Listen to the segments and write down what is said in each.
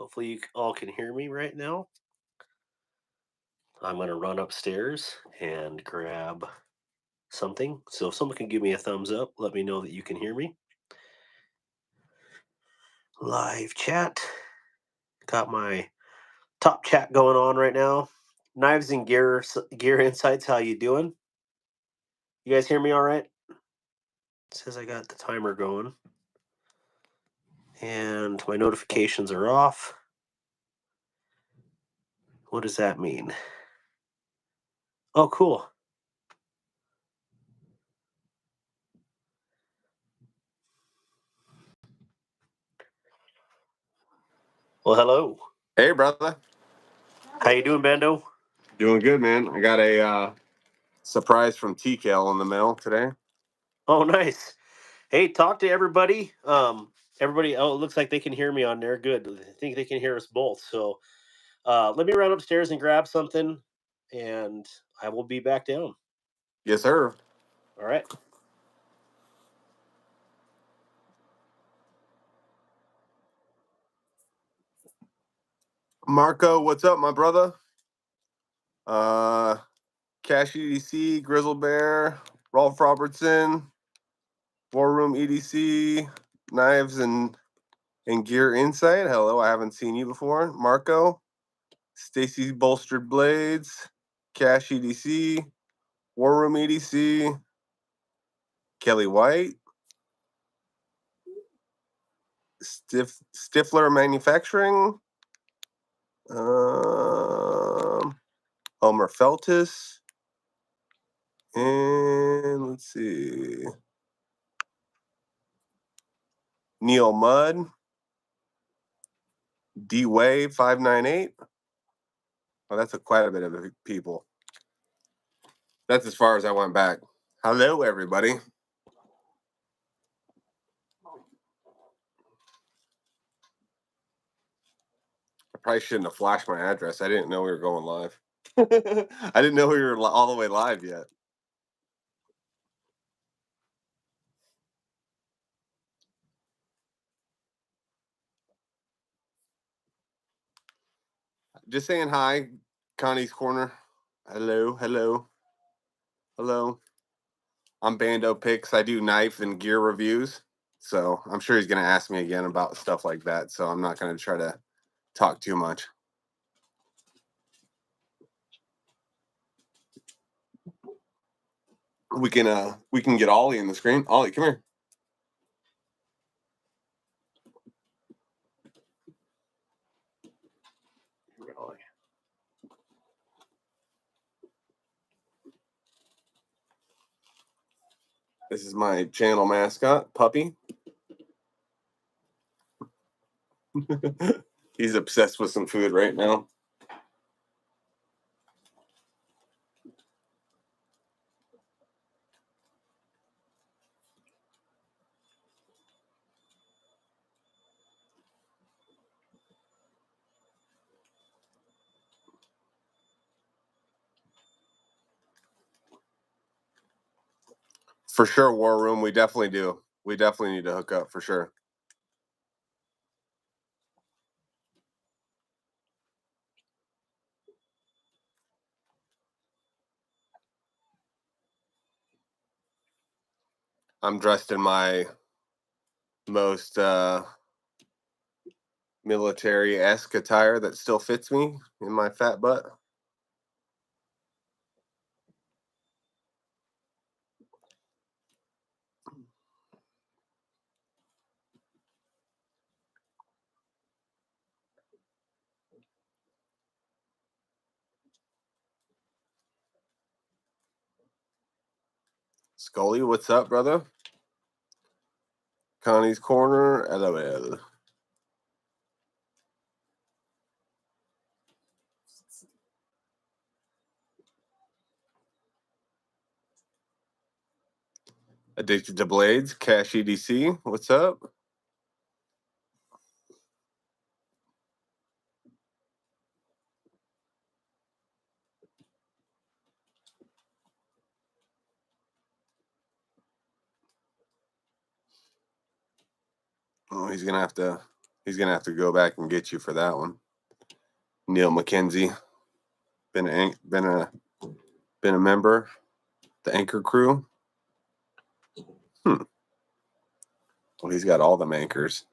Hopefully, you all can hear me right now. I'm going to run upstairs and grab something. So, if someone can give me a thumbs up, let me know that you can hear me. Live chat. Got my top chat going on right now. Knives and gear insights. How you doing? You guys hear me all right? It says I got the timer going, and my notifications are off. What does that mean? Oh, cool. Well, hello. Hey, brother. How you doing, Bando? Doing good, man. I got a surprise from TKL in the mail today. Oh, nice. Hey, talk to everybody. Everybody. Oh, it looks like they can hear me on there. Good. I think they can hear us both. So, let me run upstairs and grab something, and I will be back down. Yes, sir. All right. Marco, what's up, my brother? Cash EDC, Grizzle Bear, Rolf Robertson, War Room EDC, Knives and Gear Insight. Hello, I haven't seen you before. Marco, Stacy's Bolstered Blades, Cash EDC, War Room EDC, Kelly White, Stifler Manufacturing, Homer Feltus, and let's see, Neil Mudd, D Wave 598. Oh, that's quite a bit of people. That's as far as I went back. Hello, everybody. I probably shouldn't have flashed my address. I didn't know we were going live. I didn't know we were all the way live yet. Just saying hi, Connie's Corner. Hello, hello, hello. I'm Bando Picks. I do knife and gear reviews. So I'm sure he's going to ask me again about stuff like that. So I'm not going to try to talk too much. We can get Ollie in the screen. Ollie, come here. This is my channel mascot, Puppy. He's obsessed with some food right now. For sure, War Room. We definitely do. We definitely need to hook up for sure. I'm dressed in my most military-esque attire that still fits me in my fat butt. Scully, what's up, brother? Connie's Corner, LOL. Addicted to Blades, Cash EDC, what's up? Oh, he's gonna have to He's gonna have to go back and get you for that one. Neil McKenzie, been a member, the anchor crew. Well, he's got all the anchors.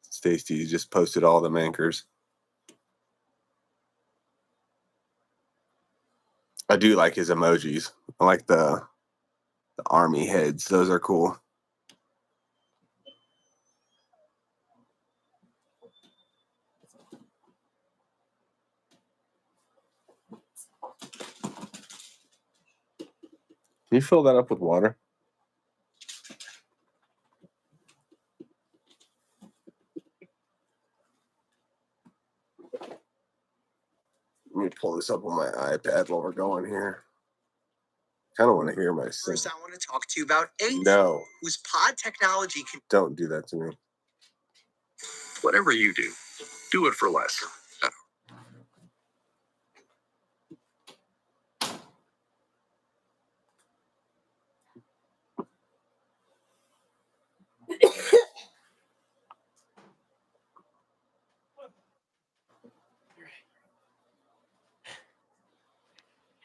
Stacy just posted all the anchors. I do like his emojis. I like the army heads. Those are cool. Can you fill that up with water? Let me pull this up on my iPad while we're going here. Kind of want to hear myself. First, I want to talk to you about Ace, No, whose pod technology can. don't do that to me. Whatever you do it for less.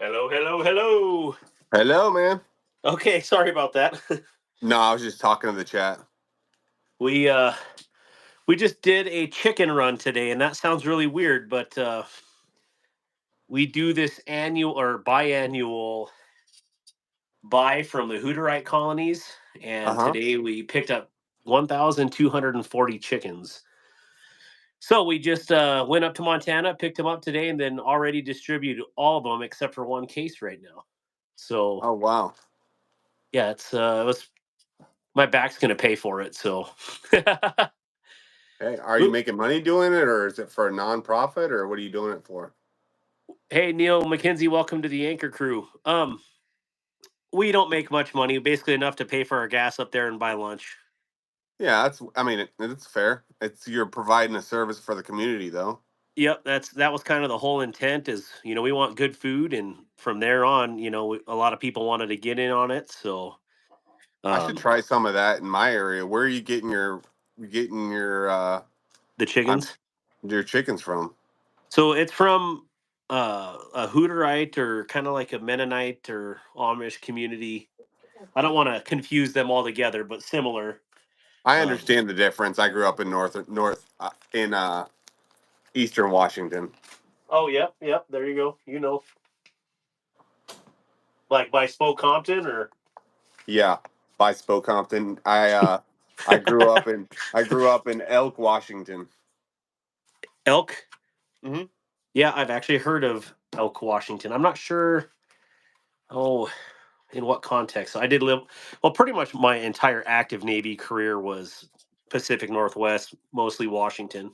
Hello, hello, hello. Hello, man. Okay, sorry about that. No, I was just talking to the chat. we just did a chicken run today, and that sounds really weird, but we do this annual or biannual buy from the Hooterite colonies, and Uh-huh. today we picked up 1,240 chickens. So we just went up to Montana, picked them up today, and then already distributed all of them except for one case right now. So Oh, wow. yeah, it was my back's gonna pay for it. So Hey, are you making money doing it, or is it for a nonprofit, or what are you doing it for? hey, Neil McKenzie, welcome to the Anchor Crew. We don't make much money, basically enough to pay for our gas up there and buy lunch. Yeah, I mean, it's fair. You're providing a service for the community, though. Yep, that was kind of the whole intent. Is we want good food, and from there on, a lot of people wanted to get in on it. So I should try some of that in my area. Where are you getting the I'm chickens. your chickens from? So it's from a Hooterite or kind of like a Mennonite or Amish community. I don't want to confuse them all together, but similar. I Um, understand the difference. I grew up in north in eastern Washington. oh, yep, yep. There you go. Like by Spoke Compton or Yeah, by Spokompton. I grew up in Elk, Washington. Elk. Hmm. Yeah, I've actually heard of Elk, Washington. I'm not sure. Oh, in what context? So I did live. Well, pretty much my entire active Navy career was Pacific Northwest, mostly Washington.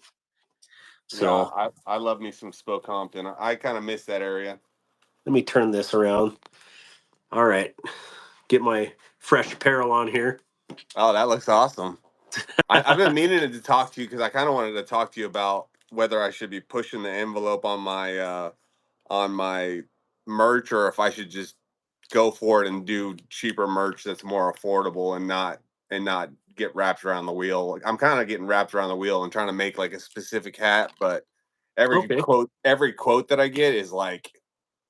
Yeah, So I love me some Spokompton. I kind of miss that area. let me turn this around. All right, get my fresh apparel on here. Oh, that looks awesome. I've been meaning to talk to you because I kind of wanted to talk to you about whether I should be pushing the envelope on my merch, or if I should just go for it and do cheaper merch that's more affordable and not get wrapped around the wheel. Like, I'm kind of getting wrapped around the wheel and trying to make like a specific hat, but Okay. every quote that I get is like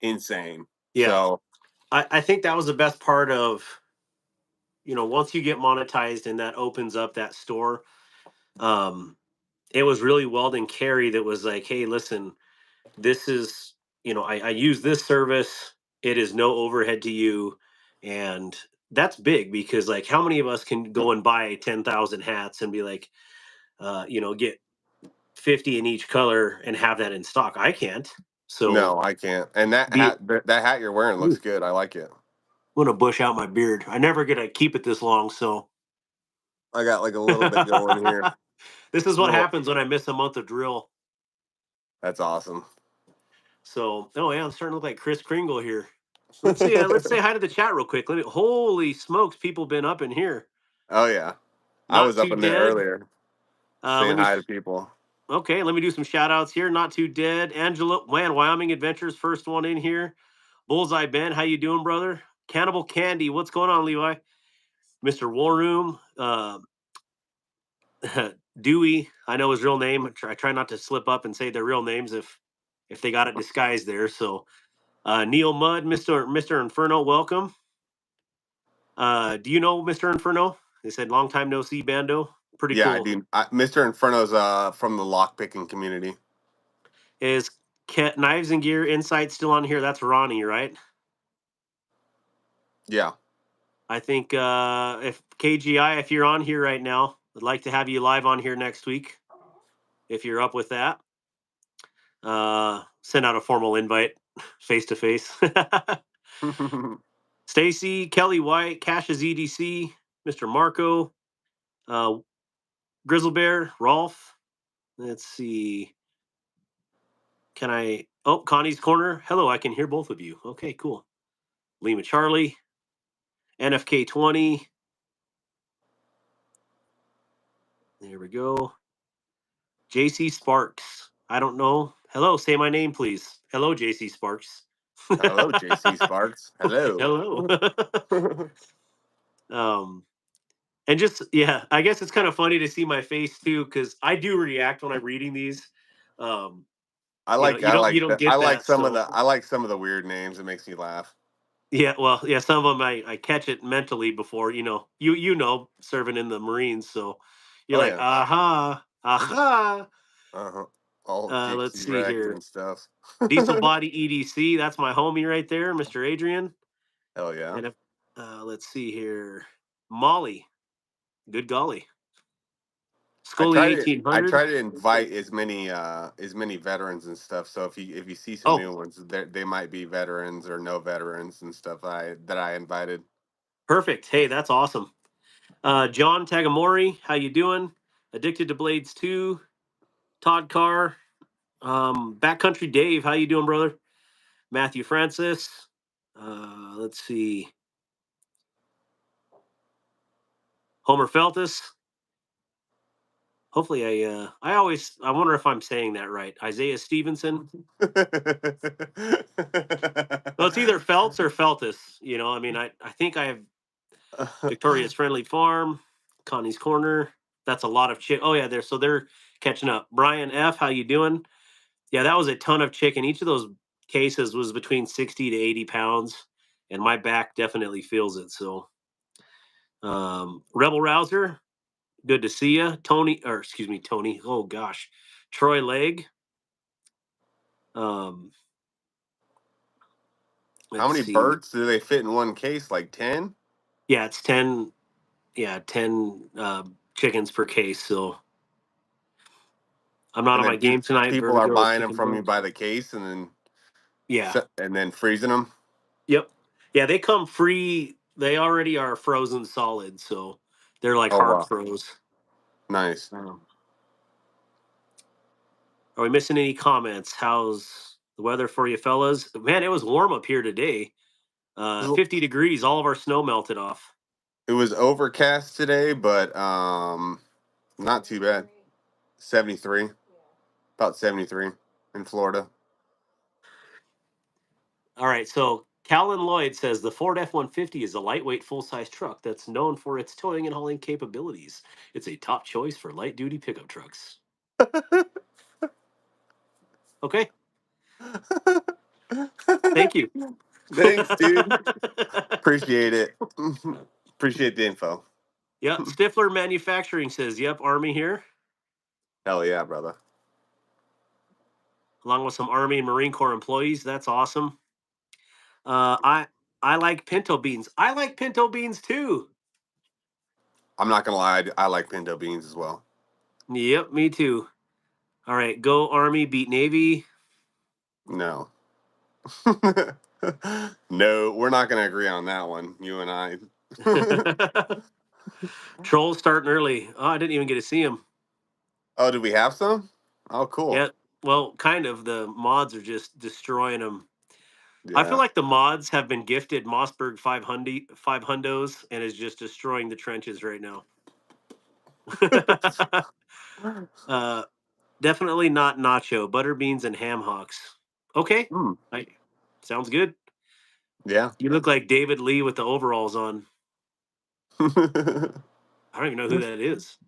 insane. Yeah, So I think that was the best part of once you get monetized and that opens up that store. Um, it was really Weldon Carey that was like, hey, listen, this is I use this service. It is no overhead to you, and that's big because like how many of us can go and buy 10,000 hats and be like, get 50 in each color and have that in stock? I can't. So no, I can't. And that be hat you're wearing looks Ooh, good. I like it. I'm gonna bush out my beard. I never get to keep it this long, so I got like a little bit going here. this is what Little. happens when I miss a month of drill. That's awesome. So, oh yeah, I'm starting to look like Chris Kringle here. Let's see. Let's say hi to the chat real quick. Holy smokes, people been up in here. Oh yeah. I Not was up too in there dead. earlier Let saying me. hi to people. Okay, let me do some shout outs here. Not too dead. Angela, man, Wyoming Adventures, first one in here. Bullseye Ben, how you doing, brother? Cannibal Candy, what's going on, Levi? Mr. War Room, Dewey, I know his real name. I try not to slip up and say their real names if they got it disguised there. So Neil Mudd, Mr. Inferno, welcome. Do you know Mr. Inferno? They said long time no see, Bando. Pretty Yeah, I cool. do. Mr. Inferno's from the lock picking community. Is Knives and Gear Insight still on here? That's Ronnie, right? Yeah. I think if KGI, if you're on here right now, I'd like to have you live on here next week. If you're up with that, send out a formal invite, face to face. Stacy, Kelly White, Cash's EDC, Mr. Marco, uh, Grizzle Bear, Rolf. Let's see. Can I? Oh, Connie's Corner. Hello, I can hear both of you. Okay, cool. Lima Charlie, NFK20. There we go. JC Sparks. I don't know. Hello, say my name, please. Hello, JC Sparks. Hello, JC Sparks. Hello. Hello. um, and just I guess it's kind of funny to see my face too, because I do react when I'm reading these. Um, you don't get that, so I like some of the weird names. It makes me laugh. yeah, well, yeah, some of them I catch it mentally before, serving in the Marines, so you're Oh like, yeah. aha, aha. Uh-huh. All Let's dicks see wrecked here. and stuff. Diesel Body EDC, that's my homie right there, Mr. Adrian. Hell yeah. And if, let's see here. Molly, good golly. Scully I 1800. try to invite as many veterans and stuff. So if you see some Oh, new ones, they might be veterans or no veterans and stuff that I invited. perfect. Hey, that's awesome. John Tagamori, how you doing? Addicted to Blades 2. Todd Carr. Backcountry Dave, how you doing, brother? Matthew Francis. Let's see. Homer Feltus. Hopefully I wonder if I'm saying that right. Isaiah Stevenson. Well, it's either Feltz or Feltus. I mean, I think I have Victoria's Friendly Farm, Connie's Corner. That's a lot of chick. Oh yeah, they're catching up. Brian F, how you doing? Yeah, that was a ton of chicken. Each of those cases was between 60 to 80 pounds, and my back definitely feels it. So, Rebel Rouser, good to see you. Tony. Oh gosh, Troy Leg. Um, How let's many see. birds do they fit in one case? Like 10? Yeah, it's 10. Yeah, 10 chickens per case. So I'm not And on then my game tonight. people are Vertigo buying them chicken from you bones. by the case Yeah. and then freezing them. Yep. Yeah, they come free. They already are frozen solid, so they're like Oh hard wow, froze. nice. Are we missing any comments? How's the weather for you fellas? Man, it was warm up here today. 50 degrees. All of our snow melted off. It was overcast today, but not too bad. 73, about 73 in Florida. All right, so Calvin Lloyd says the Ford F-150 is a lightweight full-size truck that's known for its towing and hauling capabilities. It's a top choice for light-duty pickup trucks. Okay, thank you. Thanks, dude. Appreciate it. Appreciate the info. Yeah, Stifler Manufacturing says, "Yep, Army here." Hell yeah, brother. Along with some Army and Marine Corps employees. That's awesome. Uh, I I like pinto beans. I like pinto beans too. I'm not gonna lie, I like pinto beans as well. Yep, me too. All right, go Army, beat Navy. No. No, we're not gonna agree on that one, you and I. Trolls starting early. Oh, I didn't even get to see them. Oh, do we have some? Oh, cool. Yeah, well, kind of. The mods are just destroying them. I feel Yeah. like the mods have been gifted Mossberg 5 hundos and is just destroying the trenches right now. uh, Definitely not nacho, butter beans and ham hocks. Okay, Hmm. I, sounds good. Yeah. You look like David Lee with the overalls on. I don't even know who that is.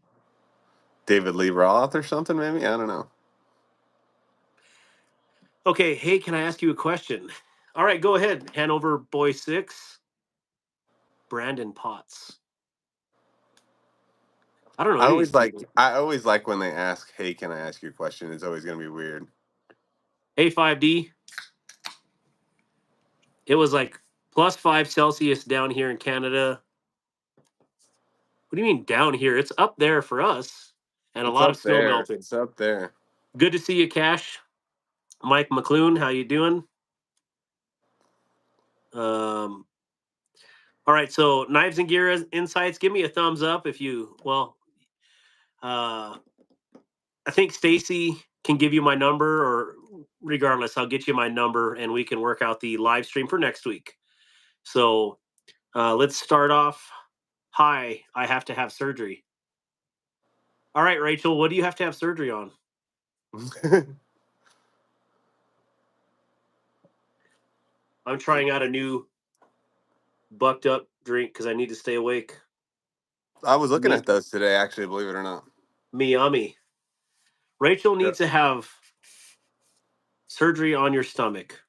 David Lee Roth or something, maybe? I don't know. Okay, hey, can I ask you a question? All right, go ahead. Hanover Boy 6, Brandon Potts. I don't know any of these people. I always like when they ask, "Hey, can I ask you a question?" It's always gonna be weird. A5D. It was like +5 Celsius down here in Canada. What do you mean down here? It's up there for us, and a It's lot of up snow there. melting. It's up there. Good to see you, Cash. Mike McClune, how you doing? Um, all right, so Knives and Gear Insights, give me a thumbs up if you, well, uh, I think Stacy can give you my number, or regardless, I'll get you my number and we can work out the live stream for next week. So let's start off. Hi, I have to have surgery. All right, Rachel, what do you have to have surgery on? I'm trying out a new bucked up drink because I need to stay awake. I was looking Me, at those today, actually, believe it or not. Miami. Rachel Yep. needs to have surgery on your stomach.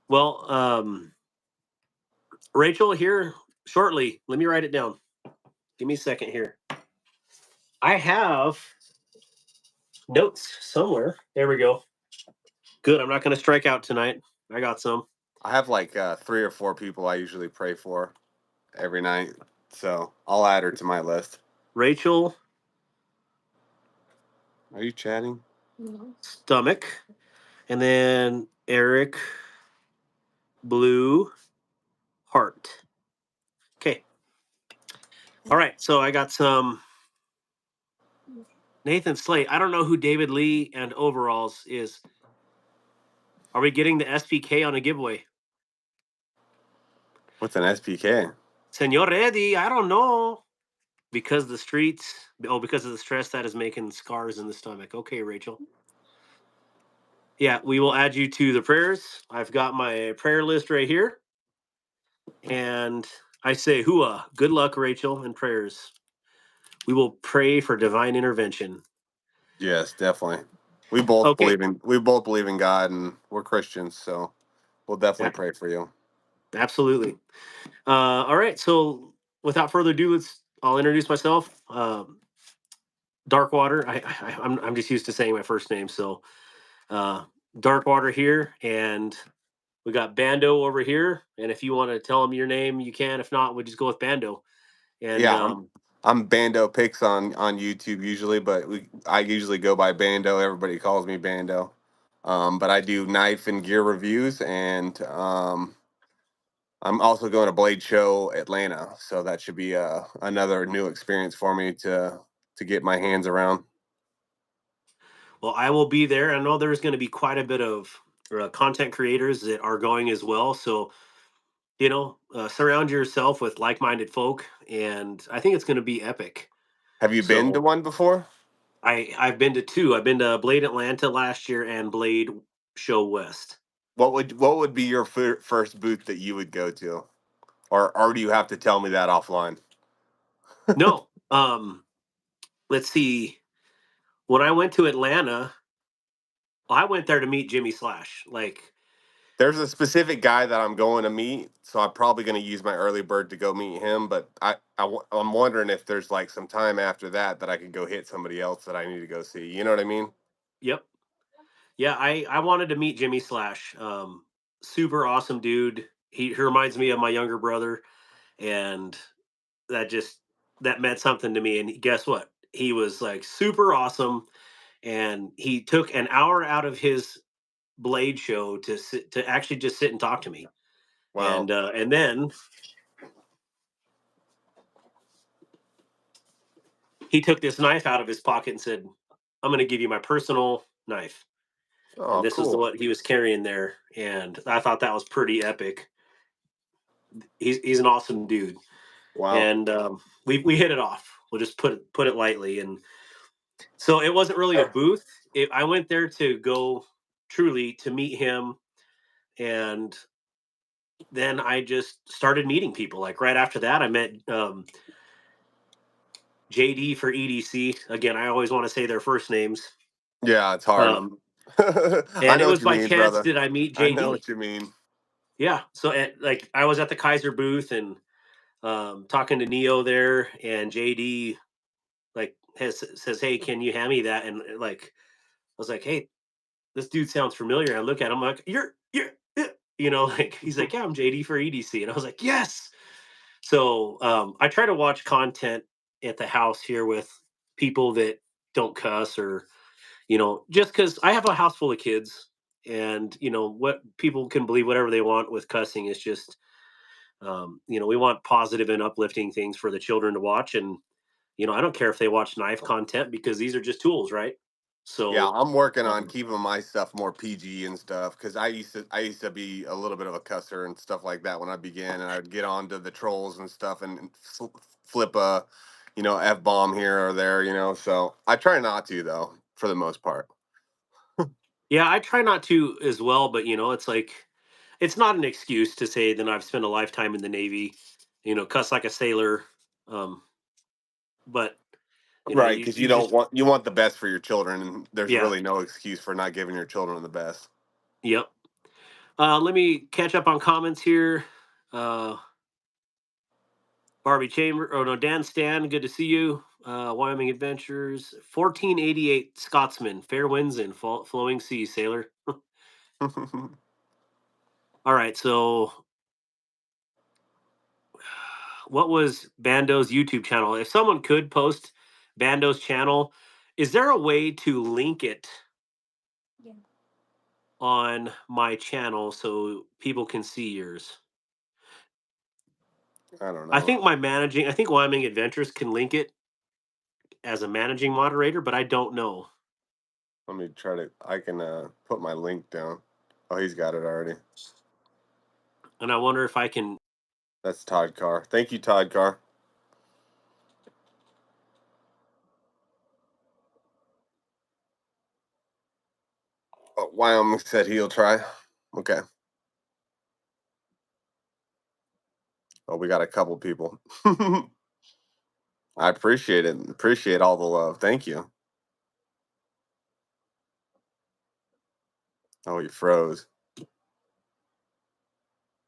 Well, Rachel, here shortly. Let me write it down. Give me a second here. I have notes somewhere. There we go. Good. I'm not going to strike out tonight. I got some. I have like 3 or 4 people I usually pray for every night, so I'll add her to my list. Rachel, Are you chatting? stomach. And then Eric, blue, heart. Okay. All right. So I got some Nathan Slate. I don't know who David Lee and overalls is. Are we getting the SPK on a giveaway? What's an SPK? Senor Eddie, I don't know. Because the streets, because of the stress that is making scars in the stomach. Okay, Rachel. Yeah, we will add you to the prayers. I've got my prayer list right here. And I say, hooah, good luck, Rachel, and prayers. We will pray for divine intervention. Yes, definitely. Okay, We both believe in God, and we're Christians, so we'll definitely pray for you. absolutely. All right, so without further ado, I'll introduce myself. Darkwater. I'm just used to saying my first name, so Darkwater here, and we got Bando over here. And if you want to tell him your name, you can. If not, we'll just go with Bando. And Yeah, I'm Bando Picks on YouTube usually, but I usually go by Bando. Everybody calls me Bando. But I do knife and gear reviews, and I'm also going to Blade Show Atlanta, so that should be another new experience for me to get my hands around. well, I will be there. I know there's going to be quite a bit of content creators that are going as well. So, surround yourself with like-minded folk, and I think it's going to be epic. Have you been to So, one before? I've been to two. I've been to Blade Atlanta last year and Blade Show West. What would be your first booth that you would go to, or do you have to tell me that offline? No, let's see. When I went to Atlanta, I went there to meet Jimmy Slash. Like, There's a specific guy that I'm going to meet, so I'm probably going to use my early bird to go meet him. But I'm wondering if there's like some time after that I could go hit somebody else that I need to go see. You know what I mean? yep, yeah. I wanted to meet Jimmy Slash. Super awesome dude. He reminds me of my younger brother, and that just that meant something to me. And guess what? He was like super awesome, and he took an hour out of his Blade show to actually just sit and talk to me. Wow. And then he took this knife out of his pocket and said, "I'm going to give you my personal knife." And Oh, this is cool. what he was carrying there, and I thought that was pretty epic. He's an awesome dude, Wow. and we hit it off. We'll just put it lightly. And so it wasn't really a booth. I went there to go truly to meet him, and then I just started meeting people. Like right after that, I met JD for EDC. Again, I always want to say their first names. Yeah, it's hard. Um, I and it know what was you by mean, chance brother. did I meet I know JD. what you mean. Yeah. So like I was at the Kaiser booth and talking to Neo there, and JD like says, "Hey, can you hand me that?" And like I was like, "Hey, this dude sounds familiar." And I look at him like, "You're you know, like he's like, "Yeah, I'm JD for EDC," and I was like, "Yes." So I try to watch content at the house here with people that don't cuss or just because I have a house full of kids, and what people can believe whatever they want with cussing is just we want positive and uplifting things for the children to watch, and I don't care if they watch knife content because these are just tools, right? Yeah, So I'm working on um, keeping my stuff more PG and stuff because I used to be a little bit of a cusser and stuff like that when I began, and I would get onto the trolls and stuff and flip a, f bomb here or there, So I try not to though, for the most part. yeah, I try not to as well, but it's like it's not an excuse to say that I've spent a lifetime in the Navy, cuss like a sailor, um, but Right, you because you just you want the best for your children, and there's yeah, really no excuse for not giving your children the best. yep. Let me catch up on comments here. Uh, Barbie Chamber, oh no, Dan Stan, good to see you. Wyoming Adventures, 1488 Scotsman, fair winds and flowing seas, sailor. All right, so what was Bando's YouTube channel? If someone could post Bando's channel, is there a way to link it on my channel so people can see yours? I don't I know. think I think Wyoming Adventures can link it as a managing moderator, but I don't know. Let me try to. I can put my link down. Oh, he's got it already. And I wonder if I can. That's Todd Carr. Thank you, Todd Carr. Oh, Wyoming said he'll try. Okay. Oh, we got a couple people. I appreciate it. Appreciate all the love. Thank you. Oh, he froze.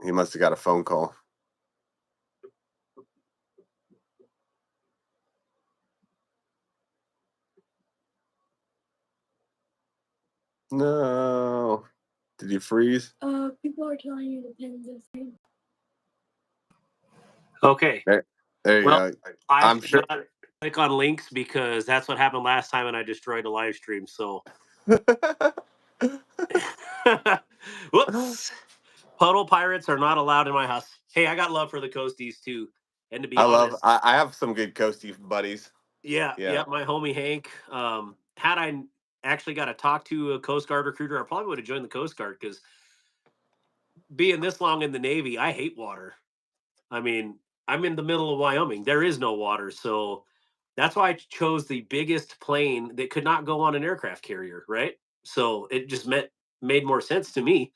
He must have got a phone call. No. Did you freeze? People are telling you to pin this thing. Okay. There you Well, go. I I'm should sure. not click on links because that's what happened last time, and I destroyed a live stream. So, whoops. Puddle pirates are not allowed in my house. Hey, I got love for the coasties too, and to be honest, I have some good coastie buddies. yeah, Yeah. my homie Hank. Had I actually got to talk to a Coast Guard recruiter, I probably would have joined the Coast Guard because being this long in the Navy, I hate water. I mean, I'm in the middle of Wyoming. There is no water, so that's why I chose the biggest plane that could not go on an aircraft carrier, right? So it just made more sense to me.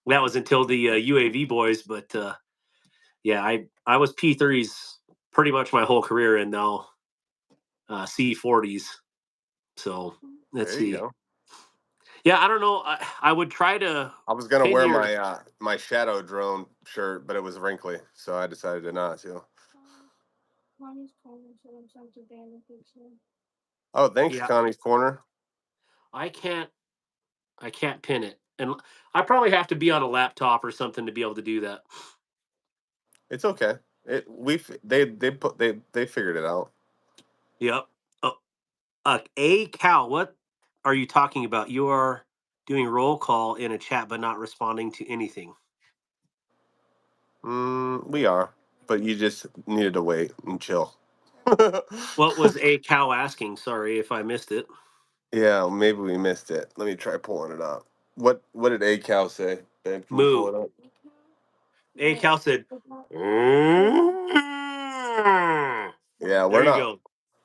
That was until the UAV boys, but yeah, I was P3s pretty much my whole career, and now C40s. So let's There you see. go. Yeah, I don't know. I would try to I was gonna pin wear your. my shadow drone shirt, but it was wrinkly, so I decided to not to. Oh, thanks, Yeah, Connie's Corner. I can't. I can't pin it, and I probably have to be on a laptop or something to be able to do that. It's okay. They figured it out. Yep. Oh, a cow. What are you talking about? You are doing roll call in a chat, but not responding to anything. We are, but you just needed to wait and chill. What was a cow asking? Sorry if I missed it. Yeah, maybe we missed it. Let me try pulling it up. What did A Cow say? Ben, can you pull Moo. it up? A cow said. "Mm." Yeah, There you go.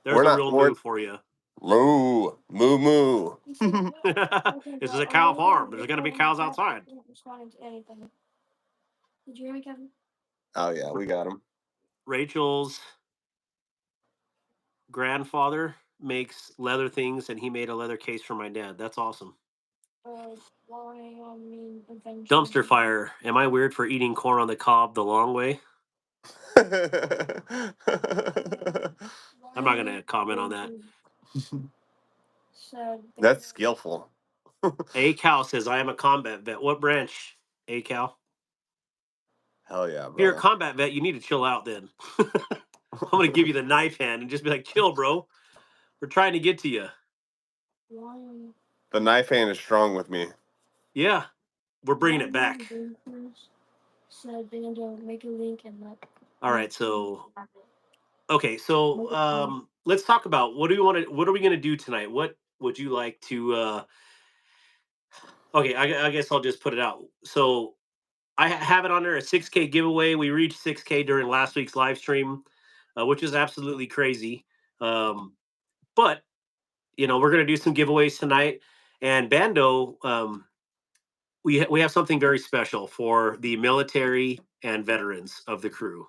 There's a real we're moo for you. moo moo moo. This is a cow farm. There's going to be cows outside. Oh yeah, we got him. Rachel's grandfather makes leather things, and he made a leather case for my dad. That's awesome. Dumpster fire. Am I weird for eating corn on the cob the long way? I'm not gonna comment on that. That's skillful. A Cal says I am a combat vet. What branch? A Cal. Hell yeah, If you're a brother. combat vet, you need to chill out. Then I'm gonna give you the knife hand and just be like, chill, bro. We're trying to get to you. The knife hand is strong with me. Yeah, we're bringing it back. All right, so okay, so let's talk about what do we want to. What are we gonna do tonight? What would you like to? Okay, I guess I'll just put it out. So I have it on there a 6K giveaway. We reached 6K during last week's live stream, which is absolutely crazy. But we're gonna do some giveaways tonight, and Bando. We have something very special for the military and veterans of the crew.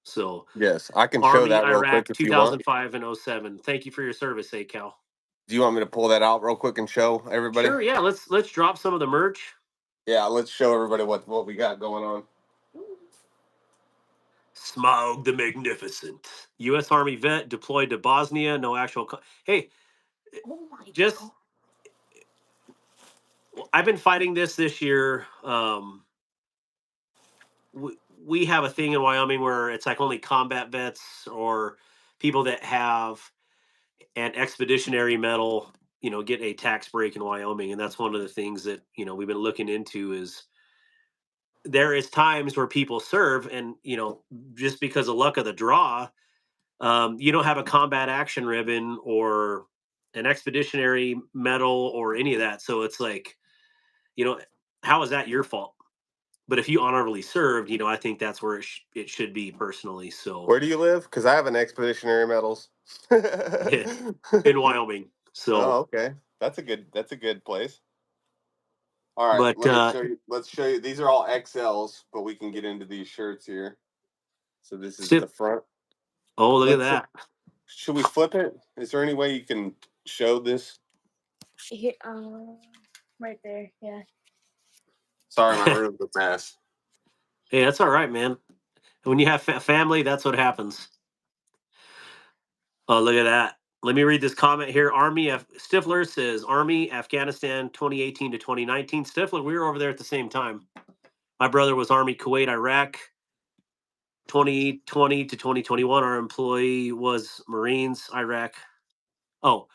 So Yes, I can show Army, that real quick Iraq, if you want. 2005 and '07. Thank you for your service, ACAL. Do you want me to pull that out real quick and show everybody? Sure, yeah. Let's drop some of the merch. Yeah, let's show everybody what we got going on. Smaug the Magnificent, U.S. Army vet deployed to Bosnia. No actual. Hey, just I've been fighting this year. We have a thing in Wyoming where it's like only combat vets or people that have an expeditionary medal, get a tax break in Wyoming, and that's one of the things that we've been looking into is there is times where people serve, and just because of luck of the draw, you don't have a combat action ribbon or an expeditionary medal or any of that. So it's like, you know, how is that your fault? But if you honorably served, I think that's where it should be personally. So Where do you live? Because I have an expeditionary medals. in Wyoming. Oh, So, okay. That's a good place. All right, but let me show you. Let's show you. These are all XLs, but we can get into these shirts here. So this is the still, front. oh, look at Let's. that. Should we flip it? Is there any way you can show this? Here, right there. Yeah. Sorry, my room's a mess. Hey, that's all right, man. When you have family, that's what happens. Oh, look at that. Let me read this comment here. Stifler says Army, Afghanistan, 2018 to 2019. Stifler, we were over there at the same time. My brother was Army, Kuwait, Iraq, 2020 to 2021. Our employee was Marines, Iraq. Oh,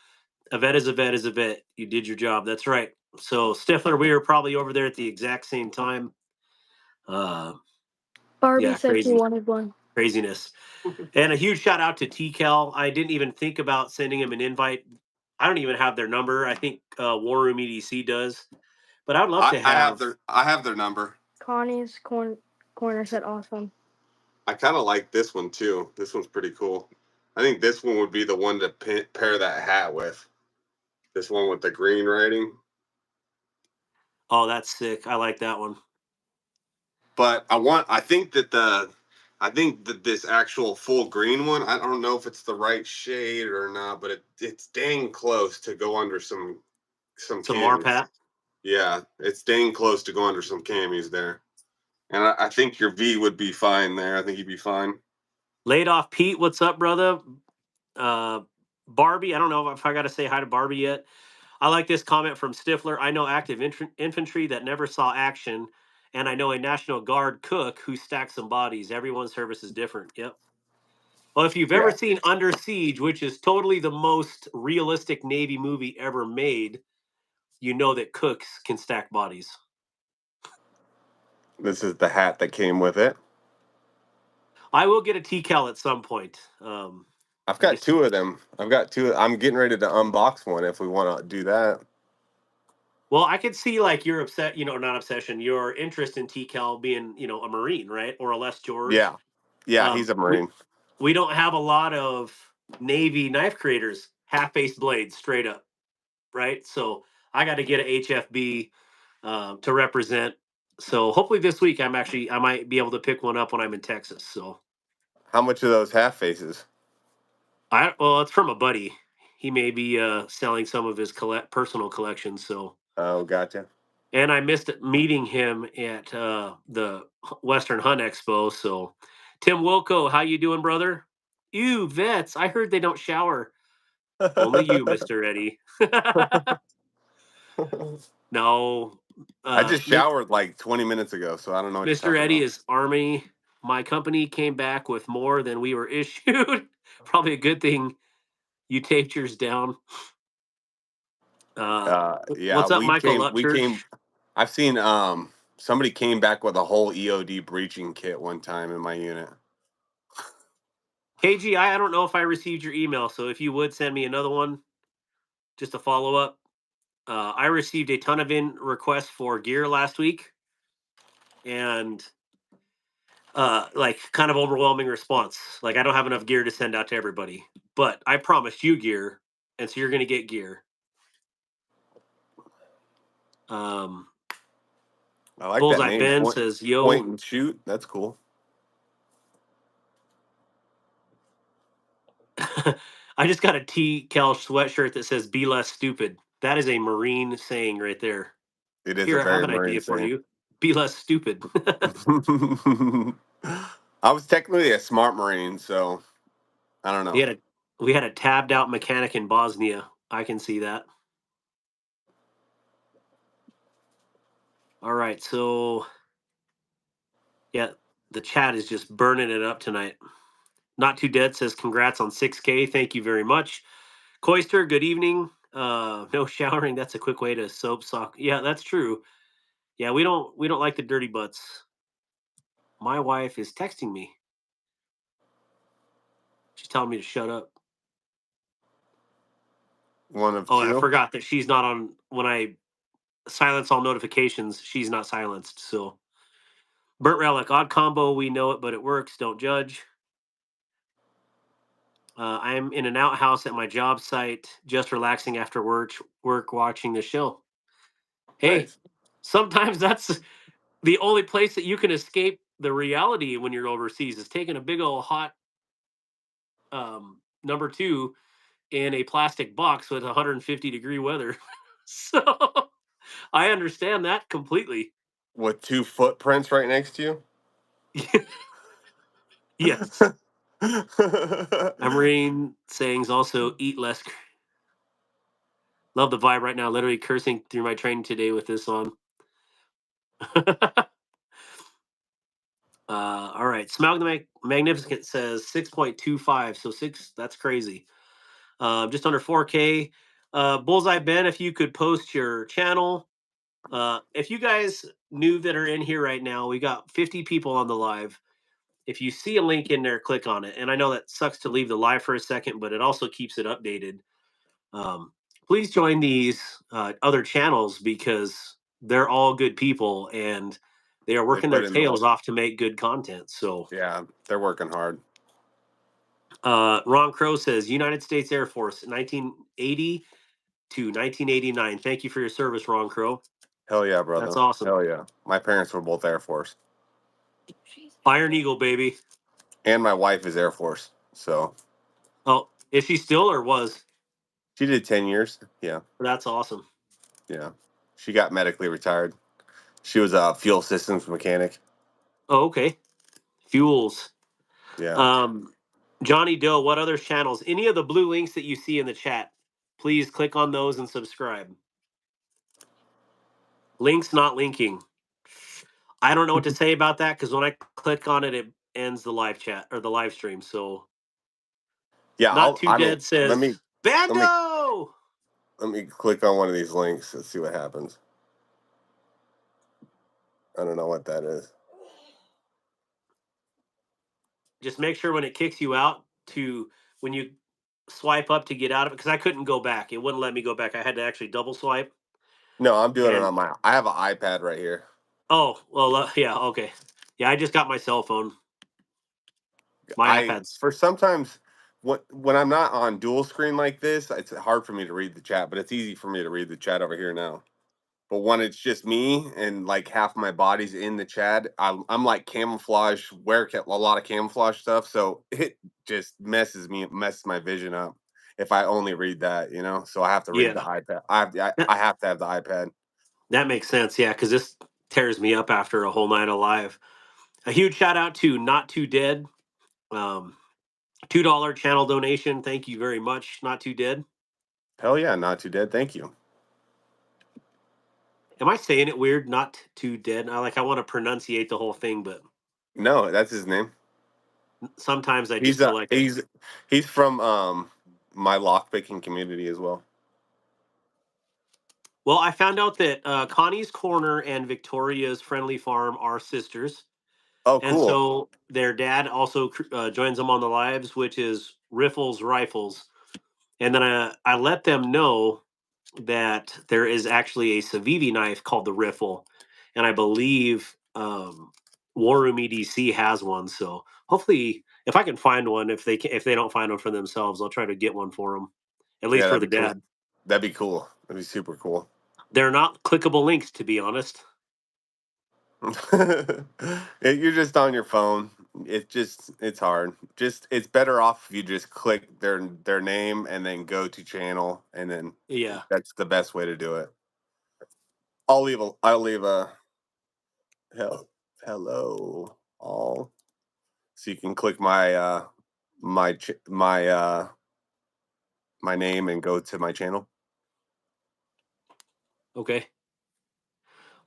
a vet is a vet is a vet. You did your job. That's right. So Stifler, we were probably over there at the exact same time. Barbie Yeah, said she crazy. wanted one. Craziness. And a huge shout out to TCal. I didn't even think about sending him an invite. I don't even have their number. I think War Room EDC does. But I'd love to have. I have their number. Connie's corner said awesome. I kind of like this one too. This one's pretty cool. I think this one would be the one to pair that hat with. This one with the green writing. Oh, that's sick. I like that one. But I think that this actual full green one, I don't know if it's the right shade or not, but it's dang close to go under some Some camis. Marpat. Yeah, it's dang close to go under some camis there. And I think your V would be fine there. I think you'd be fine. Laid off Pete, what's up, brother? Barbie, I don't know if I got to say hi to Barbie yet. I like this comment from Stifler. I know active infantry that never saw action, and I know a National Guard cook who stacks some bodies. Everyone's service is different. Yep. Well, if you've ever Yeah. seen Under Siege, which is totally the most realistic Navy movie ever made, you know that cooks can stack bodies. This is the hat that came with it. I will get a TCal at some point. I've I got just two of them. I've got two. I'm getting ready to unbox one if we want to do that. well, I could see like your not obsession, your interest in TCal being, a Marine, right, or a Les George. Yeah. Yeah, he's Um, a we Marine. we don't have a lot of Navy knife creators half face blades straight up, right? So I got to get a HFB to represent. So hopefully this week I might be able to pick one up when I'm in Texas. So How much are those half faces? Well, it's from a buddy. He may be selling some of his personal collections. So, Oh, gotcha. and I missed meeting him at the Western Hunt Expo. So, Tim Wilco, how you doing, brother? You vets, I heard they don't shower. Only you, Mister Eddie. No, I just showered like 20 minutes ago, so I don't know what you're Mr. talking Eddie about. is Army. My company came back with more than we were issued. Probably a good thing you taped yours down. Yeah, What's up, Michael we came. Upchurch? I've seen somebody came back with a whole EOD breaching kit one time in my unit. KG, I don't know if I received your email, so if you would send me another one, just a follow up. I received a ton of requests for gear last week, and like kind of overwhelming response. Like I don't have enough gear to send out to everybody, but I promised you gear, and so you're going to get gear. Um, I like that Bullseye name. Ben Point, says, point "Yo." and shoot. That's cool. I just got a T Cal sweatshirt that says "Be less stupid." That is a Marine saying right there. It is a Here, I have very an Marine idea for saying. you. Be less stupid. I was technically a smart Marine, so I don't we know. had a we had a tabbed out mechanic in Bosnia. I can see that. All right, so yeah, the chat is just burning it up tonight. Not Too Dead says congrats on 6K. Thank you very much. Coister, good evening. No showering. That's a quick way to soap sock. Yeah, that's true. Yeah, we don't like the dirty butts. My wife is texting me. She's telling me to shut up. One of Oh, I two. forgot that she's not on when I silence all notifications. She's not silenced. So, burnt relic, odd combo. We know it, but it works. Don't judge. I'm in an outhouse at my job site, just relaxing after work watching the show. Hey, Nice. sometimes that's the only place that you can escape the reality when you're overseas is taking a big old hot number two in a plastic box with 150-degree weather. So I understand that completely. With two footprints right next to Yes. you. Marine sayings also eat less. Love the vibe right now. Literally cursing through my training today with this on. All right. Smaug the Magnificent says 6.25. So that's crazy. Just under 4K. Bullseye Ben, if you could post your channel. If you guys new that are in here right now, we got 50 people on the live. If you see a link in there, click on it. And I know that sucks to leave the live for a second, but it also keeps it updated. Please join these other channels because they're all good people and they are They working their put in the tails off to make good content. So, yeah, they're working hard. Ron Crow says United States Air Force, 1980 to 1989. Thank you for your service, Ron Crow. Hell yeah, That's brother. awesome. Hell yeah. My parents were both Air Force. Iron Eagle, baby. And my wife is Air Force. So Oh, is she still or was? she did 10 years. Yeah. That's awesome. Yeah. She got medically retired. She was a fuel systems mechanic. Oh, okay. Fuels. Yeah. Um, Johnny Doe, what other channels? Any of the blue links that you see in the chat, please click on those and subscribe. Links not linking. I don't know what to say about that because when I click on it, it ends the live chat or the live stream. So, Yeah, Not Too I mean, Dead says, let me Bando! let me click on one of these links and see what happens. I don't know what that is. Just make sure when it kicks you out when you swipe up to get out of it, because I couldn't go back. It wouldn't let me go back. I had to actually double swipe. No, I'm doing it And on I have an iPad right here. oh, well, yeah, okay. Yeah, I just got my cell phone. My iPad's. For sometimes when I'm not on dual screen like this, it's hard for me to read the chat, but it's easy for me to read the chat over here now. But when it's just me and like half my body's in the chat, I'm like camouflage, wear a lot of camouflage stuff, so it just messes my vision up if I only read that, you know. So I have to read the Yeah, iPad. that, I have to have the iPad. that makes sense. Yeah, because this tears me up after a whole night alive. A huge shout out to Not Too Dead. Um, $2 channel donation. Thank you very much, Not Too Dead. Hell yeah, not too dead. Thank you. Am I saying it weird? Not Too Dead. I want to pronunciate the whole thing, but No, that's his name. sometimes I just He's feel like he's from my lockpicking community as well. Well, I found out that Connie's Corner and Victoria's Friendly Farm are sisters. Oh, And cool. so their dad also joins them on the lives, which is Riffles Rifles. And then I let them know that there is actually a Civivi knife called the Riffle. And I believe War Room EDC has one. So hopefully, if I can find one, if they don't find one for themselves, I'll try to get one for them, at Yeah, least for that'd the be cool. dad. That'd be cool. That'd be super cool. They're not clickable links, to be honest. You're just on your phone. It's hard. Just it's better off if you just click their name and then go to channel, and then Yeah. that's the best way to do it. I'll leave a hello all, so you can click my name and go to my channel. Okay.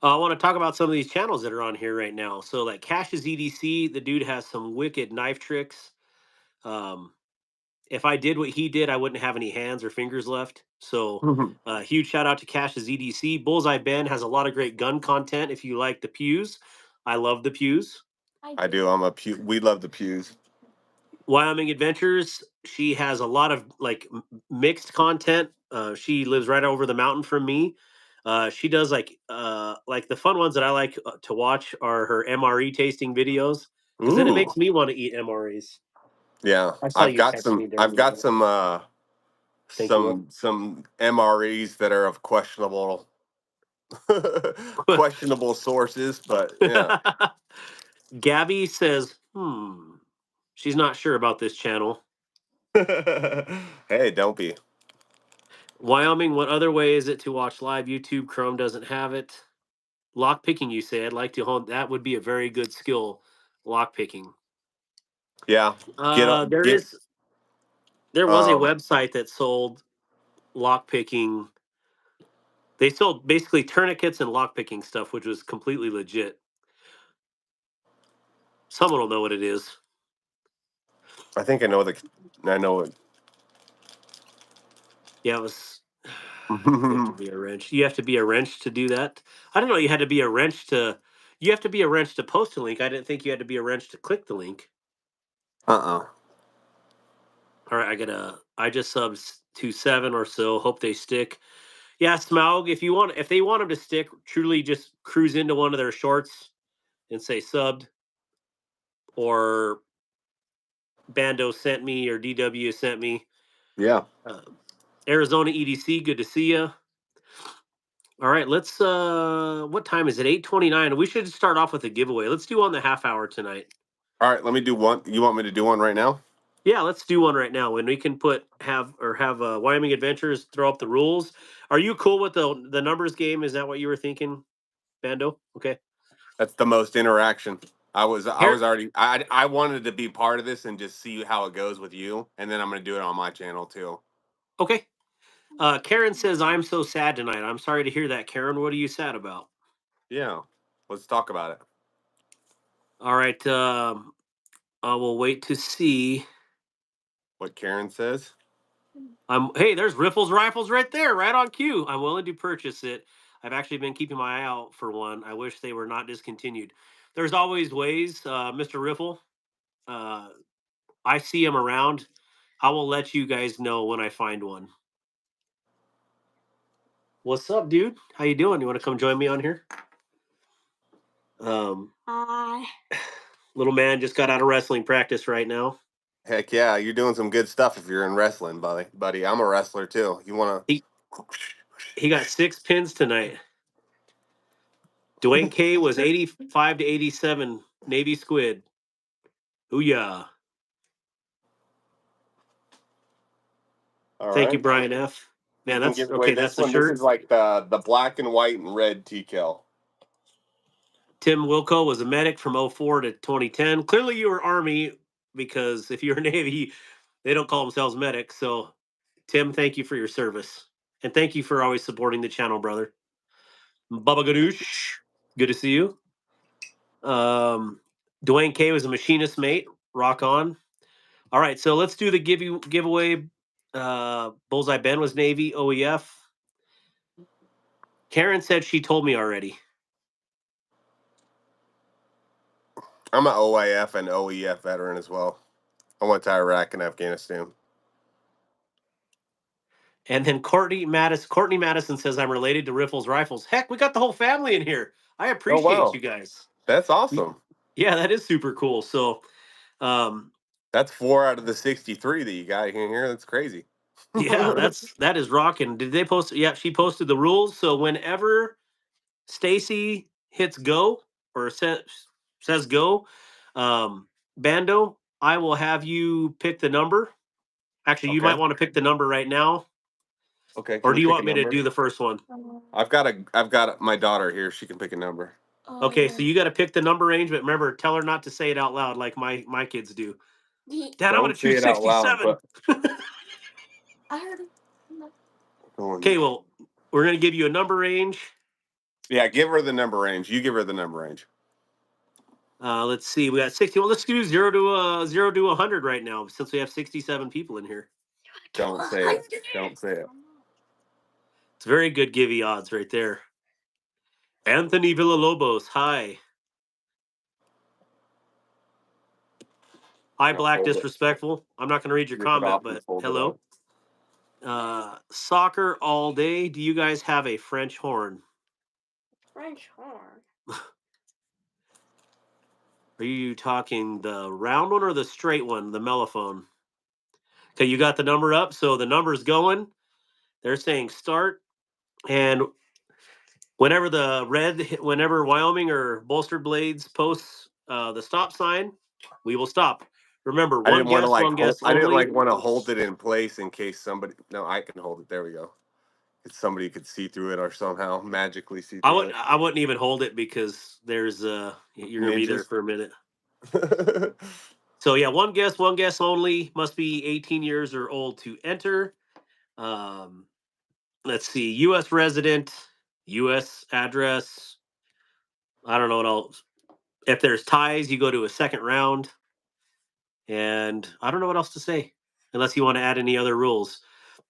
I want to talk about some of these channels that are on here right now. So, like Cash's EDC, the dude has some wicked knife tricks. Um, if I did what he did, I wouldn't have any hands or fingers left. So, huge shout out to Cash's EDC. Bullseye Ben has a lot of great gun content. If you like the pews, I love the pews. I do. I'm a pew. We love the pews. Wyoming Adventures, she has a lot of like mixed content. She lives right over the mountain from me. She does like the fun ones that I like to watch are her MRE tasting videos because then it Ooh, makes me want to eat MREs. yeah. I saw you text me during I've the got event. Thank you. some MREs that are of questionable questionable sources, but yeah. Gabby says, she's not sure about this channel. Hey, don't be. Wyoming, what other way is it to watch live YouTube? Chrome doesn't have it. Lock picking, you say. I'd like to hone. That would be a very good skill. Lock picking. Yeah, get up, There get is. There was a um. website that sold lock picking. They sold basically tourniquets and lock picking stuff, which was completely legit. Someone will know what it is. I think I know it. Yeah, it was. You have to be a wrench. You have to be a wrench to do that. I don't know. You had to be a wrench to. You have to be a wrench to post a link. I didn't think you had to be a wrench to click the link. Uh-uh. All right, I just subs to 7 or so. Hope they stick. Yeah, Smaug. If they want them to stick, truly just cruise into one of their shorts and say subbed, or Bando sent me, or DW sent me. Yeah. Arizona EDC, good to see you. All right, let's. What time is it? 8:29. We should start off with a giveaway. Let's do on the half hour tonight. All right, let me do one. You want me to do one right now? Yeah, let's do one right now. When we can have Wyoming Adventures throw up the rules. Are you cool with the numbers game? Is that what you were thinking, Bando? Okay. That's the most interaction. I Here. was already I wanted to be part of this and just see how it goes with you, and then I'm gonna do it on my channel too. Okay. Karen says I'm so sad tonight. I'm sorry to hear that, Karen. What are you sad about? Yeah, let's talk about it. All right. I will wait to see. What Karen says. Hey, there's Riffles Rifles right there, right on cue. I'm willing to purchase it. I've actually been keeping my eye out for one. I wish they were not discontinued. There's always ways, Mr. Riffle. Uh, I see them around. I will let you guys know when I find one. What's up, dude? How you doing? You want to come join me on here? Hi. Little man just got out of wrestling practice right now. Heck yeah, you're doing some good stuff if you're in wrestling, buddy. I'm a wrestler too. You wanna? He got 6 pins tonight. Dwayne K was 85 to 87. Navy Squid. Ooh-yah. All Thank you, right. Brian F. You Man, can that's give away okay. That's this the one. This shirt. is like the black and white and red decal. Tim Wilco was a medic from 04 to 2010. Clearly, you were Army because if you're Navy, they don't call themselves medics. So, Tim, thank you for your service. And thank you for always supporting the channel, brother. Baba Ganoush, good to see you. Dwayne K was a machinist mate. Rock on. All right, so let's do the giveaway. Bullseye Ben was Navy, OEF. Karen said she told me already. I'm an OIF and OEF veteran as well. I went to Iraq and Afghanistan. And then Courtney Madison says I'm related to Riffles Rifles. Heck, we got the whole family in here. I Oh appreciate wow, you guys. that's awesome. Yeah, that is super cool. So, um, That's 4 out of the 63 that you got in here. That's crazy. yeah, that is rocking. Did they post? Yeah, she posted the rules. So whenever Stacy hits go or says go, Bando, I will have you pick the number. Actually, you Okay. might want to pick the number right now, Okay. or Can do you you pick a want me to number? do the first one? I've got my daughter here. She can pick a number. Okay, so you got to pick the number range, but remember, tell her not to say it out loud like my kids do. Dad, I'm going Don't to say choose it out loud, 67. but go on. Okay, well, we're going to give you a number range. Yeah, give her the number range. You give her the number range. Let's see, we got 60. Well, let's do 0 to 100 right now since we have 67 people in here. Don't say it. Don't say it. It's very good givey odds right there. Anthony Villalobos, hi. Hi, Now Black fold it. Disrespectful. I'm not going to read your Rip it comment, off and but fold it hello. up. Soccer all day. Do you guys have a French horn? French horn. Are you talking the round one or the straight one, the mellophone? Okay, you got the number up. So the number's going. They're saying start. And whenever Wyoming or Bolstered Blades posts the stop sign, we will stop. Remember, I didn't want to one guess I didn't only. want to hold it in place in case somebody. No, I can hold it. There we go. If somebody could see through it or somehow magically see I through would it. I wouldn't even hold it because there's you're gonna be there Ninjas. for a minute. So yeah, one guess only. Must be 18 years or old to enter. Um, let's see, U.S. resident, U.S. address. I don't know what else. If there's ties, you go to a second round, and I don't know what else to say unless you want to add any other rules.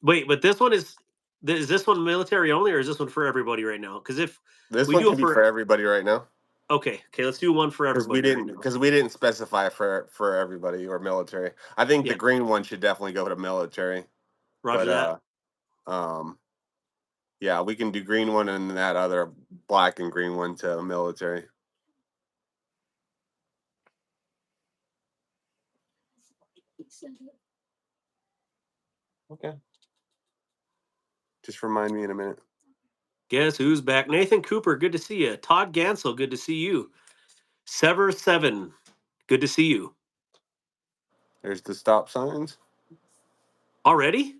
Wait, but is this one military only, or is this one for everybody right now? Because if This we one do can it be for for everybody right now. okay, let's do one for everybody right now. Because we didn't specify for everybody or military. I think the Yeah, green one should definitely go to military. Roger But that. um yeah, we can do green one and that other black and green one to military. Okay. Just remind me in a minute. Guess who's back? Nathan Cooper, good to see you. Todd Gansel, good to see you. Sever7, good to see you. There's the stop signs. Already?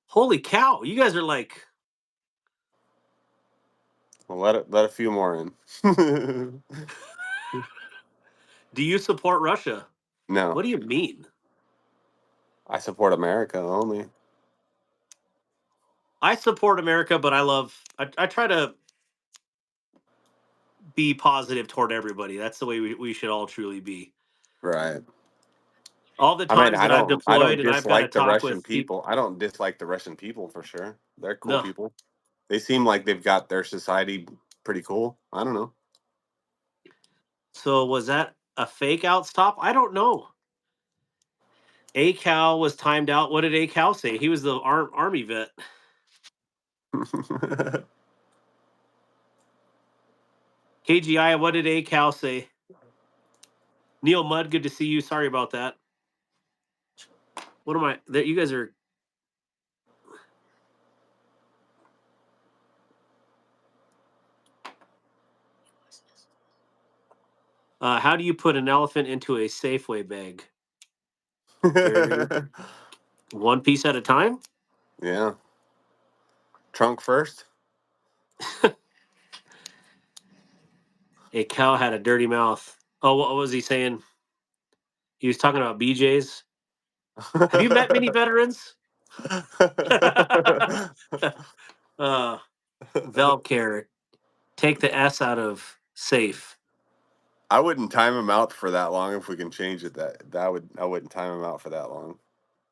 Holy cow! You guys are like. Well, let a few more in. Do you support Russia? No, What do you mean? I support America only. I support America, but I try to be positive toward everybody. That's the way we should all truly be. Right. All the I mean, times that I've I deployed don't and I've got to dislike the talk Russian with people. people. I don't dislike the Russian people for sure. They're cool No. people. They seem like they've got their society pretty cool. I don't know. So was that a fake out stop? I don't know. A Cal was timed out. What did A Cal say? He was the army vet. KGI, what did A Cal say? Neil Mudd, good to see you. Sorry about that. What am I? That you guys are. How do you put an elephant into a Safeway bag? Very one piece at a time. Yeah. Trunk first. A cow had a dirty mouth. Oh, what was he saying? He was talking about BJ's. Have you met many veterans? uh, Velcare. Take the S out of safe. I wouldn't time him out for that long if we can change it. I wouldn't time him out for that long.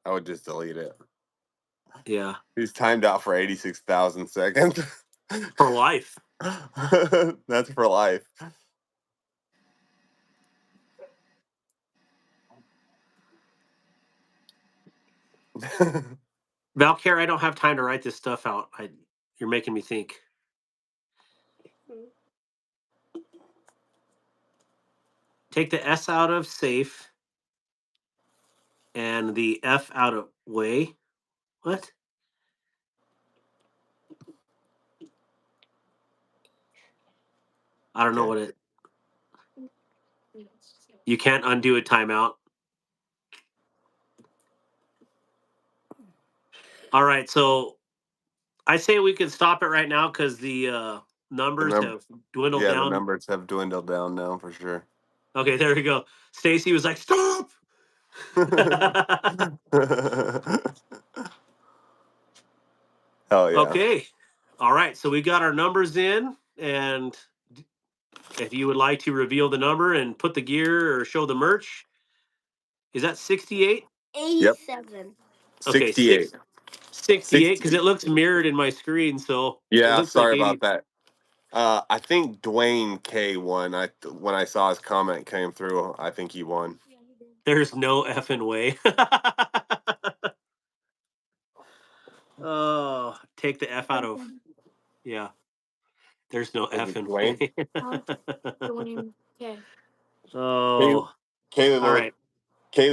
I would just delete it. Yeah. He's timed out for 86,000 seconds. For life. That's for life. Valcare, I don't have time to write this stuff out. You're making me think. Take the S out of safe and the F out of way. What? I don't know what it. You can't undo a timeout. All right, so I say we can stop it right now because the numbers have dwindled Yeah, the down. numbers have dwindled down now for sure. Okay, there we go. Stacy was like, "Stop!" Hell yeah. Okay. All right, so we got our numbers in, and if you would like to reveal the number and put the gear or show the merch, is that 68? 87. Okay, 68. 68 because it looks mirrored in my screen, so it Yeah, looks like sorry 80. about that. I think Dwayne K won. When I saw his comment came through, I think he won. There's no effing way. Oh, take the F out of. Yeah. There's no Is it effing Dwayne? way. Okay. Oh, Kaylee all right.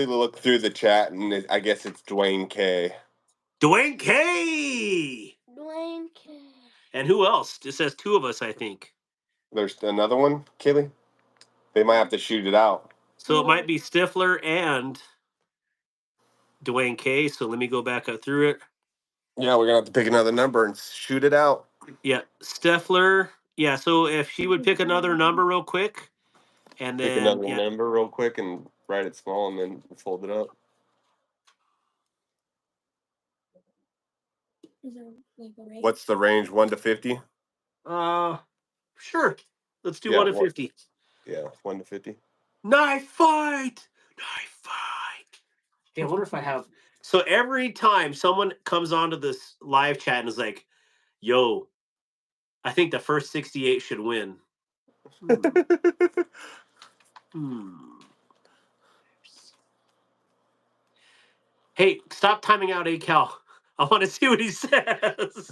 looked through the chat, and I guess it's Dwayne K. Dwayne K. Dwayne K. And who else? It says two of us, I think. There's another one, Kaylee. They might have to shoot it out. So it might be Stifler and Dwayne K. So let me go back up through it. Yeah, we're gonna have to pick another number and shoot it out. Yeah, Stifler. Yeah, so if she would pick another number real quick, and Pick then another yeah, number real quick and write it small, and then fold it up. What's the range? 1 to 50? sure. Let's do Yeah, 1 to 50. Yeah, 1 to 50. Knife fight. Knife fight. Hey, I wonder if I have. So every time someone comes onto this live chat and is like, "Yo, I think the first 68 should win." Hmm. Hey, stop timing out, A Cal. I want to see what he says.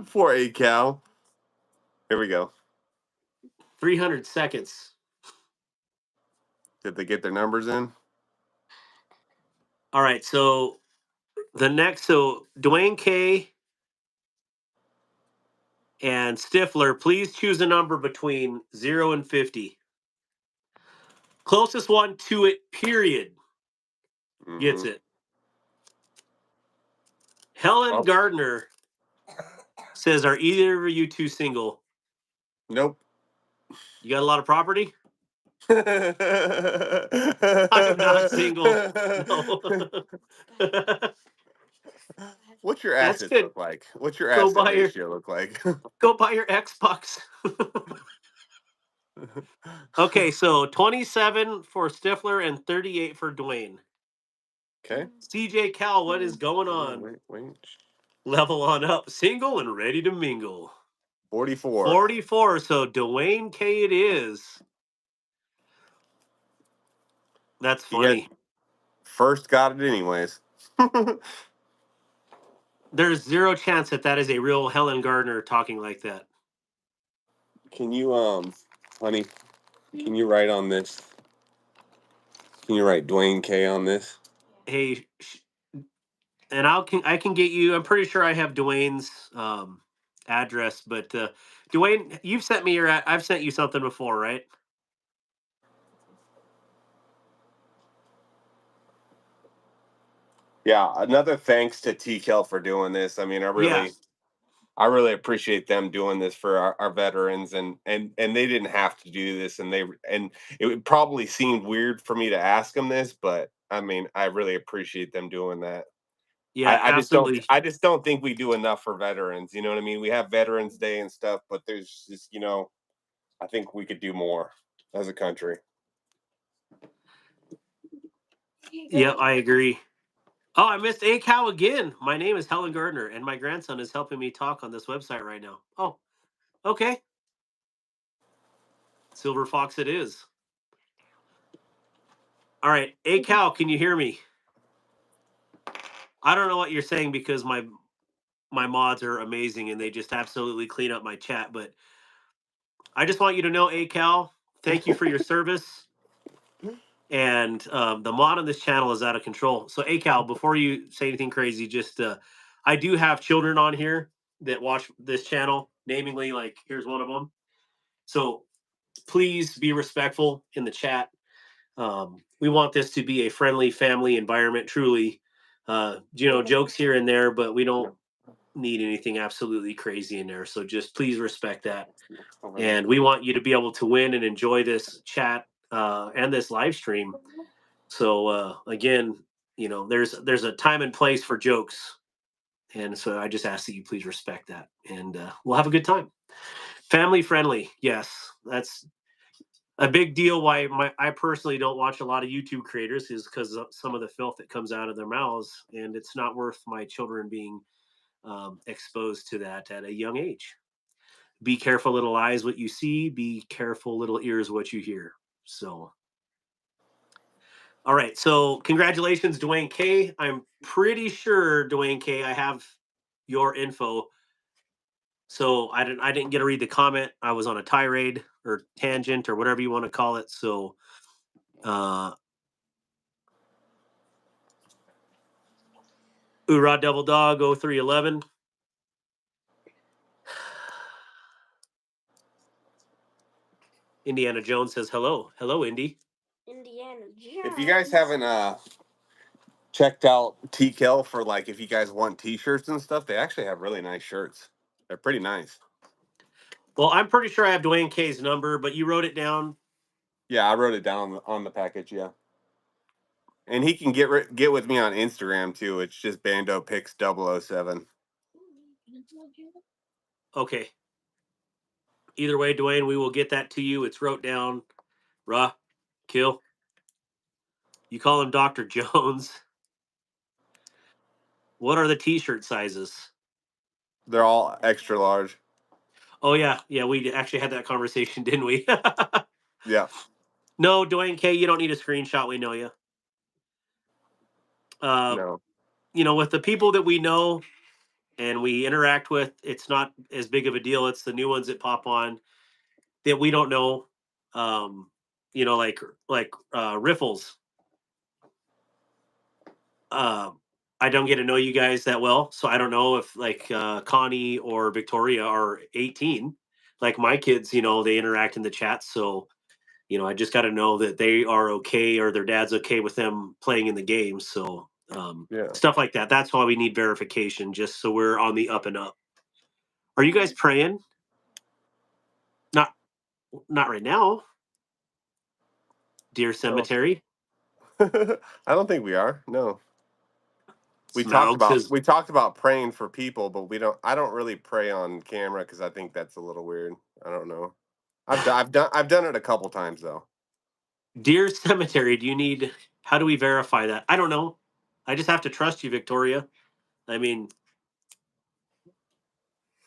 For a cow. Here we go. 300 seconds. Did they get their numbers in? All right, so Dwayne K and Stifler, please choose a number between 0 and 50. Closest one to it, period, gets it. Helen Gardner says, "Are either of you two single?" Nope. You got a lot of property? I I'm not single. No. What's your That's assets good. look like? What's your Go asset buy your ratio look like? go buy your Xbox. Okay, so 27 for Stifler and 38 for Dwayne. Okay. CJ Cal, what is going on? Wait. Level on up, single and ready to mingle. 44. 44, so Dwayne K it is. That's funny. First got it anyways. There's zero chance that is a real Helen Gardner talking like that. Can you honey, can you write on this? Can you write Dwayne K on this? Hey, and I can get you. I'm pretty sure I have Dwayne's address, but Dwayne, you've sent me I've sent you something before, right? Yeah, another thanks to TKL for doing this. I mean, Yeah, I really appreciate them doing this for our veterans, and they didn't have to do this, and it would probably seem weird for me to ask them this, but I mean, I really appreciate them doing that. yeah, absolutely. I just don't think we do enough for veterans. You know what I mean? We have Veterans Day and stuff, but there's just, I think we could do more as a country. Yeah, I agree. Oh, I missed A Cow again. My name is Helen Gardner, and my grandson is helping me talk on this website right now. Oh, okay. Silver Fox it is. All right, A Cow, can you hear me? I don't know what you're saying because my mods are amazing and they just absolutely clean up my chat. But I just want you to know, A Cal, thank you for your service. And the mod on this channel is out of control. So, A Cal, before you say anything crazy, just I do have children on here that watch this channel. Namingly, like here's one of them. So please be respectful in the chat. We want this to be a friendly family environment. Truly, jokes here and there, but we don't need anything absolutely crazy in there. So just please respect that. And we want you to be able to win and enjoy this chat and this live stream. So again, there's a time and place for jokes, and so I just ask that you please respect that, and we'll have a good time. Family friendly, yes, that's a big deal. Why I personally don't watch a lot of YouTube creators is because of some of the filth that comes out of their mouths, and it's not worth my children being exposed to that at a young age. Be careful, little eyes, what you see. Be careful, little ears, what you hear. So, all right. So, congratulations, Dwayne K. I'm pretty sure, Dwayne K. I have your info. So I didn't get to read the comment. I was on a tirade or tangent or whatever you want to call it. So, Hoorah Devil Dog 0311. Indiana Jones says hello. Hello, Indy. Indiana Jones. If you guys haven't checked out TKL for, like, if you guys want t-shirts and stuff, they actually have really nice shirts. They're pretty nice. Well, I'm pretty sure I have Dwayne K's number, but you wrote it down. Yeah, I wrote it down on the package. Yeah, and he can get with me on Instagram too. It's just Bando Picks 007. Okay. Either way, Dwayne, we will get that to you. It's wrote down. Rah, kill. You call him Dr. Jones. What are the t-shirt sizes? They're all extra large. Oh yeah, we actually had that conversation, didn't we? Yeah. No, Dwayne K, you don't need a screenshot. We know you. No. With the people that we know and we interact with, it's not as big of a deal. It's the new ones that pop on that we don't know. Like Riffles. Uh, I don't get to know you guys that well, so I don't know if like Connie or Victoria are 18. Like my kids, they interact in the chat, so I just got to know that they are okay or their dad's okay with them playing in the game. So Yeah. stuff like that. That's why we need verification, just so we're on the up and up. Are you guys praying? Not right now. Dear No. Cemetery. I don't think we are. No. Smaug says, We talked about praying for people, but I don't really pray on camera because I think that's a little weird. I don't know. I've done it a couple times though. Dear Cemetery, how do we verify that? I don't know. I just have to trust you, Victoria. I mean,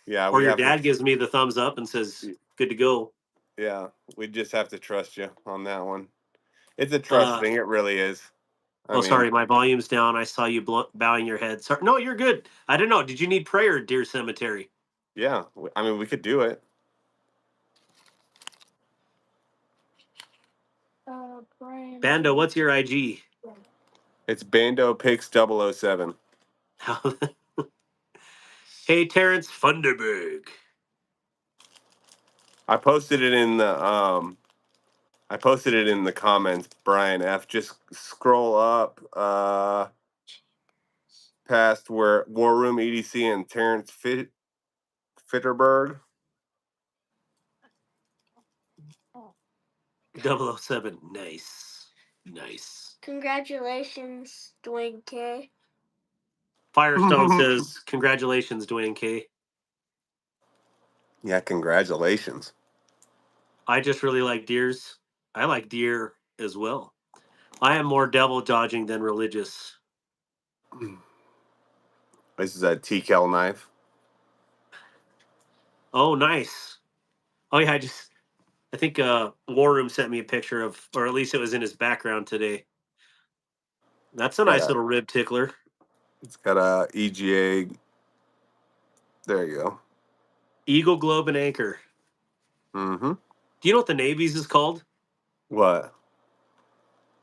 Yeah, or we your have to. dad gives me the thumbs up and says, good to go. Yeah, we just have to trust you on that one. It's a trust Uh, thing. It really is. I mean, sorry, my volume's down. I saw you bowing your head. Sorry. No, you're good. I don't know. Did you need prayer, Dear Cemetery? yeah. I mean, we could do it. Brian. Bando, what's your IG? It's Bando Picks 007. Hey, Hey, Terrence Funderburg. I posted it in the comments, Brian F. Just scroll up past where War Room EDC and Terrence Fitterberg. 007. Nice. Congratulations, Dwayne K. Firestone says, congratulations, Dwayne K. Yeah, congratulations. I just really like deers. I like deer as well. I am more devil dodging than religious. This is a TCal knife. Oh, nice. Oh yeah, I think War Room sent me a picture of, or at least it was in his background today. That's a nice little rib tickler. It's got a EGA. There you go. Eagle, Globe, and Anchor. Mm-hmm. Do you know what the Navy's is called? What?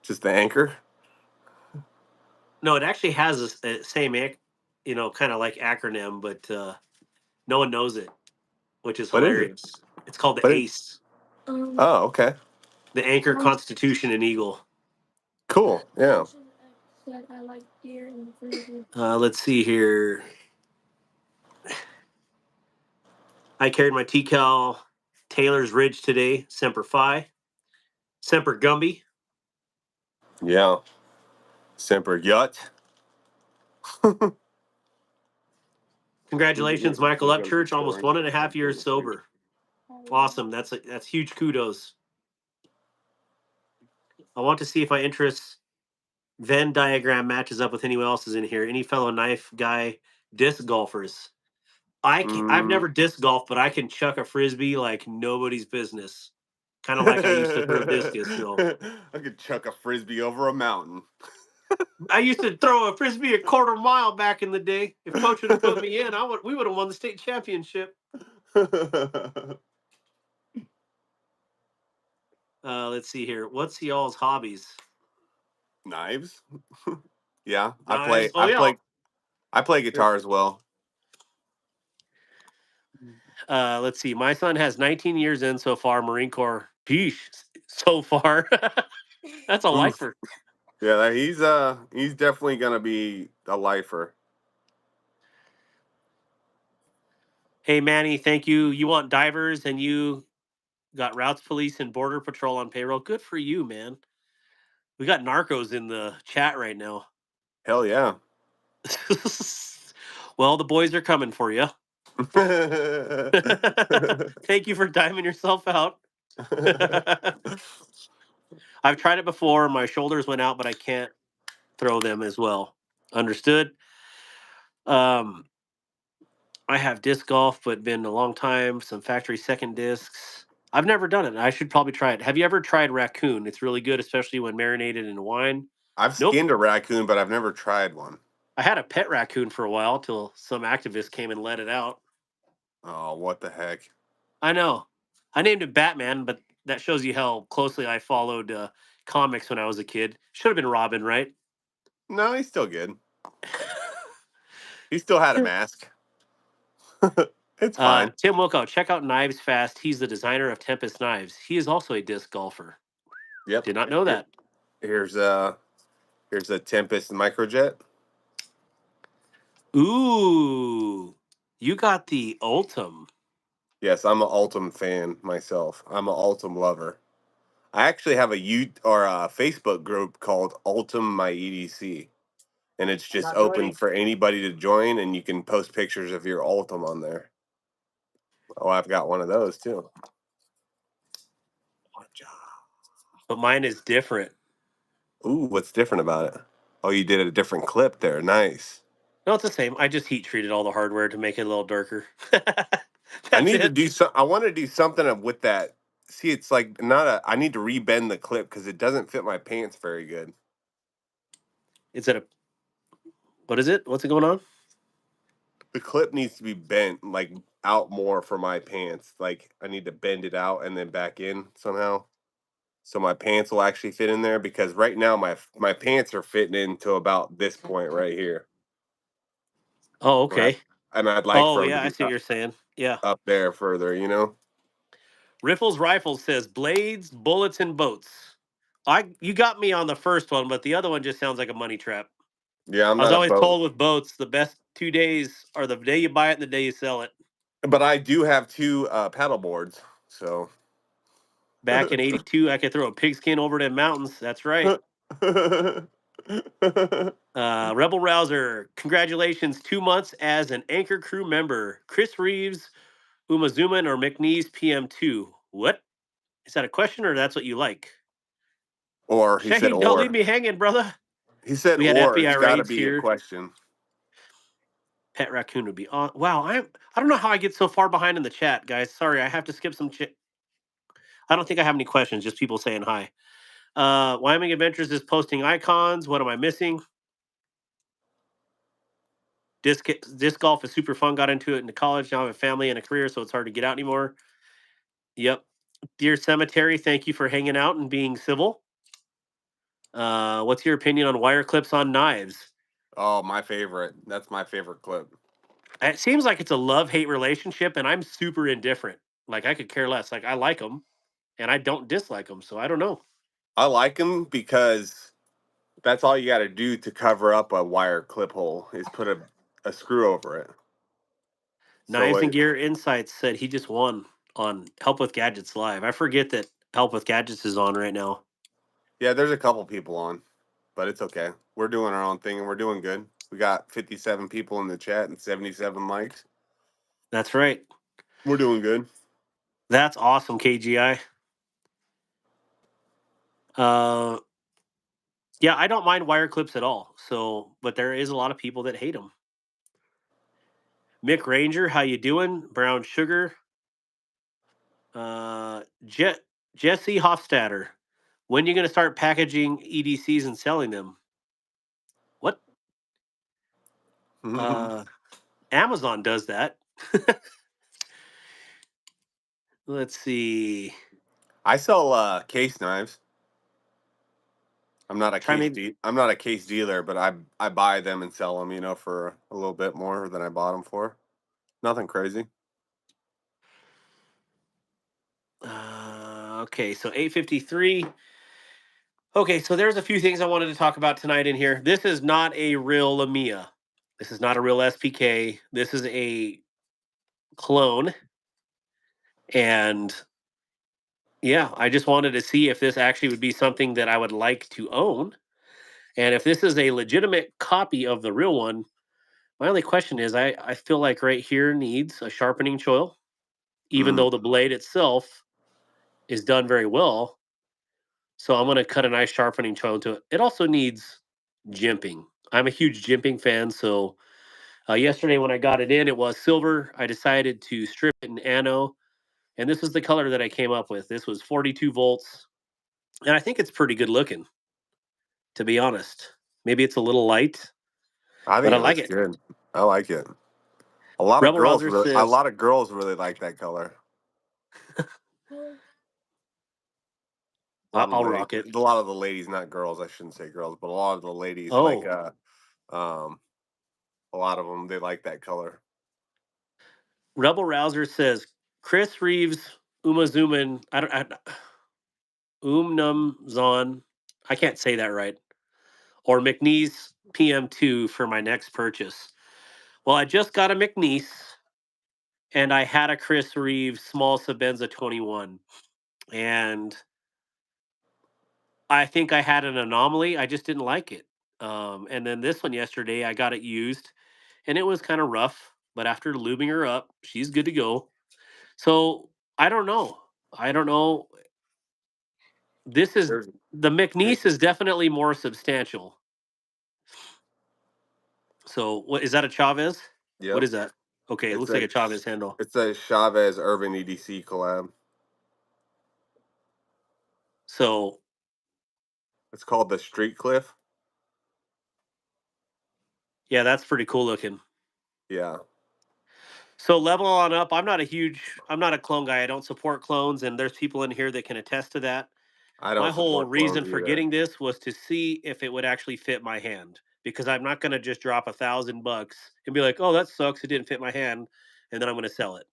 Just the anchor? No, it actually has a same, kind of like acronym, but no one knows it, which is What is it? hilarious. It's called the What is? ACE, Oh, okay. the Anchor, Constitution, and Eagle. Cool. Yeah. I like deer and frisbee. Let's see here. I carried my T-Cal Taylor's Ridge today, Semper Fi, Semper Gumby. Yeah. Semper Yut. Congratulations, Michael Upchurch, almost 1.5 years sober. Awesome. That's huge kudos. I want to see if my interest Venn diagram matches up with anyone else's in here. Any fellow knife guy disc golfers? I've never disc golfed, but I can chuck a frisbee like nobody's business. Kind of like I used to throw discus. So I could chuck a frisbee over a mountain. I used to throw a frisbee a quarter mile back in the day. If coach would have put me in, we would have won the state championship. Let's see here. What's y'all's hobbies? Knives. Yeah, Knives. Oh yeah. I play guitar as well. Let's see. My son has 19 years in so far. Marine Corps. Peace. So far. That's a Oof. lifer. Yeah, he's definitely gonna be a lifer. Hey Manny, thank you. You want divers and you got routes police and border patrol on payroll. Good for you, man. We got narcos in the chat right now. Hell yeah. Well, the boys are coming for you. Thank you for timing yourself out. I've tried it before. My shoulders went out, but I can't throw them as well. Understood. I have disc golf, but been a long time. Some factory second discs. I've never done it. I should probably try it. Have you ever tried raccoon? It's really good, especially when marinated in wine. I've Nope. skinned a raccoon, but I've never tried one. I had a pet raccoon for a while till some activist came and let it out. Oh, what the heck? I know. I named it Batman, but that shows you how closely I followed comics when I was a kid. Should have been Robin, right? No, he's still good. He still had a mask. It's fine. Tim Wilco, check out Knives Fast. He's the designer of Tempest Knives. He is also a disc golfer. Yep. Did not know that. Here's a Tempest microjet. Ooh, you got the Ultim. Yes, I'm an Ultim fan myself. I'm an Ultim lover. I actually have a Facebook group called Ultim My EDC, and it's just open for anybody to join, and you can post pictures of your Ultim on there. Oh, I've got one of those too. But mine is different. Ooh, what's different about it? Oh, you did a different clip there. Nice. No, it's the same. I just heat treated all the hardware to make it a little darker. I That's need to it. do some. I want to do something with that. See, it's like not a. I need to rebend the clip because it doesn't fit my pants very good. What is it? What's it going on? The clip needs to be bent like out more for my pants. Like I need to bend it out and then back in somehow, so my pants will actually fit in there. Because right now my pants are fitting into about this point right here. Oh, Where okay. and I'd like Oh for them to yeah, I be see what you're saying. Yeah. up there further. Riffles Rifles says blades, bullets, and boats. You got me on the first one, but the other one just sounds like a money trap. Yeah, I'm I was not a always boat, told with boats, the best 2 days are the day you buy it and the day you sell it. but I do have two paddle boards. So Back in '82, I could throw a pigskin over the mountains. That's right. Rebel Rouser, congratulations, 2 months as an anchor crew member. Chris Reeves, Umazuman, or McNeese PM2. What? Is that a question or that's what you like? or he said Shaheen, don't leave or me hanging, brother. he said We had or FBI it's got to raids be a here. question. Pet raccoon would be on. Wow, I don't know how I get so far behind in the chat, guys. Sorry, I have to skip some. I don't think I have any questions. Just people saying hi. Wyoming Adventures is posting icons. What am I missing? Disc golf is super fun. Got into it in college. Now I have a family and a career, so it's hard to get out anymore. Yep. Dear Cemetery, thank you for hanging out and being civil. What's your opinion on wire clips on knives? Oh, my favorite. That's my favorite clip. It seems like it's a love-hate relationship, and I'm super indifferent. Like I could care less. Like I like them, and I don't dislike them. So I don't know. I like them because that's all you got to do to cover up a wire clip hole is put a screw over it. So Knives and Gear Insights said he just won on Help with Gadgets Live. I forget that Help with Gadgets is on right now. yeah, there's a couple people on, but it's okay. We're doing our own thing and we're doing good. We got 57 people in the chat and 77 likes. That's right. We're doing good. That's awesome, KGI. Uh, yeah, I don't mind wire clips at all. So, but there is a lot of people that hate them. Mick Ranger, how you doing? Brown Sugar. Jesse Hofstadter. When you going to start packaging EDCs and selling them? What? Amazon does that. Let's see. I sell case knives. I'm not a Try case maybe. I'm not a case dealer, but I buy them and sell them, for a little bit more than I bought them for. Nothing crazy. Okay, so 8:53. Okay, so there's a few things I wanted to talk about tonight in here. This is not a real Lamia. This is not a real SPK. This is a clone. And yeah, I just wanted to see if this actually would be something that I would like to own. And if this is a legitimate copy of the real one, my only question is I feel like right here needs a sharpening choil, even Mm. though the blade itself is done very well. So I'm going to cut a nice sharpening choil to it. It also needs jimping. I'm a huge jimping fan. So yesterday when I got it in, it was silver. I decided to strip it in ano. And this was the color that I came up with. This was 42 volts. And I think it's pretty good looking, to be honest. Maybe it's a little light, I but think I it like looks it. good. I like it. Rebel Rouser A says, lot of girls really like that color. I'll rock it. A lot of the ladies, not girls, I shouldn't say girls, but a lot of the ladies like Oh, um a lot of them they like that color. Rebel Rouser says, Chris Reeves, Umazuman, Umnum I can't say that right, or McNeese PM2 for my next purchase. Well, I just got a McNeese and I had a Chris Reeves small Sabenza 21. And I think I had an anomaly. I just didn't like it. And then this one yesterday, I got it used and it was kind of rough. But after lubing her up, she's good to go. So I don't know. I don't know. This is There's the it, McNeese is definitely more substantial. So what is that a Chavez? What yep. is that? Okay, it It's looks like a a Chavez handle. it's a Chavez Urban EDC collab. So It's called the Street Cliff. yeah, that's pretty cool looking. Yeah. So level on up. I'm not a clone guy. I don't support clones, and there's people in here that can attest to that. I My don't whole support reason clones for either. getting this was to see if it would actually fit my hand. because I'm not going to just drop $1,000 and be like, oh, that sucks. It didn't fit my hand. And then I'm going to sell it.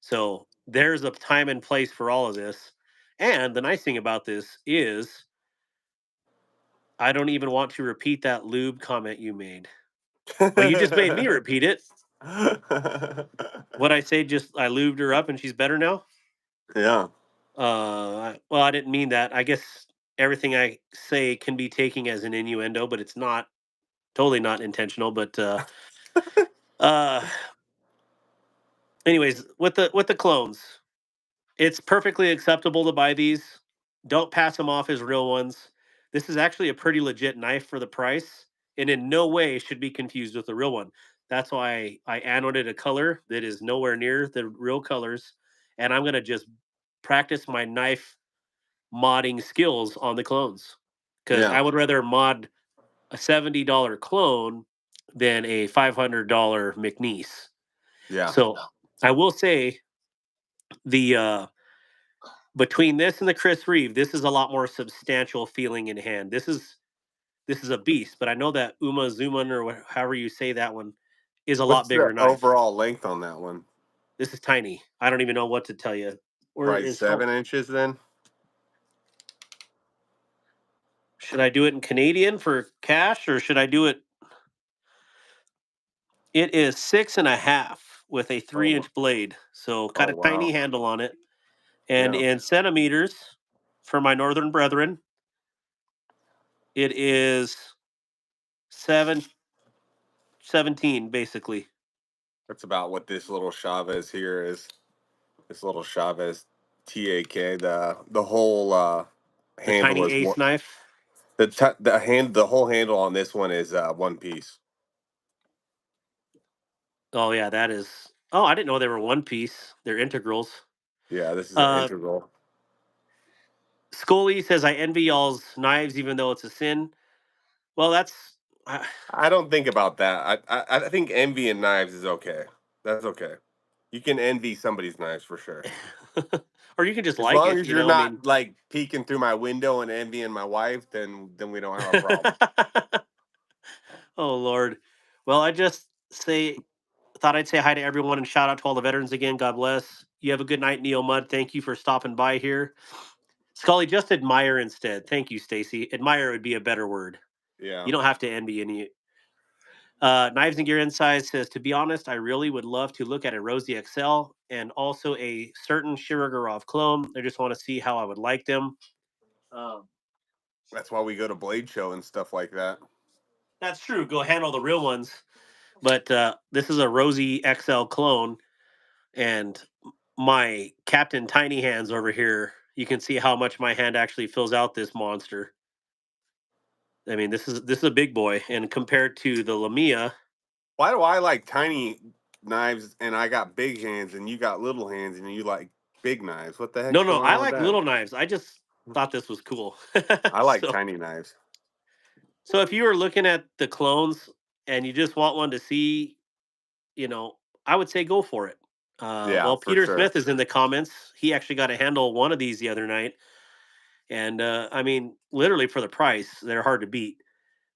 So there's a time and place for all of this. And the nice thing about this is I don't even want to repeat that lube comment you made. Well, you just made me repeat it. What I say, just I lubed her up and she's better now. Yeah. Well, I didn't mean that. I guess everything I say can be taken as an innuendo, but it's not totally not intentional. But uh, anyways, with the clones, it's perfectly acceptable to buy these. Don't pass them off as real ones. This is actually a pretty legit knife for the price, and in no way should be confused with a real one. That's why I annotated a color that is nowhere near the real colors, and I'm gonna just practice my knife modding skills on the clones because Yeah. I would rather mod a $70 clone than a $500 McNeese. Yeah. So I will say the between this and the Chris Reeve, this is a lot more substantial feeling in hand. This is a beast, but I know that Uma Zuman or however you say that one is a lot What's the bigger knife. overall length on that one? This is tiny. I don't even know what to tell you. Where Probably is 7 inches then. should I do it in Canadian for cash or should I do it? It is 6.5 with a three Oh, inch blade, so kind oh of tiny wow. handle on it. And Yeah. in centimeters for my northern brethren, it is 717 basically. That's about what this little Chavez here is. This little Chavez TAK. The whole The handle tiny is ace what knife. the whole handle on this one is one piece. Oh yeah, that is. Oh, I didn't know they were one piece. They're integrals. Yeah, this is an Uh, integral. Scully says I envy y'all's knives, even though it's a sin. Well, that's. Uh, I don't think about that. I think envy in knives is okay. That's okay. You can envy somebody's knives for sure. or you can just As like long it, as you you're know. I not mean. like peeking through my window and envying my wife, then we don't have a problem. Oh Lord. Well, I just say thought I'd say hi to everyone and shout out to all the veterans again. God bless. You have a good night, Neo Mud. Thank you for stopping by here. Scully, just admire instead. Thank you, Stacy. Admire would be a better word. Yeah. You don't have to envy any. Knives and Gear Inside says, to be honest, I really would love to look at a Rosie XL and also a certain Shirogorov clone. I just want to see how I would like them. Um, That's why we go to Blade Show and stuff like that. that's true. Go handle the real ones. But this is a Rosie XL clone, and my Captain Tiny Hands over here, you can see how much my hand actually fills out this monster. I mean, this is a big boy, and compared to the Lamia, Why do I like tiny knives and I got big hands and you got little hands and you like big knives? What the no, heck's no, going I on with like that? little knives. I just thought this was cool. I like so, tiny knives. so if you were looking at the clones and you just want one to see, you know, I would say go for it. Yeah, Well, for Peter sure. Smith is in the comments. He actually got to handle one of these the other night, and I mean, literally for the price, they're hard to beat.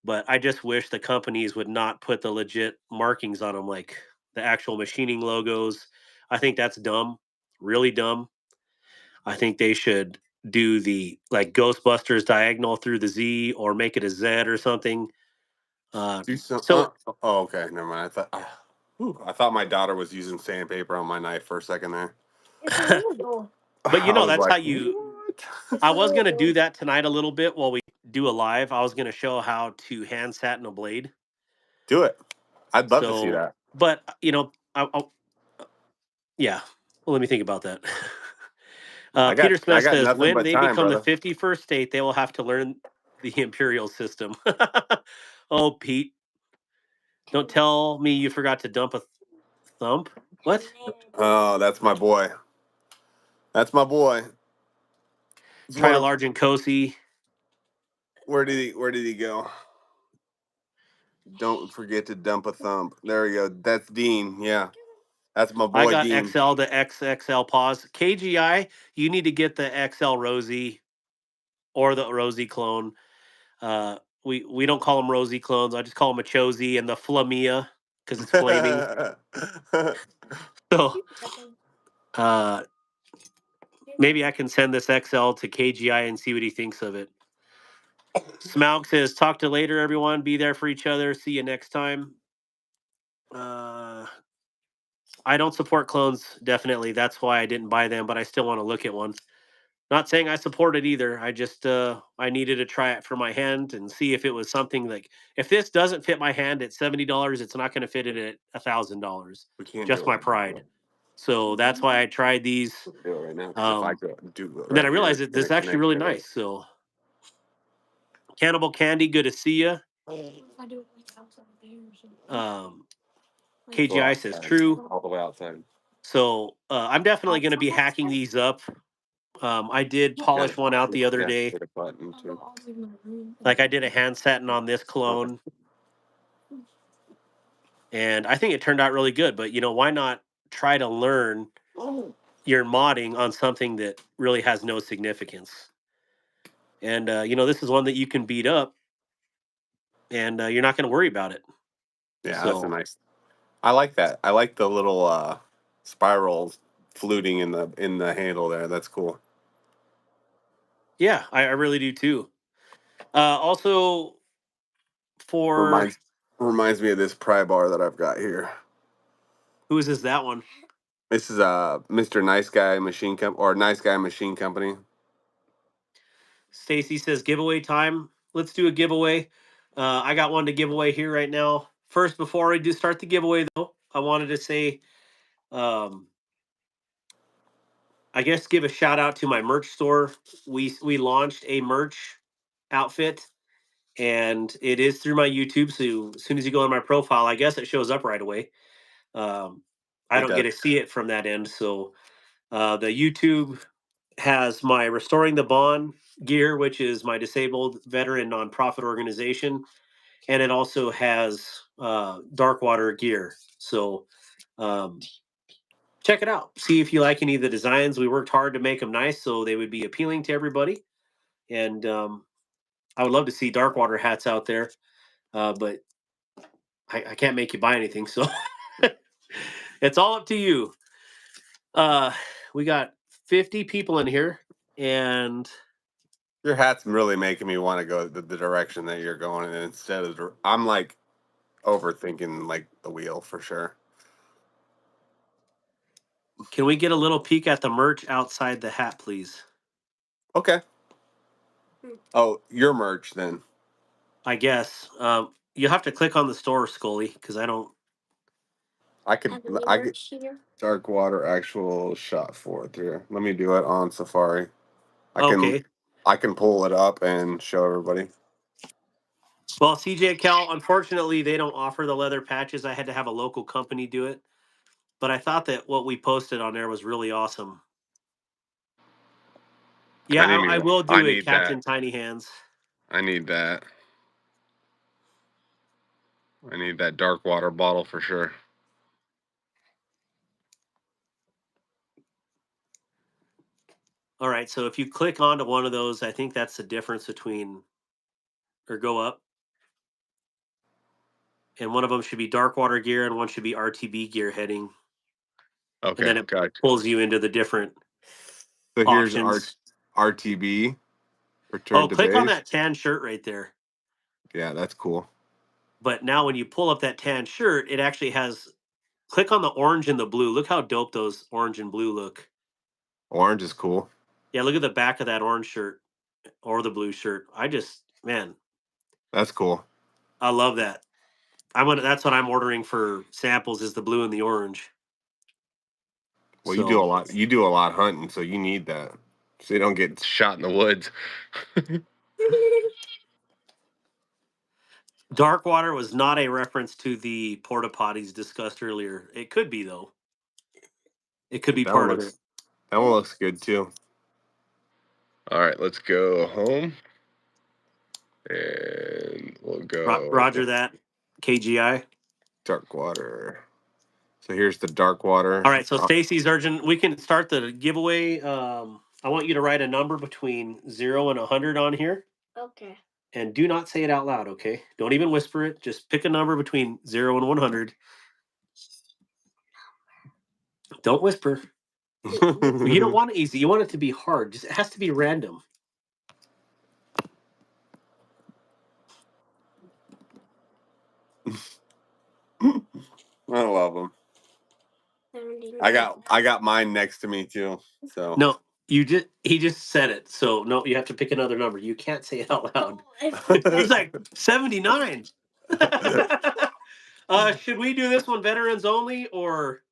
But I just wish the companies would not put the legit markings on them, like the actual machining logos. I think that's dumb, really dumb. I think they should do the like Ghostbusters diagonal through the Z or make it a Z or something. Do some. So Oh, okay. Never mind. I thought my daughter was using sandpaper on my knife for a second there. It's a label. but I was that's how like, you. what? It's I a was gonna do label. that tonight a little bit while we do a live. I was gonna show how to hand satin a blade. Do it. I'd love to see So, that. but yeah. Well, let me think about that. Peter I Smith got says nothing when but they time, become the brother. 51st state, they will have to learn the imperial system. Oh, Pete, don't tell me you forgot to dump a thump. What? Oh, that's my boy. That's my boy. It's Try one a of, large and cozy. where did he go? Don't forget to dump a thump. There we go. That's Dean. Yeah. That's my I boy got Dean. XL to XXL pause. KGI, you need to get the XL Rosie or the Rosie clone. we don't call them rosy clones. I just call them a Chosi and the Flamia because it's flaming. So uh, maybe I can send this XL to KGI and see what he thinks of it. Smaug says, "Talk to you later, everyone. Be there for each other. See you next time." I don't support clones. Definitely, that's why I didn't buy them. But I still want to look at one. Not saying I support it either. I just I needed to try it for my hand and see if it was something like if this doesn't fit my hand at $70, it's not going to fit it at $1,000. We can't Just do it my right now, pride. though. So that's why I tried these. We can do it right now. 'Cause if I go do it And then I right here, realized it's that this gonna is actually connect really there. nice. So Cannibal Candy, good to see you. Go KGI says outside, true. all the way outside. So I'm definitely going to be hacking these up. I did polish one out the other day. Hit a button too. Like I did a hand setting on this clone, and I think it turned out really good. But why not try to learn your modding on something that really has no significance? And this is one that you can beat up, and you're not going to worry about it. Yeah, that's a So nice. I like that. I like the little spirals fluting in the handle there. That's cool. yeah, I really do too. Also, for Reminds me of this pry bar that I've got here. who is this? That one? This is Mr. Nice Guy Machine or Nice Guy Machine Company. Stacy says giveaway time. Let's do a giveaway. I got one to give away here right now. First, before I do start the giveaway, though, I wanted to say, I guess, give a shout out to my merch store. We launched a merch outfit, and it is through my YouTube. So as soon as you go on my profile, I guess it shows up right away. I It don't get does. to see it from that end. So the YouTube has my Restoring the Bond gear, which is my disabled veteran nonprofit organization, and it also has Darkwater gear. So check it out. See if you like any of the designs. We worked hard to make them nice so they would be appealing to everybody. And I would love to see Darkwater hats out there, but I can't make you buy anything. So it's all up to you. We got 50 people in here, and Your hat's really making me want to go the direction that you're going in instead of. I'm like overthinking like the wheel for sure. can we get a little peek at the merch outside the hat, please? Okay. Oh, your merch then. I guess you'll have to click on the store, Scully, because I don't. I could. I could. Dark water actual shot forth here. Let me do it on Safari. I can. Okay. I can pull it up and show everybody. Well, CJ Cal, unfortunately, they don't offer the leather patches. I had to have a local company do it. But I thought that what we posted on there was really awesome. Yeah, I will I do a need that. Captain Tiny Hands. I need that. I need that dark water bottle for sure. All right, so if you click onto one of those, I think that's the difference between, or go up, and one of them should be Darkwater gear and one should be RTB gear heading. And Okay, then it gotcha. pulls you into the different So here's options. RTB, return Oh, to click on base. that tan shirt right there. Yeah, that's cool. But now when you pull up that tan shirt, it actually has, click on the orange and the blue. Look how dope those orange and blue look. Orange is cool. Yeah, look at the back of that orange shirt or the blue shirt. Man, That's cool. I love that. That's what I'm ordering for samples is the blue and the orange. Well, you do a So lot. You do a lot hunting, so you need that, so you don't get shot in the woods. Darkwater was not a reference to the porta potties discussed earlier. It could be though. It could be That one part of it. looks. That one looks good too. All right, let's go home, and we'll go Roger that. KGI. dark water. So here's the dark water. All right, so Stacy's urgent. We can start the giveaway. I want you to write a number between 0 and 100 on here. Okay. and do not say it out loud, okay? Don't even whisper it. Just pick a number between 0 and 100. Don't whisper. You don't want it easy. You want it to be hard. Just, it has to be random. I love them. 79. I got mine next to me too. So No, he just said it. So no, you have to pick another number. You can't say it out loud. He's like 79. Should we do this one veterans only or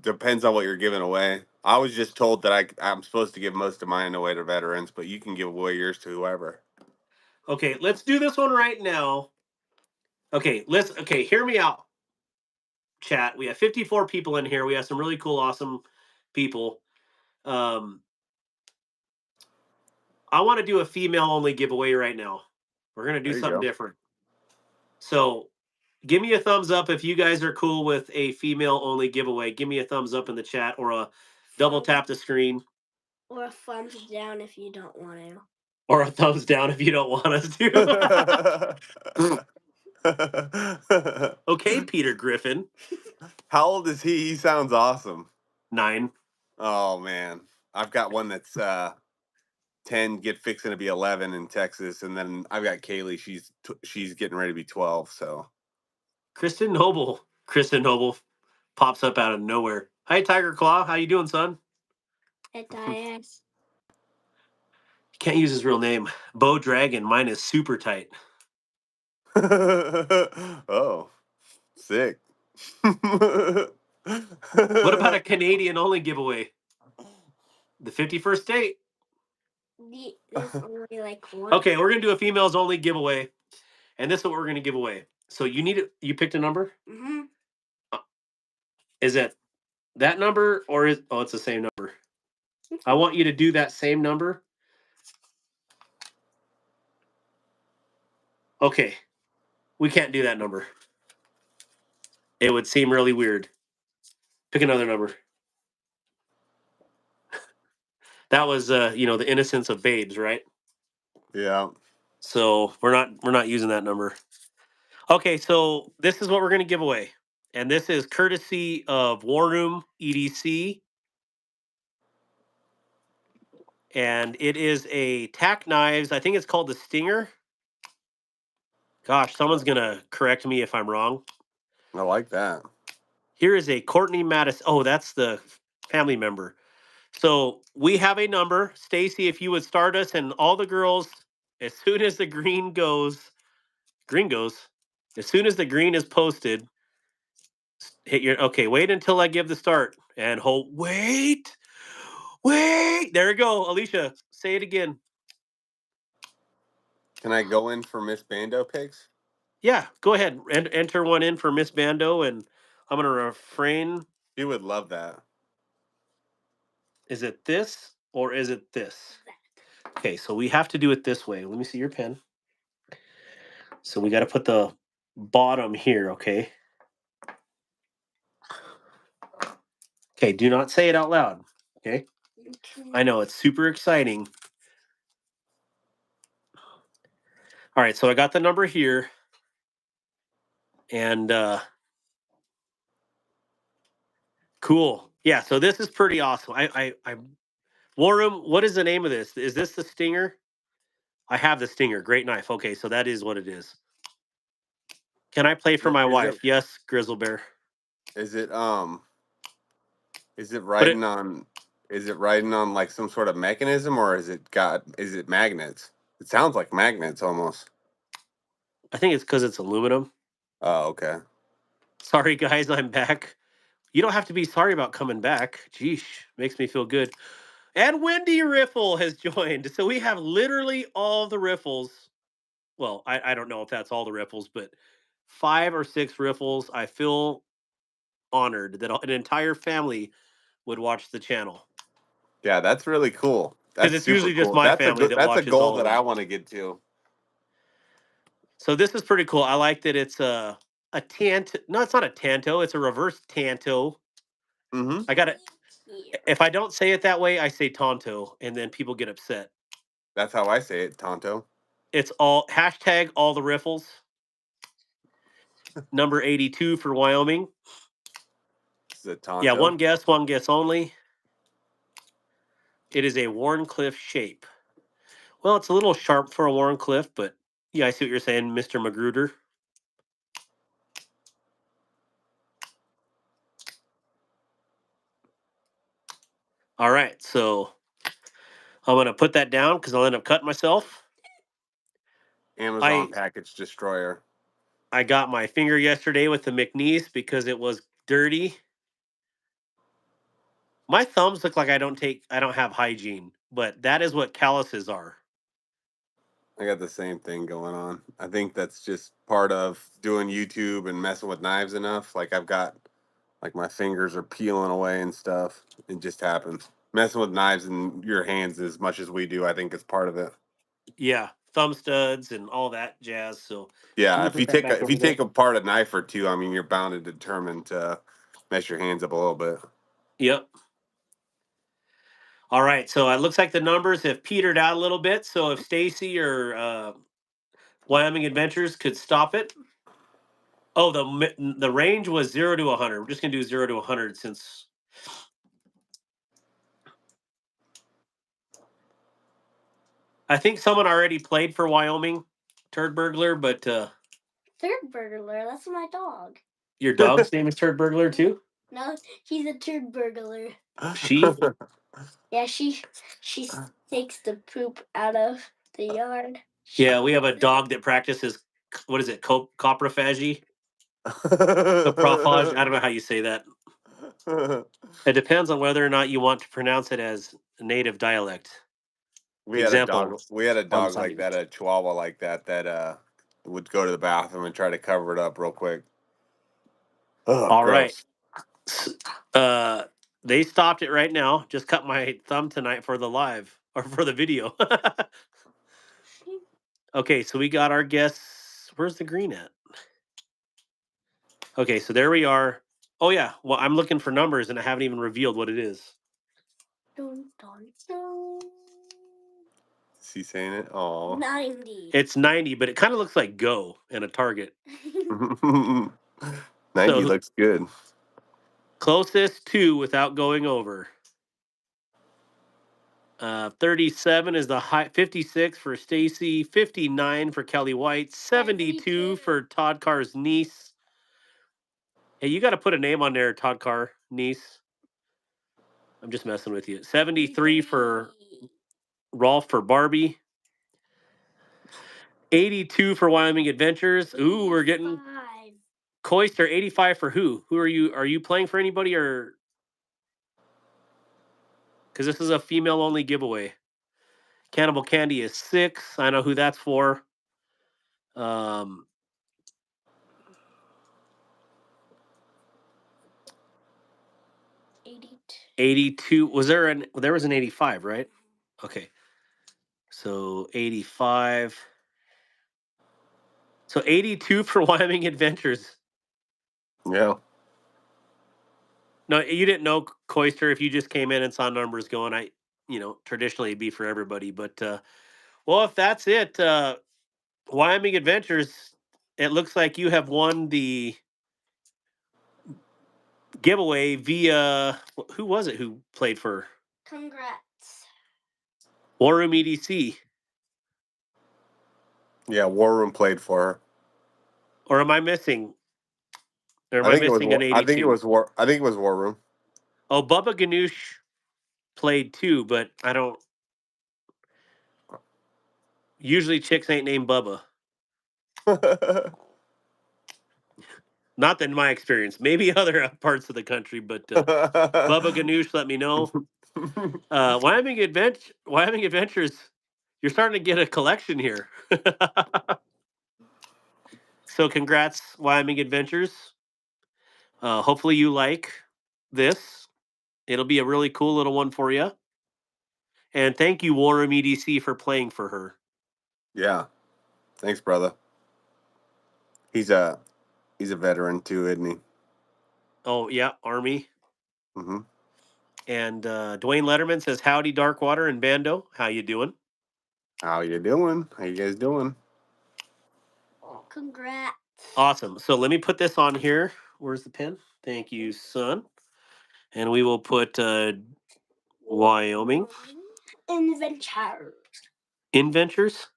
depends on what you're giving away. I was just told that I'm supposed to give most of mine away to veterans, but you can give away yours to whoever. okay, let's do this one right now. Okay, hear me out. Chat. We have 54 people in here. We have some really cool, awesome people. I want to do a female only giveaway right now. We're gonna do There you something go. different. So give me a thumbs up if you guys are cool with a female only giveaway. Give me a thumbs up in the chat or a double tap the screen. Or a thumbs down if you don't want to. Or a thumbs down if you don't want us to. Okay, Peter Griffin. How old is he? He sounds awesome. 9. Oh man, I've got one that's 10, get fixing to be 11 in Texas, and then I've got Kaylee. She's getting ready to be 12. So Kristen Noble pops up out of nowhere. Hi, Tiger Claw. How you doing, son? It's Can't use his real name. Bo Dragon. Mine is super tight. oh, sick. What about a Canadian only giveaway? The 51st state. There's only like one. Okay, we're gonna do a females only giveaway, and this is what we're gonna give away. So you picked a number. Mm-hmm. Is it that number or is it's the same number? I want you to do that same number. Okay, we can't do that number. It would seem really weird. Pick another number. That was the innocence of babes, right? Yeah. So we're not using that number. Okay, so this is what we're gonna give away. And this is courtesy of War Room EDC. And it is a tack knives. I think it's called the Stinger. Gosh, someone's gonna correct me if I'm wrong. I like that. Here is a Courtney Mattis. Oh, that's the family member. So we have a number. Stacy, if you would start us, and all the girls, as soon as the green goes, as soon as the green is posted, hit your okay, wait until I give the start and hold wait. There you go. Alicia, say it again. Can I go in for Miss Bando picks? Yeah, go ahead and enter one in for Miss Bando, and I'm gonna refrain. He would love that. Is it this or is it this? Okay, so we have to do it this way. Let me see your pen. So we got to put the bottom here, okay? Okay, do not say it out loud, okay? I know it's super exciting. All right, so I got the number here. And cool. Yeah, so this is pretty awesome. I War Room, what is the name of this? Is this the Stinger? I have the Stinger. Great knife. Okay, so that is what it is. Can I play for my wife? Yes, Grizzle Bear. Is it riding on like some sort of mechanism, or is it magnets? It sounds like magnets almost. I think it's because it's aluminum. Oh, okay. Sorry guys, I'm back. You don't have to be sorry about coming back. Geesh, makes me feel good. And Wendy Riffle has joined. So we have literally all the riffles. Well, I don't know if that's all the riffles, but 5 or 6 riffles. I feel honored that an entire family would watch the channel. Yeah, that's really cool. Because That's it's super usually just cool. my family that that's a watches goal all of that them. I want to get to. So this is pretty cool. I like that it's a Tanto. No, it's not a Tanto. It's a reverse Tanto. Mm-hmm. I got it. If I don't say it that way, I say Tonto, and then people get upset. That's how I say it, Tonto. It's all hashtag all the riffles. Number 82 for Wyoming. Is it Tonto? Yeah, one guess only. It is a Warncliffe shape. Well, it's a little sharp for a Warncliffe, but yeah, I see what you're saying, Mr. Magruder. All right, so I'm going to put that down because I'll end up cutting myself. Amazon package destroyer. I got my finger yesterday with the McNeese because it was dirty. My thumbs look like I don't have hygiene, but that is what calluses are. I got the same thing going on. I think that's just part of doing YouTube and messing with knives enough. Like I've got, like my fingers are peeling away and stuff. It just happens. Messing with knives in your hands as much as we do, I think is part of it. Yeah, thumb studs and all that jazz. So yeah, if you take apart a knife or two, I mean, you're bound and determined to mess your hands up a little bit. Yep. All right, so it looks like the numbers have petered out a little bit. So if Stacy or Wyoming Adventures could stop it. Oh, the range was 0 to 100. We're just gonna do 0 to 100 since. I think someone already played for Wyoming Turd Burglar, but Turd burglar. That's my dog. Your dog's name is Turd Burglar too? No, he's a turd burglar. She? Yeah, she takes the poop out of the yard. Yeah, we have a dog that practices. What is it? Coprophagy? Coprophage? I don't know how you say that. It depends on whether or not you want to pronounce it as native dialect. We had a dog like that, a Chihuahua like that, that would go to the bathroom and try to cover it up real quick. All right. They stopped it right now. Just cut my thumb tonight for the live or for the video. Okay, so we got our guess. Where's the green at? Okay, so there we are. Oh yeah. Well, I'm looking for numbers and I haven't even revealed what it is. Dun, dun, dun. Is he saying it? Oh, 90. It's 90, but it kind of looks like go and a target. 90 looks good. Closest to without going over. 37 is the high. 56 for Stacy. 59 for Kelly White. 72 for Todd Carr's niece. Hey, you got to put a name on there, Todd Carr niece. I'm just messing with you. 73 for Rolf for Barbie. 82 for Wyoming Adventures. Ooh, we're getting Coister. 85 for who? Who are you? Are you playing for anybody or? Because this is a female only giveaway. Cannibal Candy is 6. I know who that's for. 82. There was an 85, right? Okay. So 85. So 82 for Wyoming Adventures. Yeah. No, you didn't know, Coister, if you just came in and saw numbers going. Traditionally it'd be for everybody. But well, if that's it, Wyoming Adventures, it looks like you have won the giveaway via who was it who played for? Congrats. War Room EDC. Yeah, War Room played for her. Or am I missing? Or am I I think missing an 82? I think it was War Room. Oh, Bubba Ganoush played too, but I don't. Usually chicks ain't named Bubba. Not in my experience. Maybe other parts of the country, but Bubba Ganoush, let me know. Wyoming Adventures, you're starting to get a collection here. So congrats, Wyoming Adventures. Hopefully you like this. It'll be a really cool little one for you. And thank you, War Room EDC, for playing for her. Yeah. Thanks, brother. He's a veteran too, isn't he? Oh, yeah, Army. Mm-hmm. And Dwayne Letterman says, howdy, Darkwater and Bando. How you doing? How you doing? How you guys doing? Congrats. Awesome. So let me put this on here. Where's the pen? Thank you, son. And we will put Wyoming Adventure. Inventures.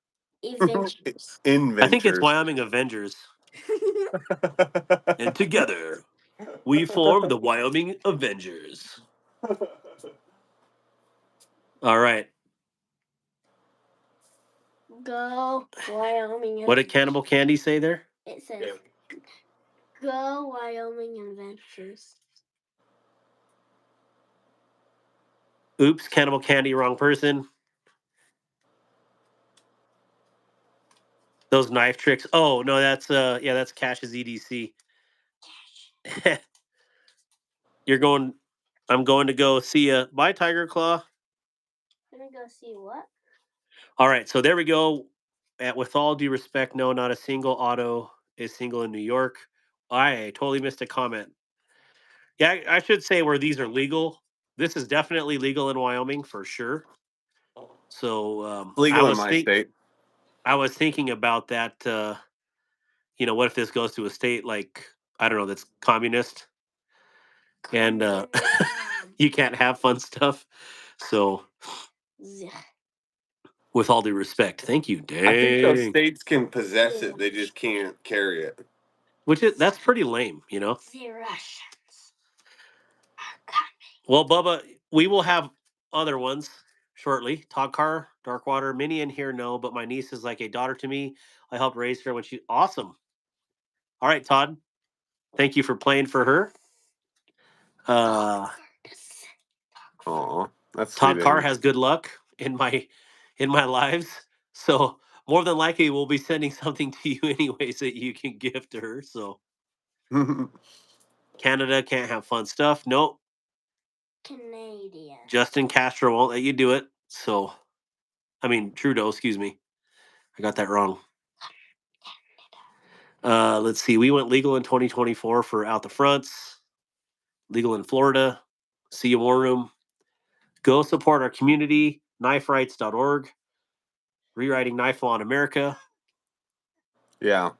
Adventures. I think it's Inventures. Wyoming Avengers. And together, we form the Wyoming Avengers. All right. Go Wyoming. What did Cannibal Candy say there? It says, "Go Wyoming Adventures." Oops, Cannibal Candy, wrong person. Those knife tricks. Oh no, that's that's Cash's EDC. You're going. I'm going to go see ya. Bye, Tiger Claw. Gonna go see what? All right, so there we go. With all due respect, no, not a single auto is single in New York. I totally missed a comment. Yeah, I should say where these are legal. This is definitely legal in Wyoming for sure. So Legal in my state. I was thinking about that. What if this goes to a state like I don't know that's communist and you can't have fun stuff. So with all due respect, thank you. I think those Dang. states can possess it. They just can't carry it. That's pretty lame. The Russians are coming. Well, Bubba, we will have other ones shortly. Todd Carr, Darkwater, Minnie in here, no, but my niece is like a daughter to me. I helped raise her when she awesome. All right, Todd. Thank you for playing for her. Oh, that's sweet Todd of Carr him. has good luck in my lives. So more than likely we'll be sending something to you anyways that you can gift to her. So Canada can't have fun stuff. Nope. Canadian. Justin Castro won't let you do it. So Trudeau, excuse me. I got that wrong. Let's see. We went legal in 2024 for Out the Fronts, legal in Florida. See you, War Room. Go support our community, kniferights.org, rewriting knife law in America. Yeah.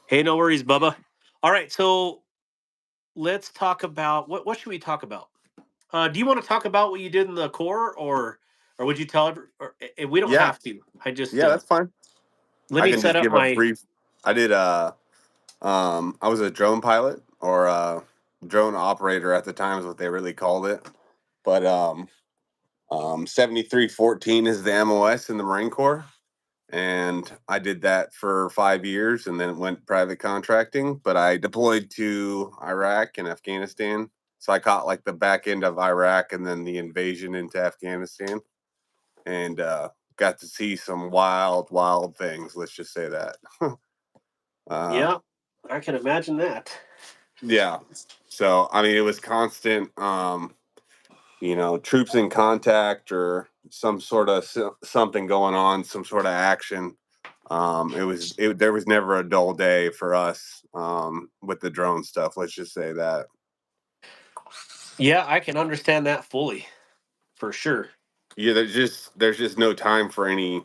Hey, no worries, Bubba. All right, so let's talk about what should we talk about? Do you want to talk about what you did in the core, or would you tell we don't Yeah. have to. I just Yeah, that's fine. let I me can set just up give a my brief. I did. I was a drone pilot or a drone operator at the time is what they really called it. But 7314 is the MOS in the Marine Corps. And I did that for 5 years and then went private contracting. But I deployed to Iraq and Afghanistan. So I caught like the back end of Iraq and then the invasion into Afghanistan. And got to see some wild, wild things. Let's just say that. yeah, I can imagine that. Yeah. So I mean, it was constant, troops in contact or some sort of something going on, some sort of action. There was never a dull day for us with the drone stuff. Let's just say that. Yeah, I can understand that fully, for sure. Yeah, there's just no time for any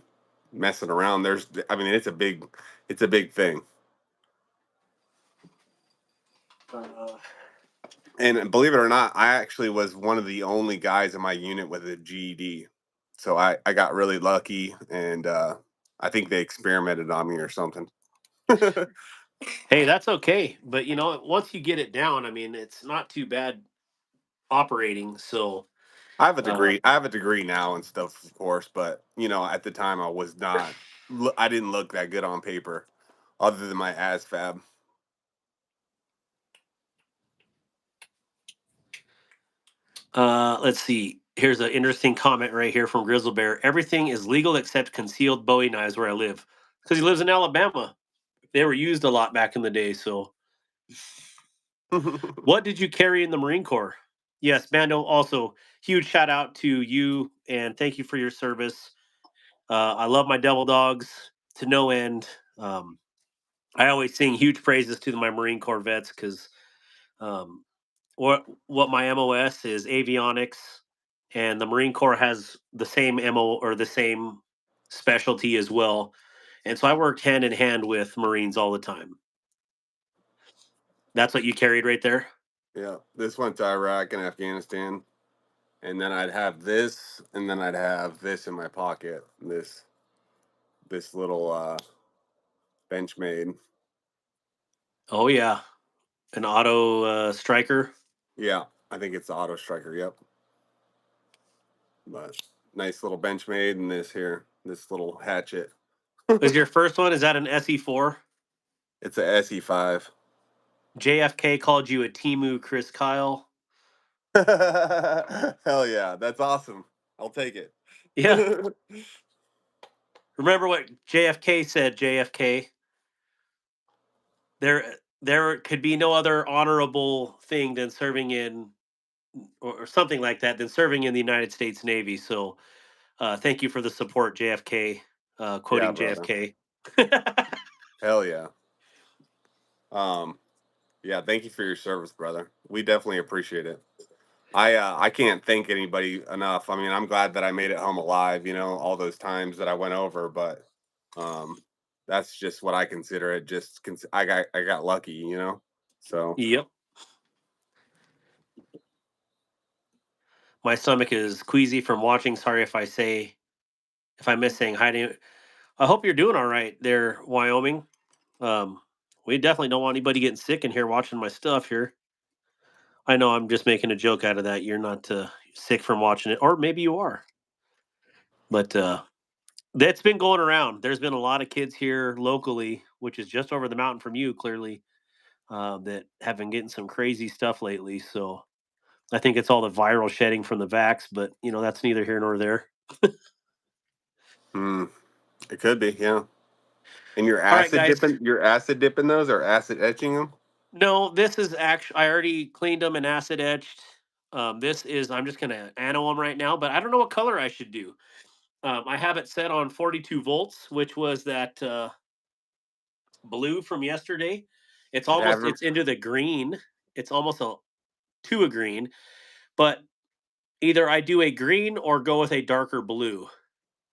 messing around. I mean, it's a big thing. Uh, And believe it or not, I actually was one of the only guys in my unit with a GED. So I got really lucky, and I think they experimented on me or something. hey, that's okay. But once you get it down, it's not too bad operating. So I have a uh, degree. I have a degree now and stuff, of course. But at the time, I was not. I didn't look that good on paper, other than my ASFAB. let's see. Here's an interesting comment right here from Grizzle Bear. Everything is legal except concealed Bowie knives where I live, because he lives in Alabama. They were used a lot back in the day. So, what did you carry in the Marine Corps? Yes, Bando. Also, huge shout out to you and thank you for your service. I love my devil dogs to no end. Um, I always sing huge praises to my Marine Corps vets because um, what my MOS is avionics, and the Marine Corps has the same MO or the same. specialty as well. And so I worked hand in hand with Marines all the time. That's what you carried right there? Yeah, this went to Iraq and Afghanistan, and then I'd have this, and then I'd have this in my pocket. This little Benchmade. Oh, yeah. An auto striker. Yeah, I think it's the Auto Striker. Yep. But nice little Benchmade, and this little hatchet. Was your first one? Is that an SE4? It's a SE5. JFK called you a Timu Chris Kyle. Hell yeah, that's awesome. I'll take it. Yeah. Remember what JFK said, JFK? There could be no other honorable thing than serving in or something like that than serving in the United States Navy. So thank you for the support, JFK. Yeah, Quoting brother. JFK. Hell yeah. Yeah, thank you for your service, brother. We definitely appreciate it. I can't thank anybody enough. I mean, I'm glad that I made it home alive, all those times that I went over, but um that's just what I consider it. I got lucky. So Yep. My stomach is queasy from watching. Sorry if I miss saying hi to you. I hope you're doing all right there, Wyoming. We definitely don't want anybody getting sick in here watching my stuff here. I know I'm just making a joke out of that. You're not sick from watching it, or maybe you are. But that's been going around. There's been a lot of kids here locally, which is just over the mountain from you, clearly, that have been getting some crazy stuff lately. So I think it's all the viral shedding from the vax, but that's neither here nor there. hmm, it could be, yeah. And All right, guys. you're acid dipping those or acid etching them? No, this is actually I already cleaned them and acid etched. This is I'm just gonna ano them right now, but I don't know what color I should do. I have it set on 42 volts, which was that blue from yesterday. Have It's into the green. It's almost to a green, but either I do a green or go with a darker blue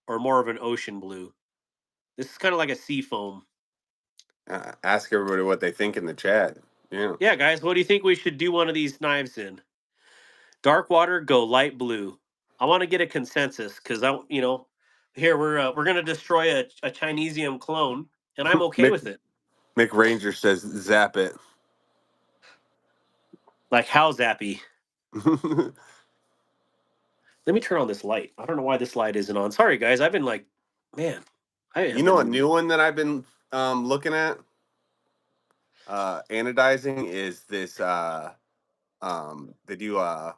or more of an ocean blue. This is kind of like a sea foam. ask everybody what they think in the chat. Yeah. Yeah, guys, what do you think we should do one of these knives in? Dark water, go light blue. I want to get a consensus because here we're gonna destroy a Chinesium clone, and I'm okay Mick with it. Mick Ranger says zap it. Like how zappy? Let me turn on this light. I don't know why this light isn't on. Sorry, guys. I've been like, man, I You have know a been. new one that I've been looking at? Anodizing is this they do what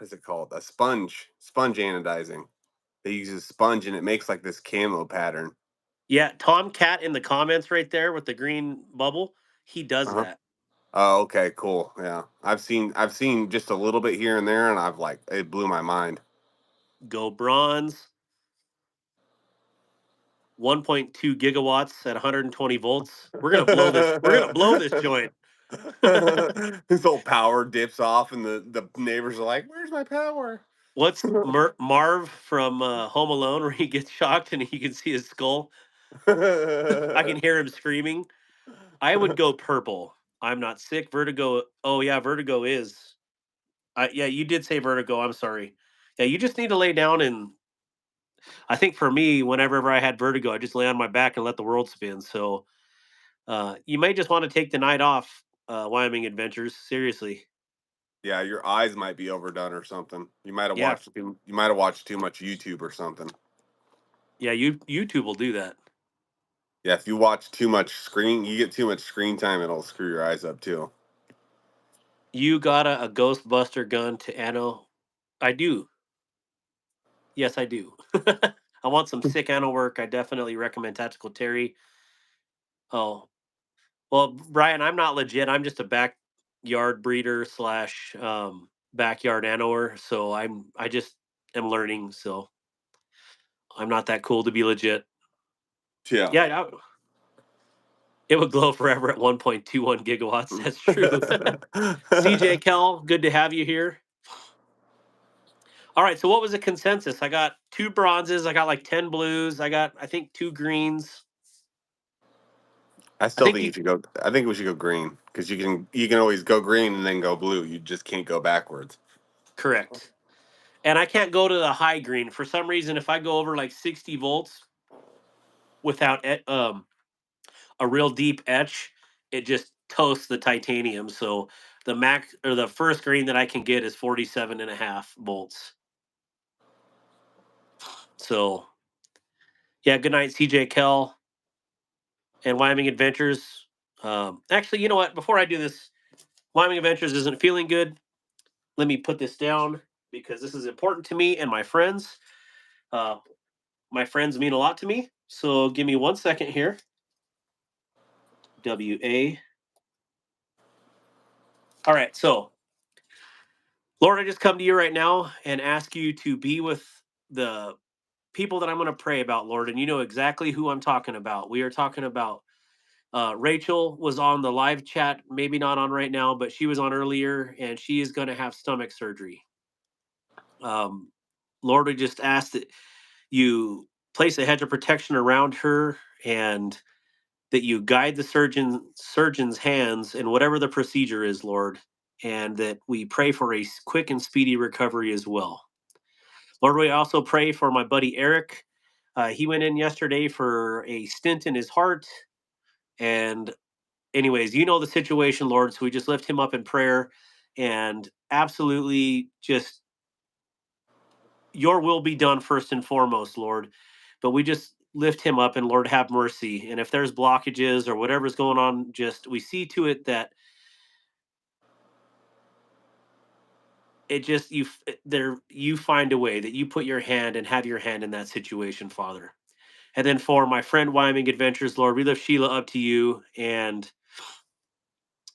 is it called? A sponge anodizing. They use a sponge and it makes like this camo pattern. Yeah, Tom Cat in the comments right there with the green bubble. He does Uh-huh. that. Oh, okay, cool. Yeah. I've seen just a little bit here and there, and it blew my mind. Go bronze. 1.2 gigawatts at 120 volts. We're gonna blow this. We're gonna blow this joint. His whole power dips off, and the neighbors are like, "Where's my power?" What's Marv from Home Alone, where he gets shocked and he can see his skull? I can hear him screaming. I would go purple. I'm not sick. Vertigo. Oh yeah, vertigo is. Yeah, you did say vertigo. I'm sorry. Yeah, you just need to lay down and. I think for me, whenever I had vertigo, I just lay on my back and let the world spin. So you may just want to take the night off, Wyoming Adventures. Seriously. Yeah, your eyes might be overdone or something. Yeah, You might have watched too much YouTube or something. yeah. YouTube will do that. Yeah, if you watch too much screen, you get too much screen time, it'll screw your eyes up too. You got a Ghostbuster gun to Anno? I do. Yes, I do. I want some sick Anno work. I definitely recommend Tactical Terry. Oh, well, Brian, I'm not legit. I'm just a backyard breeder slash backyard annoer. So I just am learning. So I'm not that cool to be legit. Yeah. Yeah, it would glow forever at 1.21 gigawatts. That's true. CJ Kell, good to have you here. All right, so what was the consensus? I got 2 bronzes, I got like 10 blues, I got I think 2 greens. I I still think think you you should go. I think we should go green because you can always go green and then go blue. You just can't go backwards. correct. And I can't go to the high green. For some reason, if I go over like 60 volts without a real deep etch, it just toasts the titanium. So the max or the first green that I can get is 47.5 volts. So yeah, good night, CJ Kell and Wyoming Adventures. Actually, you know what? Before I do this, Wyoming Adventures isn't feeling good. Let me put this down because this is important to me and my friends. Uh, my friends mean a lot to me. So give me 1 second here. WA. All right. So, Lord, I just come to you right now and ask you to be with the people that I'm going to pray about, Lord. And you know exactly who I'm talking about. We are talking about Rachel was on the live chat, maybe not on right now, but she was on earlier, and she is going to have stomach surgery. Um, Lord, we just ask that you place a hedge of protection around her and that you guide the surgeon's hands in whatever the procedure is, Lord, and that we pray for a quick and speedy recovery as well. Lord, we also pray for my buddy Eric. He went in yesterday for a stent in his heart, and anyways, you know the situation, Lord. So we just lift him up in prayer and absolutely just your will be done first and foremost, Lord. But we just lift him up and Lord have mercy. And if there's blockages or whatever's going on, just we see to it that it just there you find a way that you put your hand and have your hand in that situation, Father. And then for my friend Wyoming Adventures, Lord, we lift Sheila up to you, and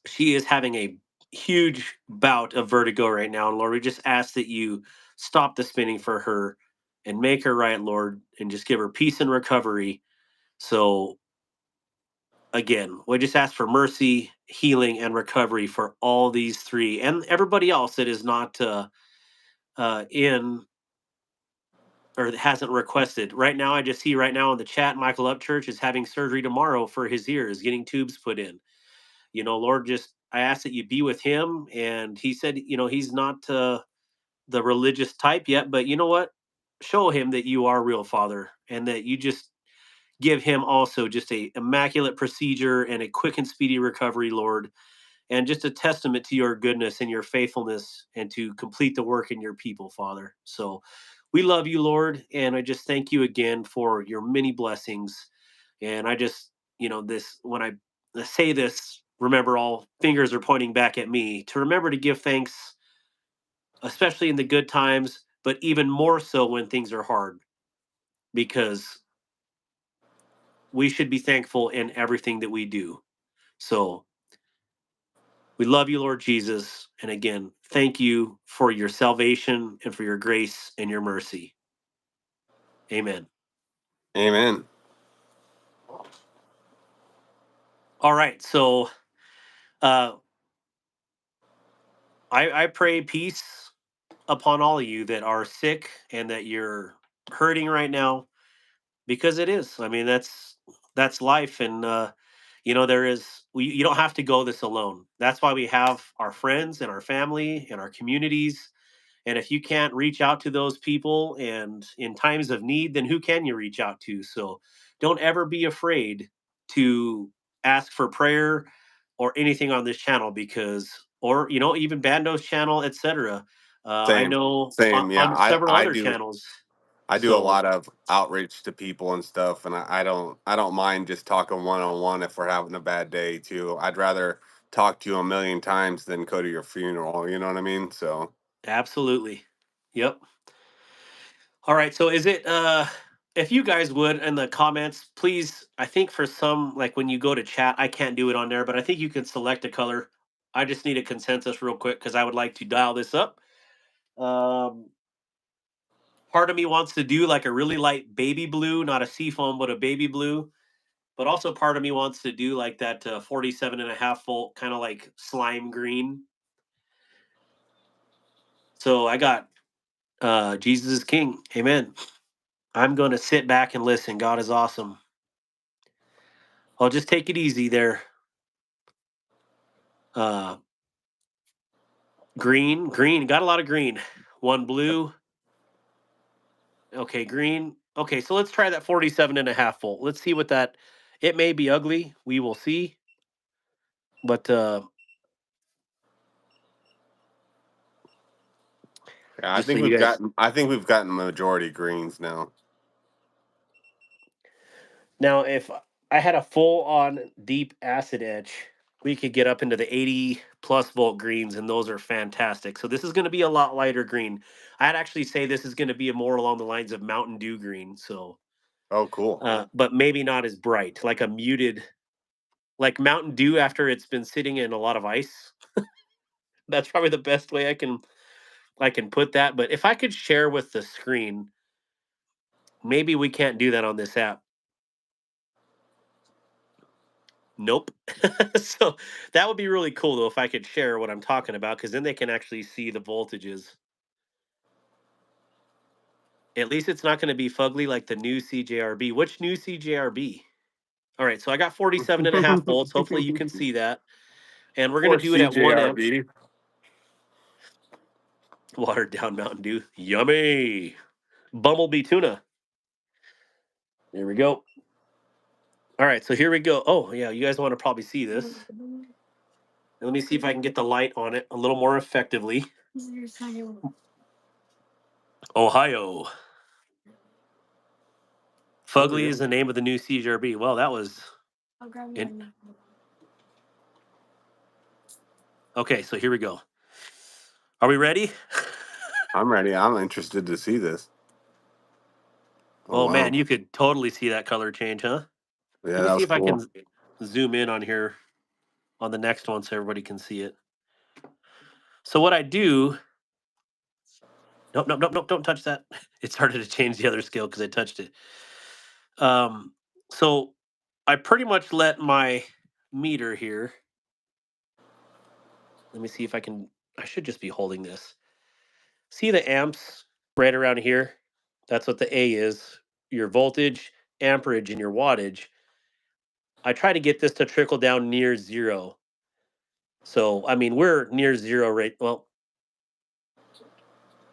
she is having a huge bout of vertigo right now. And Lord, we just ask that you stop the spinning for her and make her right, Lord, and just give her peace and recovery. So again, we just ask for mercy, healing, and recovery for all these three and everybody else that is not in or that hasn't requested. Right now, I just see right now in the chat, Michael Upchurch is having surgery tomorrow for his ears, getting tubes put in. You know, Lord, just I ask that you be with him. And he said, you know, he's not the religious type yet, but you know what? Show him that you are real, Father, and that you just give him also just a immaculate procedure and a quick and speedy recovery, Lord, and just a testament to your goodness and your faithfulness and to complete the work in your people, Father. So we love you, Lord, and I just thank you again for your many blessings. And I just, you know, this when I say this, remember all fingers are pointing back at me to remember to give thanks, especially in the good times, but even more so when things are hard, because we should be thankful in everything that we do. So we love you, Lord Jesus. And again, thank you for your salvation and for your grace and your mercy. Amen. Amen. All right. So uh, I pray peace upon all of you that are sick and that you're hurting right now, because it is. I mean, that's life. And, you know, you don't have to go this alone. That's why we have our friends and our family and our communities. And if you can't reach out to those people and in times of need, then who can you reach out to? So don't ever be afraid to ask for prayer or anything on this channel, because, or, you know, even Bando's channel, etc. I Same. know Same. Yeah. on I several I other do. channels. I do a So lot of outreach to people and stuff, and I don't mind just talking one on one if we're having a bad day too. I'd rather talk to you a million times than go to your funeral. You know what I mean? So absolutely. Yep. All right. So is it if you guys would in the comments, please, I think for some like when you go to chat, I can't do it on there, but I think you can select a color. I just need a consensus real quick because I would like to dial this up. Um Part of me wants to do like a really light baby blue, not a seafoam, but a baby blue. But also part of me wants to do like that 47.5 volt kind of like slime green. So I got Jesus is King. Amen. I'm going to sit back and listen. God is awesome. I'll just take it easy there. Green. Got a lot of green. One blue. Okay, green. Okay, so let's try that 47.5 volt. Let's see what that. It may be ugly. We will see. But Yeah, just so you guys. I think we've gotten majority greens now. Now, if I had a full on deep acid etch, we could get up into the 80 plus volt greens, and those are fantastic. So this is going to be a lot lighter green. I'd actually say this is going to be more along the lines of Mountain Dew green. So, Oh, cool. but maybe not as bright, like a muted, like Mountain Dew after it's been sitting in a lot of ice. That's probably the best way I can put that. But if I could share with the screen, maybe we can't do that on this app. Nope. So that would be really cool though if I could share what I'm talking about, because then they can actually see the voltages. At least it's not going to be fugly like the new CJRB. Which new CJRB? All right, so I got 47.5 volts. Hopefully you can see that. And we're going to Or do it at 1 amp. CJRB. Watered down Mountain Dew. Yummy. Bumblebee tuna. There we go. All right, so here we go. Oh, yeah, you guys want to probably see this. Let me see if I can get the light on it a little more effectively. Ohio. Fugly is the name of the new CJRB. Well, that was. Okay, so here we go. Are we ready? I'm ready. I'm interested to see this. Oh, Oh man, wow. you could totally see that color change, huh? Yeah, Let me that see was if I cool. can zoom in on here on the next one so everybody can see it. So what I do, nope, don't touch that. It started to change the other scale because I touched it. So I pretty much let my meter here. Let me see if I can. I should just be holding this. See the amps right around here? That's what the A is. Your voltage, amperage, and your wattage. I try to get this to trickle down near zero. So, I mean, we're near zero right. Well,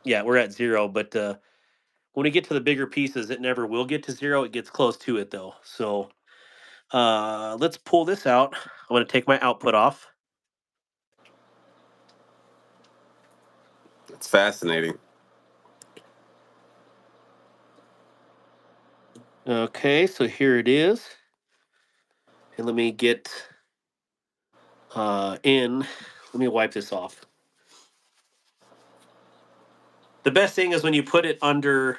yeah, we're at zero, but when we get to the bigger pieces, it never will get to zero. It gets close to it though. So, let's pull this out. I'm going to take my output off. It's fascinating. Okay, so here it is. And let me get in. Let me wipe this off. The best thing is when you put it under,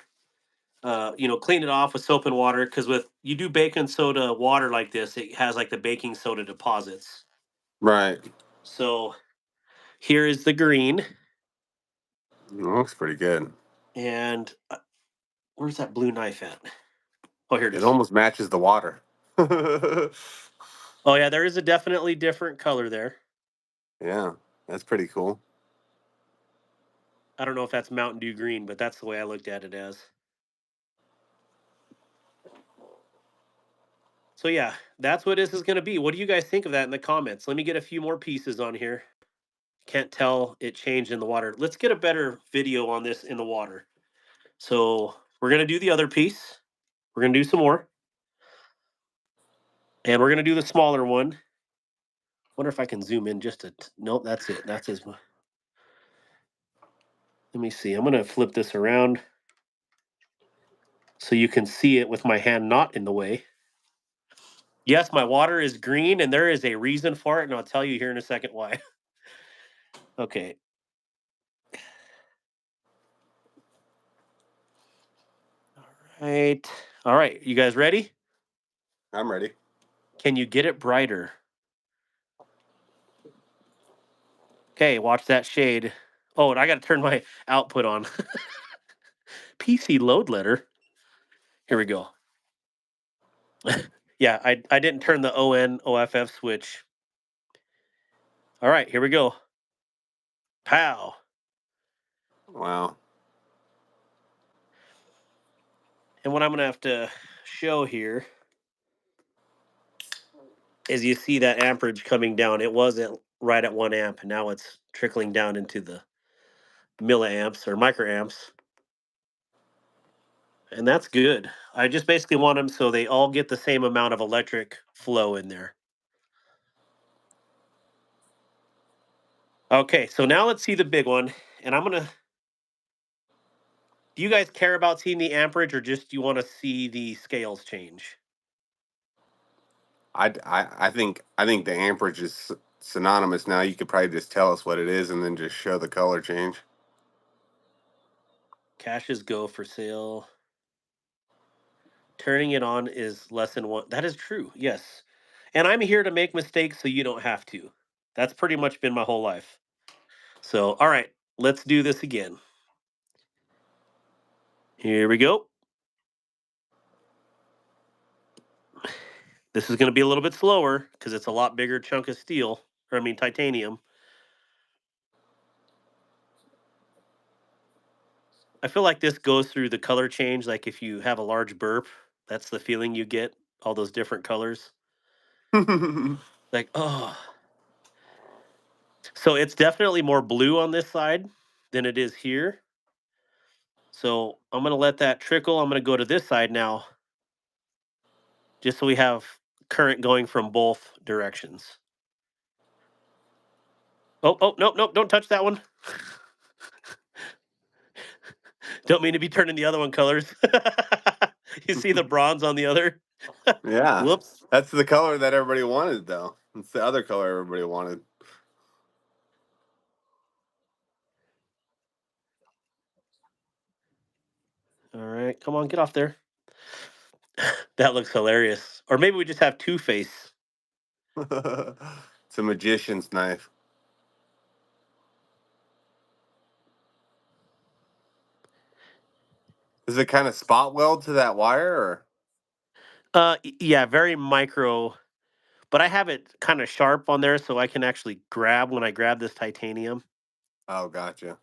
clean it off with soap and water, because with you do baking soda water like this, it has like the baking soda deposits. Right. So here is the green, It looks pretty good. and where's that blue knife at? Oh, here it It is. almost matches the water. Oh yeah, there is a definitely different color there. Yeah, that's pretty cool. I don't know if that's Mountain Dew green, but that's the way I looked at it as. So yeah, that's what this is going to be. What do you guys think of that in the comments? Let me get a few more pieces on here. Can't tell it changed in the water. Let's get a better video on this in the water. So we're going to do the other piece. We're going to do some more. And we're going to do the smaller one. Wonder if I can zoom in just a... Nope, that's it. That's his... Let me see. I'm going to flip this around so you can see it with my hand not in the way. Yes, my water is green, and there is a reason for it, and I'll tell you here in a second why. Okay. All right. All right. You guys ready? I'm ready. Can you get it brighter? Okay, watch that shade. Oh, and I got to turn my output on. PC load letter. Here we go. Yeah, I didn't turn the ON OFF switch. All right, here we go. Pow. Wow. And what I'm going to have to show here is you see that amperage coming down. It was right at 1 amp. Now it's trickling down into the milliamps or microamps. And that's good. I just basically want them so they all get the same amount of electric flow in there. Okay, so now let's see the big one. And I'm going to... Do you guys care about seeing the amperage, or just do you want to see the scales change? I think the amperage is synonymous now. You could probably just tell us what it is and then just show the color change. Caches go for sale. Turning it on is less than one. That is true. Yes. And I'm here to make mistakes so you don't have to. That's pretty much been my whole life. So, all right, let's do this again. Here we go. This is going to be a little bit slower because it's a lot bigger chunk of steel, or I mean titanium. I feel like this goes through the color change. Like if you have a large burp, that's the feeling you get, all those different colors. Like, oh. So it's definitely more blue on this side than it is here. So I'm going to let that trickle. I'm going to go to this side now, just so we have current going from both directions. Oh, nope, don't touch that one. Don't mean to be turning the other one colors. You see the bronze on the other? Yeah, Whoops. that's the color that everybody wanted, though. It's the other color everybody wanted. All right, come on, get off there. That looks hilarious. Or maybe we just have Two-Face. It's a magician's knife. Is it kind of spot weld to that wire, or? Yeah, very micro, but I have it kind of sharp on there so I can actually grab when I grab this titanium. Oh, gotcha. You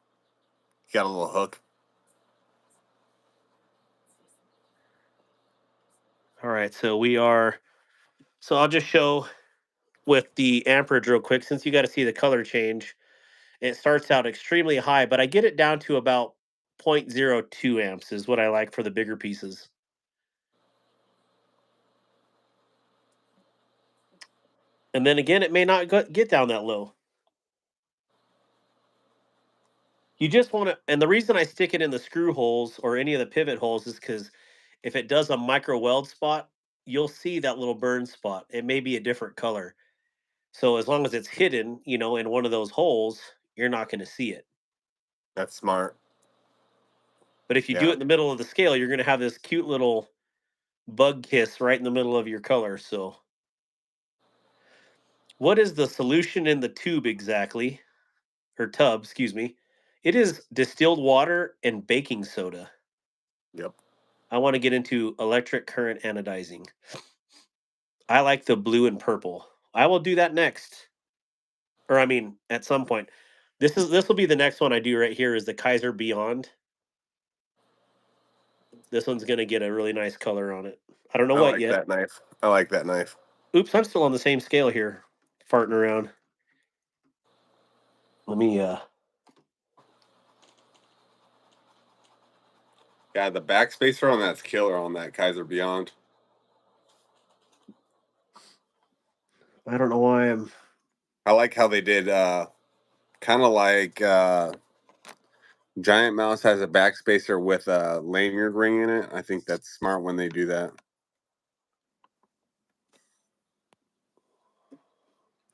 got a little hook. All right, so I'll just show with the amperage real quick, since you got to see the color change. It starts out extremely high, but I get it down to about 0.02 amps is what I like for the bigger pieces. And then again, it may not get down that low. You just want to, and the reason I stick it in the screw holes or any of the pivot holes is because if it does a micro weld spot, you'll see that little burn spot. It may be a different color. So as long as it's hidden, in one of those holes, you're not going to see it. That's smart. But if you do Yeah. it in the middle of the scale, you're going to have this cute little bug kiss right in the middle of your color. So what is the solution in the tube exactly? Or tub, excuse me. It is distilled water and baking soda. Yep. I want to get into electric current anodizing. I like the blue and purple. I will do that next. Or I mean, at some point. This will be the next one I do right here is the Kaiser Beyond. This one's gonna get a really nice color on it. I don't know I what like yet. that knife. I like that knife. Oops, I'm still on the same scale here, farting around. Let me Yeah, the backspacer on that's killer on that Kaiser Beyond. I don't know why I like how they did kind of like Giant Mouse has a backspacer with a lanyard ring in it. I think that's smart when they do that.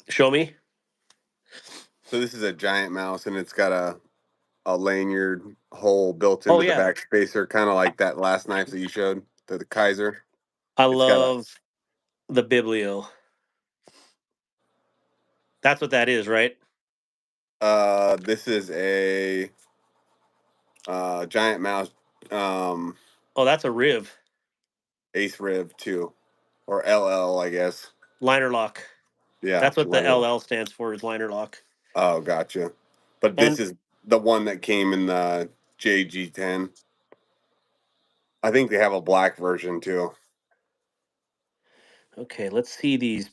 show me. So this is a Giant Mouse and it's got a lanyard hole built Oh into the yeah. backspacer, kind of like that last knife that you showed, the Kaiser. I It's got a love the Biblio. That's what that is, right? this is a Giant Mouse um Oh, that's a Riv. Ace Riv 2 or LL, I guess. Liner lock. Yeah, That's what the liner lock. LL stands for, is liner lock. Oh, gotcha. But this And is the one that came in the JG10. I think they have a black version too. Okay, let's see these.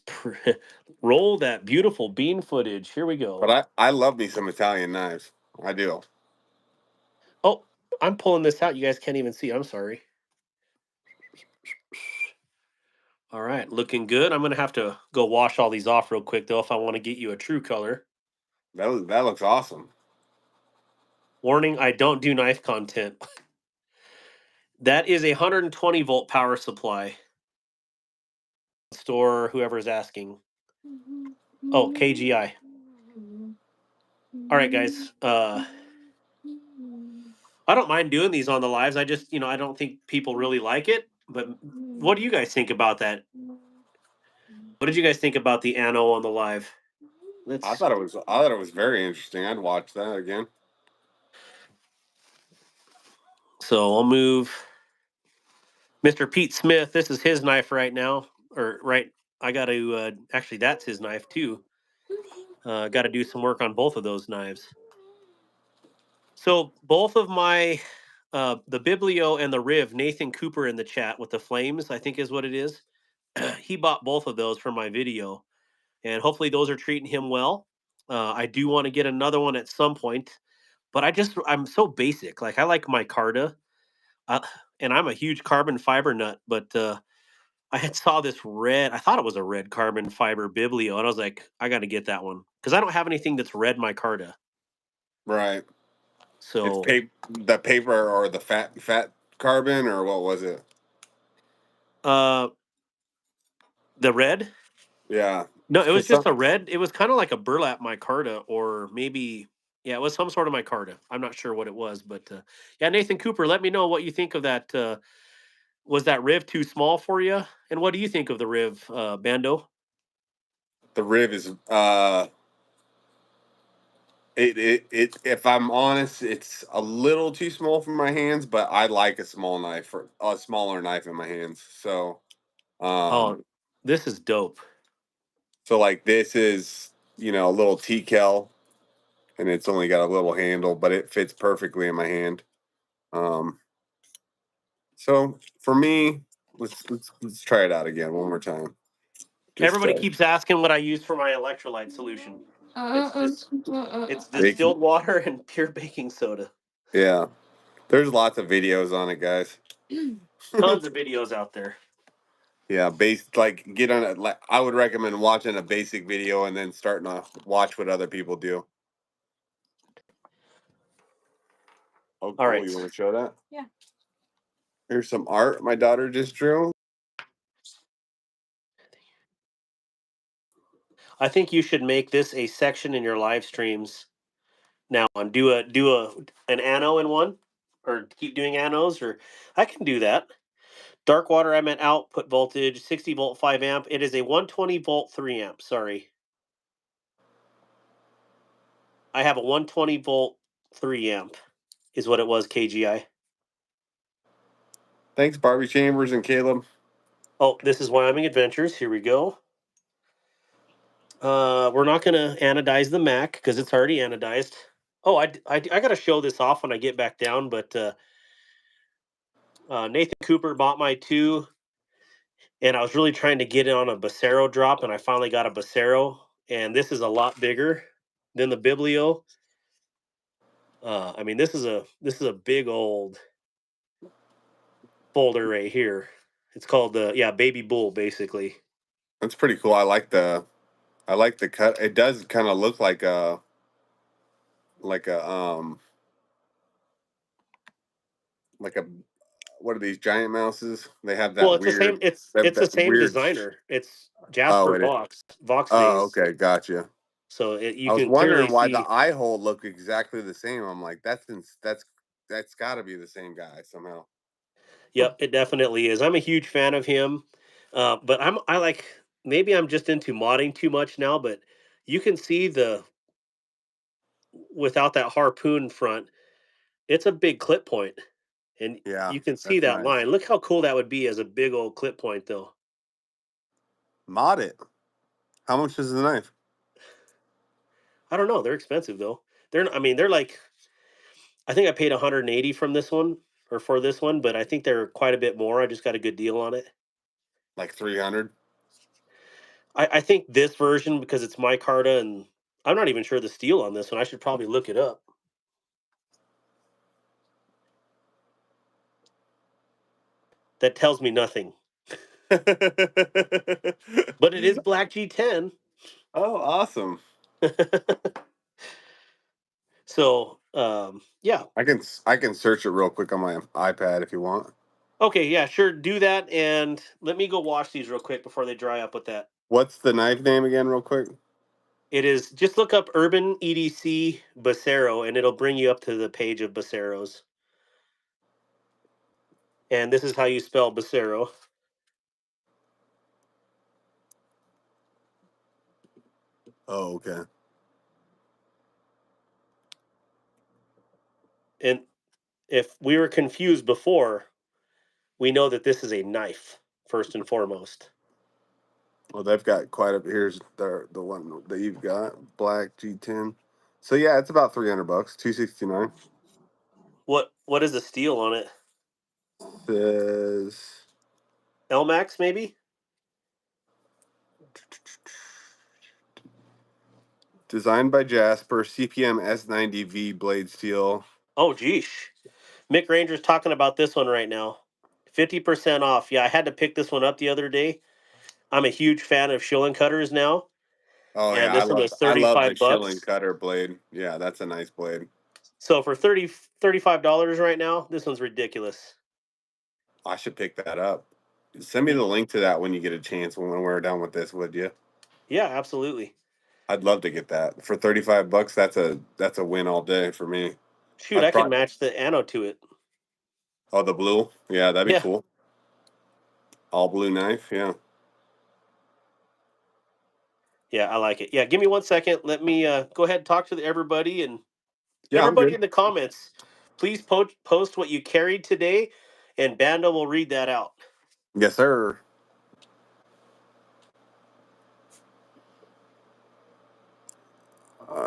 Roll that beautiful bean footage. Here we go. But I love me some Italian knives. I do. Oh, I'm pulling this out. You guys can't even see. I'm sorry. All right, looking good. I'm gonna have to go wash all these off real quick though if I want to get you a true color. That looks awesome. Warning: I don't do knife content. That is a 120 volt power supply. Store whoever's asking. Oh, KGI. All right, guys. I don't mind doing these on the lives. I just, I don't think people really like it. But what do you guys think about that? What did you guys think about the Ano on the live? I Let's. thought it was very interesting. I'd watch that again. So I'll move Mr. Pete Smith. This is his knife right now, or right. I got to actually that's his knife too. Got to do some work on both of those knives. So both of my the Biblio and the Riv, Nathan Cooper in the chat with the flames, I think is what it is. He bought both of those for my video, and hopefully those are treating him well. I do want to get another one at some point, but I'm so basic. Like I like my Carta, uh, and I'm a huge carbon fiber nut. But I had saw this red. I thought it was a red carbon fiber Biblio, and I was like, I got to get that one because I don't have anything that's red my Carta. Right. It's So the paper or the fat carbon or what was it? uh, the red. Yeah. No, it was 'Cause just a red. It was kind of like a burlap micarta, or maybe, yeah, it was some sort of micarta. I'm not sure what it was, but yeah, Nathan Cooper, let me know what you think of that. Was that Riv too small for you? And what do you think of the Riv, Bando? the Riv is it if I'm honest, it's a little too small for my hands, but I like a small knife or a smaller knife in my hands. Oh, Um this is dope. so like this is, a little T-kel and it's only got a little handle, but it fits perfectly in my hand. Um so for me, let's try it out again one more time. Just Everybody keeps asking what I use for my electrolyte solution. It's just, it's bake- distilled water and pure baking soda. yeah. There's lots of videos on it, guys. Tons of videos out there. Yeah, like get on it. Like I would recommend watching a basic video and then starting to watch what other people do. Oh, All cool! right. You want to show that? Yeah. Here's some art my daughter just drew. I think you should make this a section in your live streams now on do a an ano in one, or keep doing anos, or I can do that. Dark water, I meant output voltage 60 volt 5 amp. It is a 120 volt 3 amp. Sorry, I have a 120 volt 3 amp is what it was. KGI. Thanks, Barbie Chambers and Caleb. Oh, this is Wyoming Adventures. Here we go. We're not gonna anodize the Mac because it's already anodized. Oh, I gotta show this off when I get back down, but Nathan Cooper bought my two, and I was really trying to get it on a Bacero drop, and I finally got a Bacero, and this is a lot bigger than the Biblio. I mean, this is a big old folder right here. It's called the Baby Bull, basically. That's pretty cool. I like the cut. It does kind of look like a like a what are these giant mouses? They have Well, that it's the same. weird It's the same weird. designer. It's Oh, Jasper Vox oh, Days. okay, gotcha. So you I was can clearly wondering why the see. eye hole looked exactly the same. I'm like, that's got to be the same guy somehow. Yep, it definitely is. I'm a huge fan of him, but I like maybe I'm just into modding too much now. But you can see the without that harpoon front, it's a big clip point, and Yeah, you can see that's that nice. line. Look how cool that would be as a big old clip point, though. Mod it. How much is the knife? I don't know. They're expensive though. I mean, they're like I think I paid 180 from this one, or for this one, but I think they're quite a bit more. I just got a good deal on it. Like 300. I think this version, because it's micarta, and I'm not even sure the steel on this one. I should probably look it up. That tells me nothing. But it is black G10. Oh, awesome. So, yeah. I can search it real quick on my iPad if you want. Okay, yeah, sure. Do that, and let me go wash these real quick before they dry up with that. What's the knife name again, real quick? It is, just look up Urban EDC Bacero, and it'll bring you up to the page of Baceros. And this is how you spell Bacero. Oh, okay. And if we were confused before, we know that this is a knife first and foremost. Well, they've got quite a. Here's the one that you've got, black G10. So yeah, it's about $300, $269. What is the steel on it? Says Elmax maybe? designed by Jasper, CPM S90V blade steel. Oh geesh. Mick Ranger's talking about this one right now. 50% off. Yeah, I had to pick this one up the other day. I'm a huge fan of shilling cutters now, Oh and yeah, this one was I love the 35 shilling bucks. cutter blade. Yeah, that's a nice blade. So for $35 right now, this one's ridiculous. I should pick that up. Send me the link to that when you get a chance when we're done with this, would you? Yeah, absolutely. I'd love to get that. For $35, that's a win all day for me. Shoot, I'd I could probably match the anode to it. Oh, the blue? Yeah, that'd be Yeah. cool. All blue knife, yeah. Yeah, I like it. Yeah, give me 1 second. Let me go ahead and talk to everybody, and Yeah, I'm everybody good. in the comments. Please post what you carried today, and Bando will read that out. Yes, sir.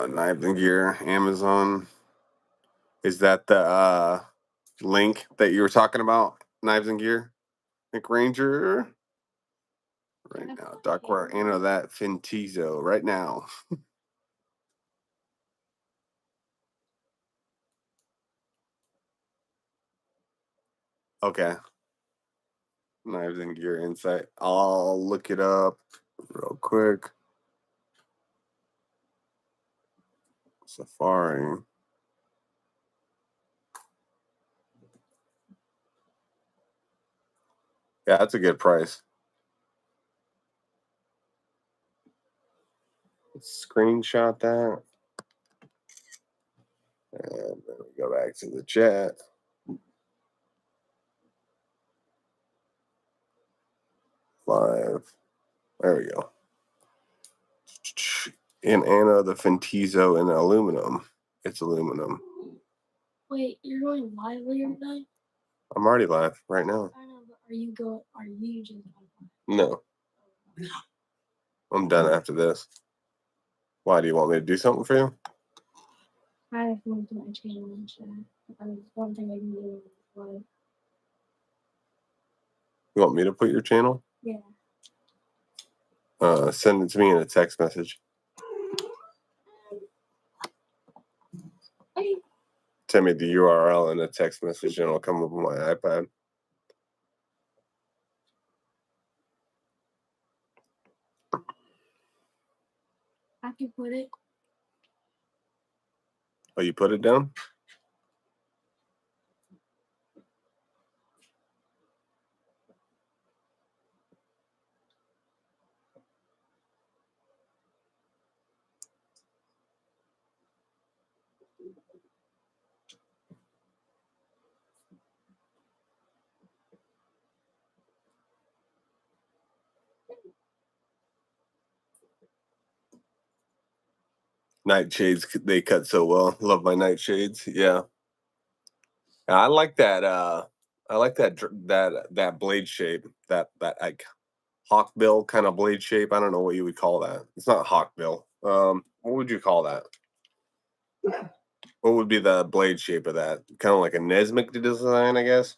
Knives and Gear, Amazon. Is that the link that you were talking about? Knives and Gear? Nick Ranger? Right now. Darkware, enter that Fintizo right now. Okay. Knives and Gear Insight. I'll look it up real quick. Safari. Yeah, that's a good price. Let's screenshot that. And then we go back to the chat. Live. There we go. In Anna, the Fintizo in aluminum. It's aluminum. Wait, you're going live later tonight? I'm already live right now. I know, but are you just No, I'm done after this. Why, do you want me to do something for you? I have one to my channel and chat. I mean, one thing I can do live. You want me to put your channel? Yeah. Send it to me in a text message. Okay. Send me the URL in a text message and it'll come up on my iPad. I can put it. Oh, you put it down? Nightshades, they cut so well. Love my nightshades. Yeah. I like that. I like that blade shape. That like hawkbill kind of blade shape. I don't know what you would call that. It's not hawkbill. What would you call that? What would be the blade shape of that? Kind of like a Nesmith design, I guess.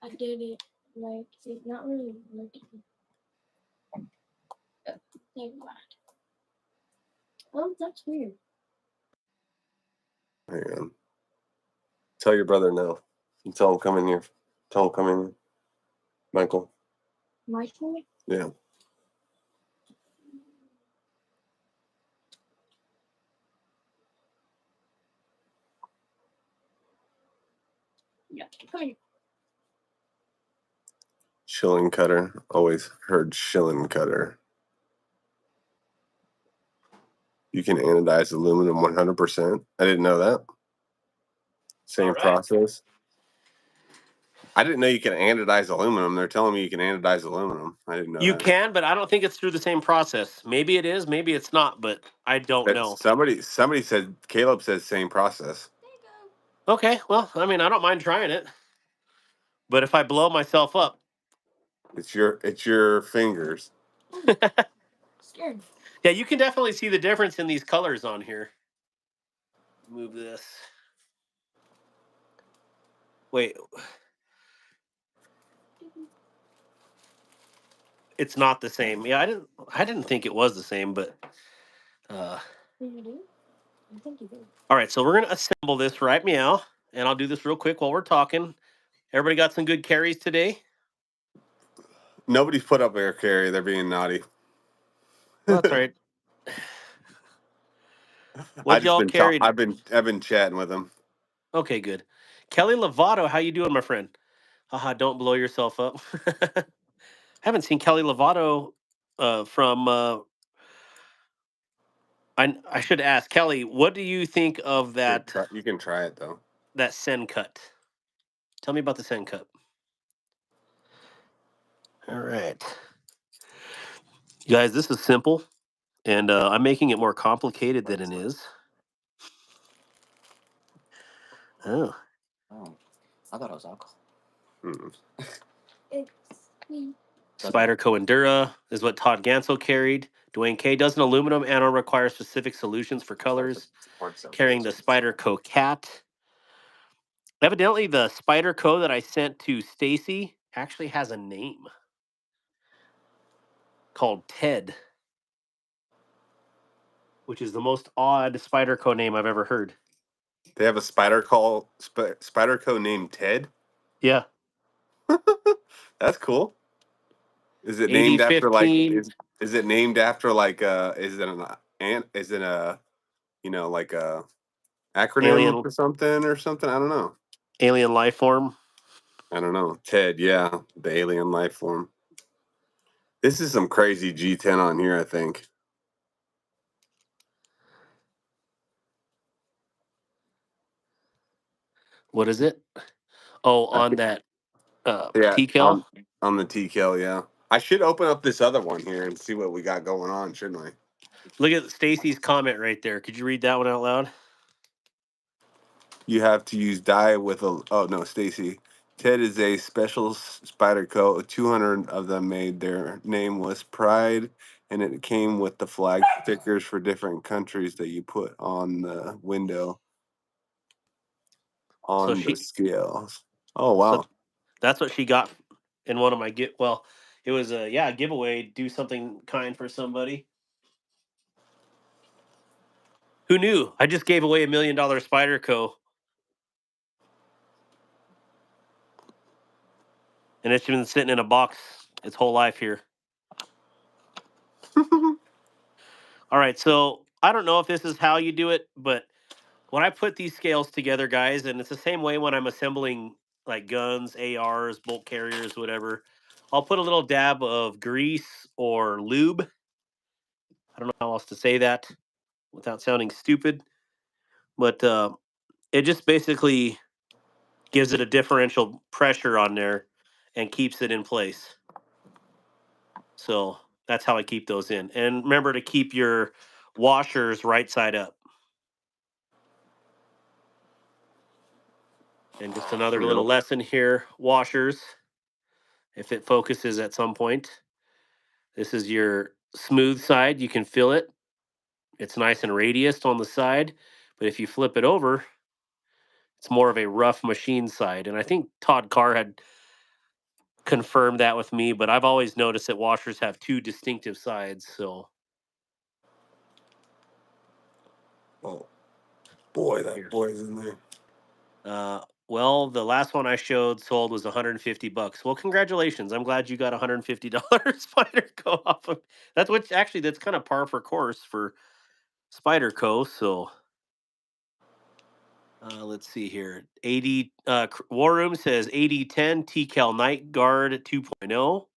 I did it like it's not really working. Thank God. Oh, that's weird. Hang on. Tell your brother no. Tell him come in here. Tell him come in here. Michael. Michael? Yeah. Yeah, come here. Shilling cutter. Always heard shilling cutter. You can anodize aluminum 100%. I didn't know that. Same process. I didn't know you can anodize aluminum. They're telling me you can anodize aluminum. I didn't know You that. can, but I don't think it's through the same process. Maybe it is, maybe it's not, but I don't know. Somebody said, Caleb says same process. Okay, well, I mean, I don't mind trying it. But if I blow myself up, It's your fingers. Scared. yeah, you can definitely see the difference in these colors on here. Move this. Wait. It's not the same. Yeah, I didn't think it was the same, but Did you do? I think you did. all right, so we're gonna assemble this right meow, and I'll do this real quick while we're talking. Everybody got some good carries today? Nobody's put up air carry. They're being naughty. Well, that's all right. I What just y'all been carried? I've been chatting with them. Okay, good. Kelly Lovato, how you doing, my friend? Haha, don't blow yourself up. Haven't seen Kelly Lovato from. I should ask Kelly. What do you think of that You can try it though. that send cut? Tell me about the send cut. All right, you guys. This is simple, and I'm making it more complicated than it is. Oh, I thought it was alcohol. It's me. Spyderco Endura is what Todd Gansel carried. Dwayne K does an aluminum anode requires specific solutions for colors. Carrying the Spyderco Cat. Evidently, the Spyderco that I sent to Stacy actually has a name called Ted, which is the most odd Spyderco name I've ever heard. They have a Spyderco named Ted. Yeah. That's cool. Is it named after like 8015 is it named after like is it a like a acronym alien for something or something? I don't know. alien life form. I don't know. Ted, yeah, the alien life form. This is some crazy G10 on here, I think. What is it? Oh, I on think, that yeah, TCal. on the TKL, yeah. I should open up this other one here and see what we got going on, shouldn't I? Look at Stacy's comment right there. Could you read that one out loud? You have to use dye with a. Oh no, Stacy. Ted is a special Spyderco. 200 of them made. Their name was Pride, and it came with the flag stickers for different countries that you put on the window So on the she scales. Oh so wow! that's what she got in one of my it was a giveaway, do something kind for somebody. Who knew? I just gave away $1 million Spyderco. And it's been sitting in a box its whole life here. All right, so I don't know if this is how you do it, but when I put these scales together, guys, and it's the same way when I'm assembling like guns, ARs, bolt carriers, whatever, I'll put a little dab of grease or lube. I don't know how else to say that without sounding stupid, but it just basically gives it a differential pressure on there and keeps it in place. So that's how I keep those in. And remember to keep your washers right side up. And just another little lesson here, washers, if it focuses at some point. This is your smooth side. You can feel it. It's nice and radiused on the side. But if you flip it over, it's more of a rough machine side. And I think Todd Carr had confirmed that with me, but I've always noticed that washers have two distinctive sides. So Oh boy, that here. boy's in there. Well, the last one I showed sold was $150. Well, congratulations! I'm glad you got $150 Spider Co. off of that's what actually that's kind of par for course for Spider Co. So let's see here. 80 War Room says 8010 T-Cal Night Guard 2.0.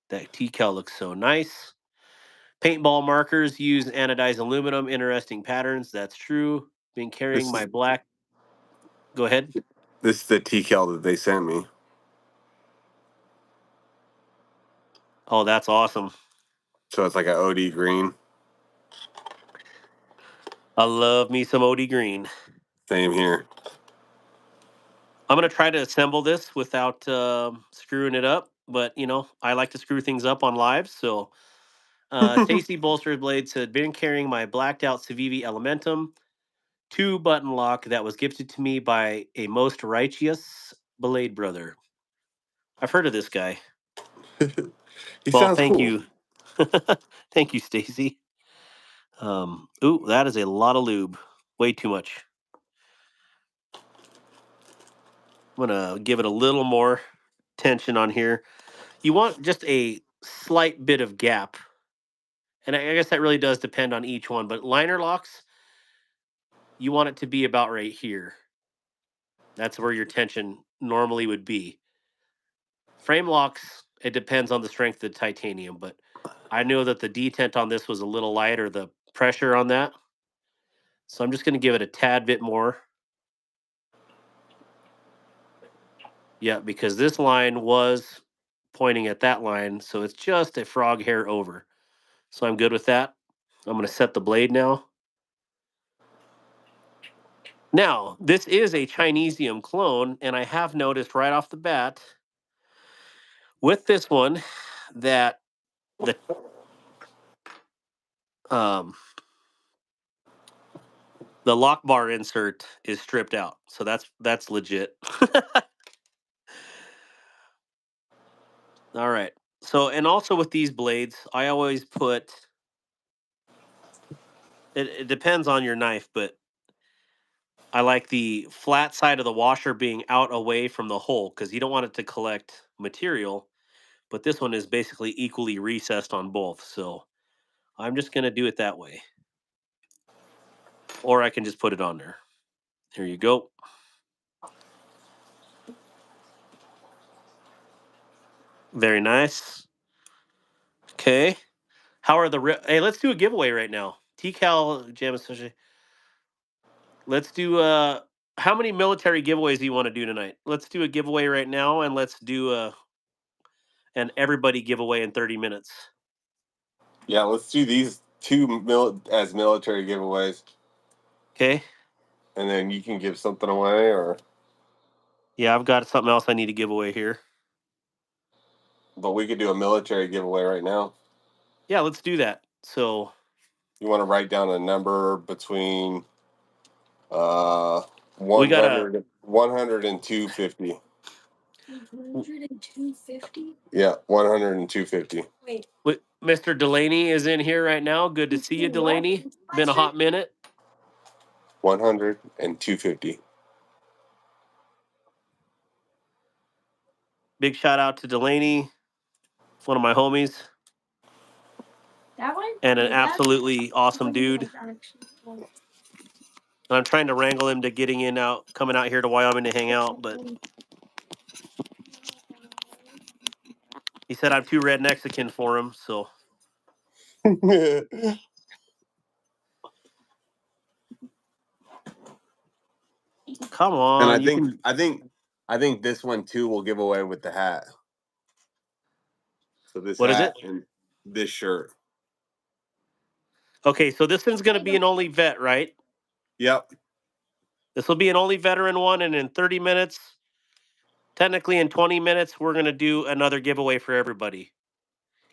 That T-Cal looks so nice. Paintball markers use anodized aluminum. Interesting patterns. That's true. Been carrying This my is black. Go ahead. this is the TCal that they sent me. Oh, that's awesome. So it's like an OD green. I love me some OD green. Same here. I'm gonna try to assemble this without screwing it up, but I like to screw things up on live. So, Stacy Bolster Blade said, "Been carrying my blacked out Civivi Elementum 2-button lock that was gifted to me by a most righteous Blade brother." I've heard of this guy. He Well, sounds thank cool. you, thank you, Stacy. Ooh, that is a lot of lube. Way too much. I'm gonna give it a little more tension on here. You want just a slight bit of gap. And I guess that really does depend on each one, but liner locks, you want it to be about right here. That's where your tension normally would be. Frame locks, it depends on the strength of the titanium, but I know that the detent on this was a little lighter, the pressure on that. So I'm just going to give it a tad bit more. Yeah, because this line was pointing at that line, so it's just a frog hair over. So I'm good with that. I'm going to set the blade now. Now, this is a Chinesium clone, and I have noticed right off the bat with this one that the um, the lock bar insert is stripped out, so that's legit. All right. So, and also with these blades, I always put it depends on your knife, but I like the flat side of the washer being out away from the hole because you don't want it to collect material. But this one is basically equally recessed on both, so I'm just gonna do it that way. Or I can just put it on there. Here you go. Very nice. Okay. How are the hey? Let's do a giveaway right now. TCal Jam Association. Let's do how many military giveaways do you want to do tonight? Let's do a giveaway right now, and let's do an everybody giveaway in 30 minutes. Yeah, let's do these as military giveaways, Okay. and then you can give something away, or Yeah, I've got something else I need to give away here. but we could do a military giveaway right now. Yeah, let's do that. So You want to write down a number between we got a 100 and 250. 100 and 250? Yeah, 100 and 250. Wait, Mr. Delaney is in here right now. Good to see you, Delaney. Been a hot minute. 100 and 250. Big shout out to Delaney, one of my homies, that one? and an Wait, that absolutely awesome one dude. was actually one. And I'm trying to wrangle him to coming out here to Wyoming to hang out, but he said I'm too red Mexican for him. So come And on, I you think can. I think I think this one too will give away with the hat. So this What is hat it? and this shirt. Okay, so this one's going to be an only vet, right? Yep. This will be an only veteran one, and in 30 minutes, technically in 20 minutes, we're going to do another giveaway for everybody.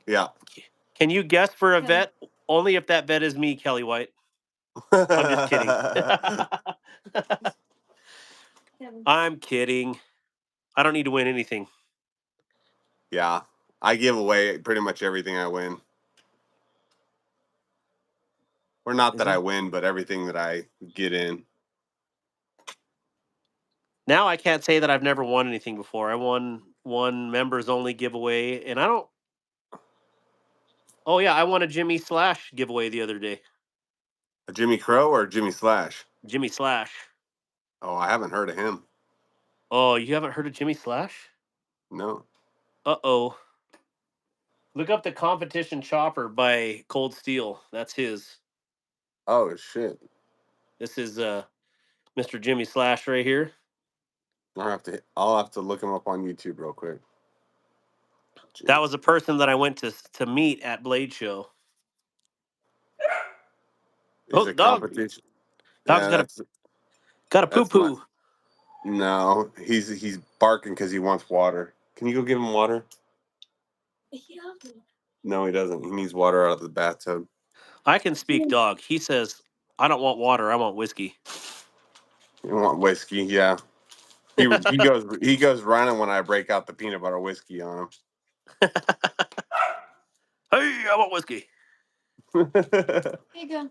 Yeah. Can you guess for a Okay. vet? Only if that vet is me, Kelly White. I'm just kidding. I'm kidding. I don't need to win anything. Yeah. I give away pretty much everything I win. Or not that I win, but everything that I get in. Now I can't say that I've never won anything before. I won one members only giveaway, and I don't. Oh yeah, I won a Jimmy Slash giveaway the other day. A Jimmy Crow or Jimmy Slash? Jimmy Slash. Oh, I haven't heard of him. Oh, you haven't heard of Jimmy Slash? No. Uh-oh. Look up the competition chopper by Cold Steel. That's his. Oh shit. This is Mr. Jimmy Slash right here. I'll have to look him up on YouTube real quick. That was a person that I went to meet at Blade Show. He's Oh, a dog. competition. Dog's Yeah, got a poo that's my poo. no. He's barking because he wants water. Can you go give him water? Yeah. No, he doesn't. He needs water out of the bathtub. I can speak dog. He says, I don't want water, I want whiskey. You want whiskey? Yeah. He goes running when I break out the peanut butter whiskey on Hey, I want whiskey. him. Here you go.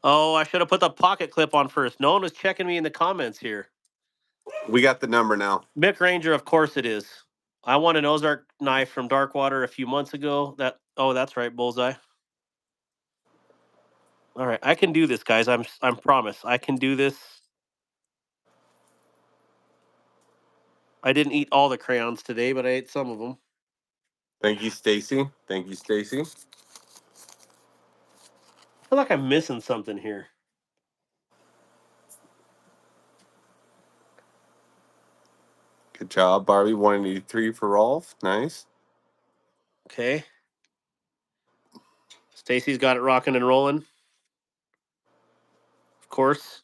Oh, I should have put the pocket clip on first. No one was checking me in the comments here. We got the number now. Mick Ranger, of course it is. I won an Ozark knife from Darkwater a few months ago. That's right, bullseye. All right, I can do this, guys. I'm promise. I can do this. I didn't eat all the crayons today, but I ate some of them. Thank you, Stacy. Thank you, Stacy. I feel like I'm missing something here. Good job, Barbie. 183 for Rolf. Nice. Okay. Stacy's got it rocking and rolling. Of course.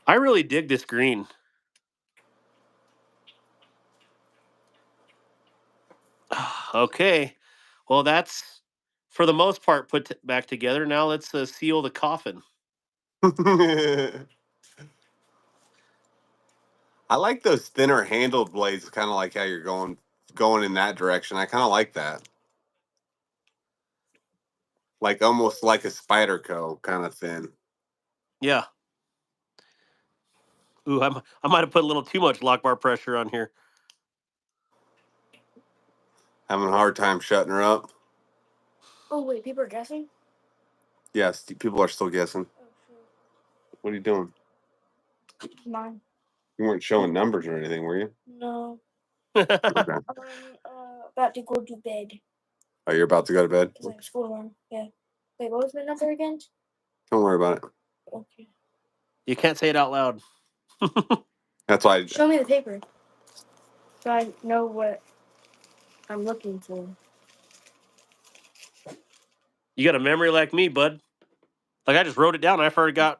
I really dig this green. Okay. Well, that's for the most part put back together. Now let's seal the coffin. I like those thinner handled blades, kind of like how you're going in that direction. I kind of like that. Like almost like a Spyderco kind of thin. Yeah. Ooh, I might have put a little too much lock bar pressure on here. Having a hard time shutting her up. Oh wait, people are guessing? Yes, people are still guessing. Oh sure. What are you doing? Mine. You weren't showing numbers or anything, were you? No. Okay. I'm about to go to bed. Oh, you're about to go to bed? Because I have school tomorrow. Yeah. Wait, what was my number again? Don't worry about it. Okay. You can't say it out loud. That's why. Show me the paper. So I know what I'm looking for. You got a memory like me, bud. Like I just wrote it down. I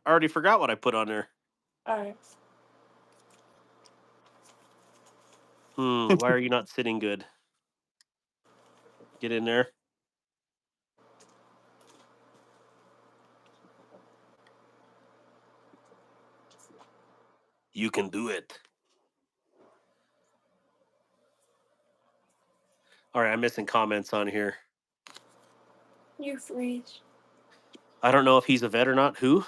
already forgot what I put on there. Alright. Why are you not sitting good? Get in there. You can do it. All right, I'm missing comments on here. You freeze. I don't know if he's a vet or not. Who?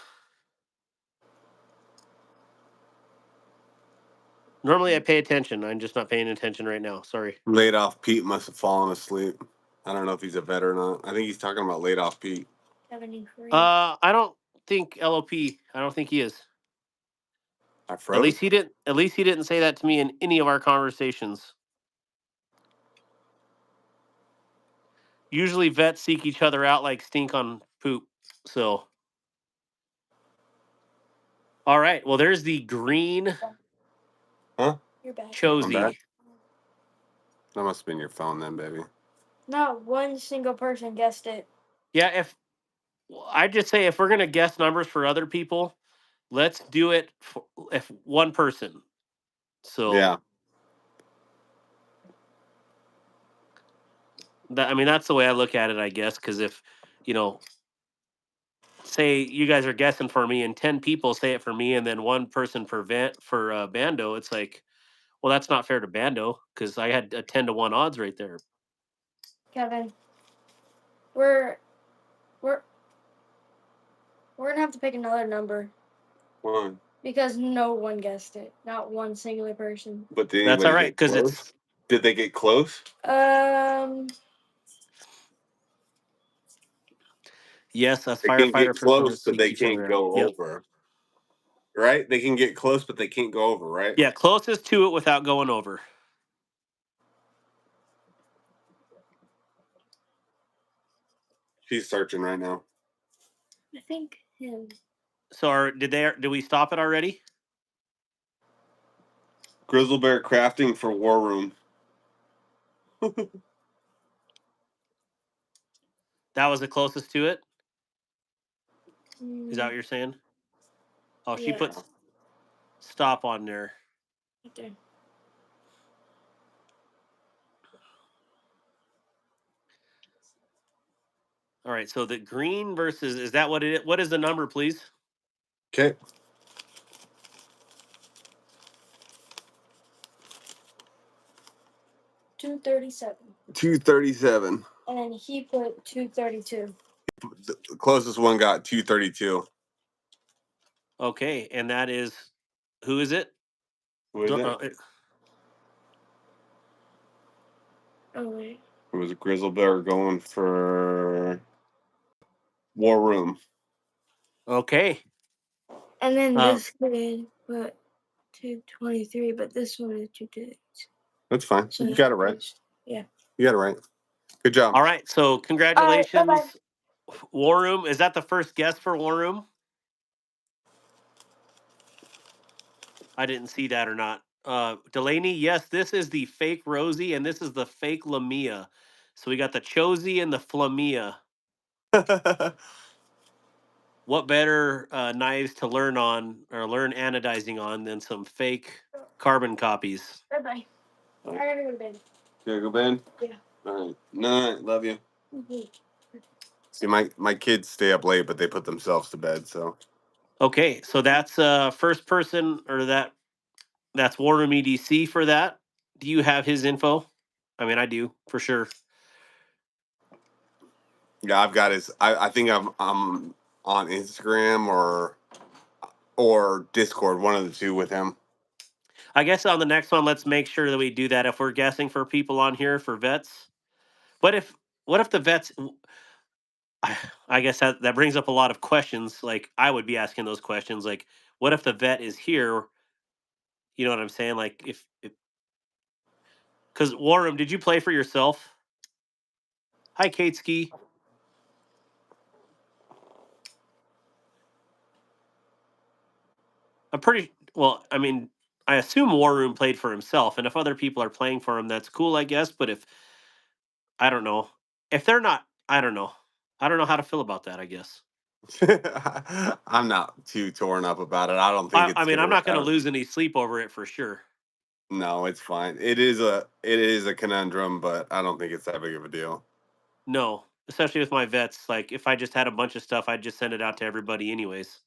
Normally I pay attention. I'm just not paying attention right now. Sorry. Laid off Pete must have fallen asleep. I don't know if he's a vet or not. I think he's talking about laid off Pete. 73. I don't think LOP. I don't think he is. I At froze. least he didn't say that to me in any of our conversations. Usually vets seek each other out like stink on poop. So all right. Well, there's the green Huh? You're back. I'm Chosy. back. That must have been your phone then, baby. Not one single person guessed it. Yeah, I just say if we're gonna guess numbers for other people, let's do it if one person. So Yeah. I mean, that's the way I look at it, I guess. Because if you know, say you guys are guessing for me, and 10 people say it for me, and then one person for Bando, it's like, well, that's not fair to Bando because I had a 10 to 1 odds right there. Kevin, we're we're we're gonna have to pick another number Why? because no one guessed it. Not one singular person. But did That's all anybody right get because close? it's Did they get close? yes, us They can firefighter get personas close, but seek they each other can't out. go Yep. over. Right? They can get close, but they can't go over. Right? Yeah, closest to it without going over. She's searching right now. I think him. So, did we stop it already? Grizzle Bear crafting for War Room. That was the closest to it. Is that what Mm, you're saying? Oh, she yeah, put stop on there. right there. All right. So the green versus is that what it? What is the number, please? Okay. 237. 237. And then he put 232. The closest one got 232. Okay, and that is who is it? Who is it? Oh wait. It was Grizzle Bear going for War Room. Okay. And then this kid put 223, but this one is 232. That's fine. So You got it right. yeah. You got it right. Good job. All right. So All right. Bye congratulations, bye. War Room. Is that the first guess for War Room? I didn't see that or not. Delaney, yes, this is the fake Rosie, and this is the fake Lamia. So we got the Chosy and the Flamia. What better knives to learn on or learn anodizing on than some fake carbon copies? Bye bye. I gotta go to bed. You gotta go bed? Yeah. All right. Night. Love you. Mm-hmm. See, my kids stay up late, but they put themselves to bed. So Okay, so that's first person or that's War Room EDC for that. Do you have his info? I mean, I do for sure. yeah, I've got his. I think I'm on Instagram or Discord, one of the two with him. I guess on the next one, let's make sure that we do that. If we're guessing for people on here for vets, what if the vets? I guess that brings up a lot of questions. Like I would be asking those questions. Like, what if the vet is here? You know what I'm saying? Like if because War Room, did you play for yourself? Hi, Kate Ski. I'm pretty well. I mean, I assume War Room played for himself, and if other people are playing for him, that's cool, I guess. But if I don't know, if they're not, I don't know. I don't know how to feel about that. I guess. I'm not too torn up about it. I don't think I it's mean, I'm gonna. not going to lose any sleep over it for sure. No, it's fine. It is a conundrum, but I don't think it's that big of a deal. No, especially with my vets. Like, if I just had a bunch of stuff, I'd just send it out to everybody, anyways.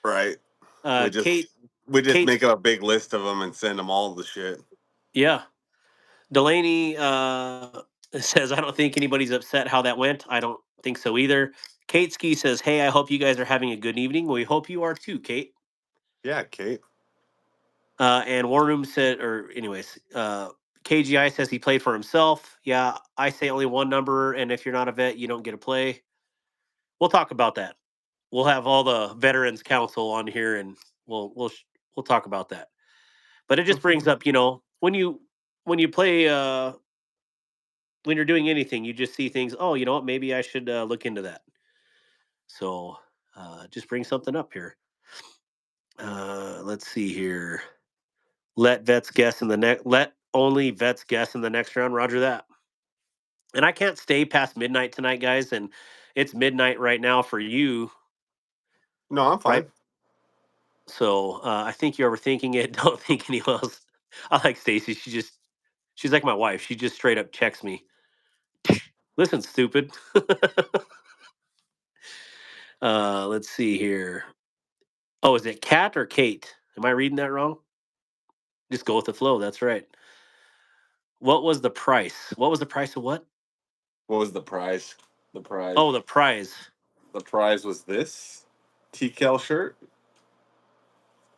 Right? We just Kate, we just Kate's, make up a big list of them and send them all the shit. yeah. Delaney says, I don't think anybody's upset how that went. I don't think so either. Kate Ski says, hey, I hope you guys are having a good evening. We hope you are too, Kate. Yeah, Kate. And War Room said, or anyways, KGI says he played for himself. Yeah, I say only one number, and if you're not a vet, you don't get to play. We'll talk about that. We'll have all the Veterans Council on here, and we'll talk about that. But it just brings up, when you play, when you're doing anything, you just see things. Oh, you know what? Maybe I should look into that. So, just bring something up here. Let's see here. Let vets guess in the next. Let only vets guess in the next round. Roger that. And I can't stay past midnight tonight, guys. And it's midnight right now for you, No, I'm right? fine. So I think you're overthinking it. Don't think anyone else. I like Stacy. She's like my wife. She just straight up checks me. Listen, stupid. Let's see here. Oh, is it Cat or Kate? Am I reading that wrong? Just go with the flow. That's right. What was the price? What was the price of what? What was the prize? The prize. Oh, the prize. The prize was this TKL shirt,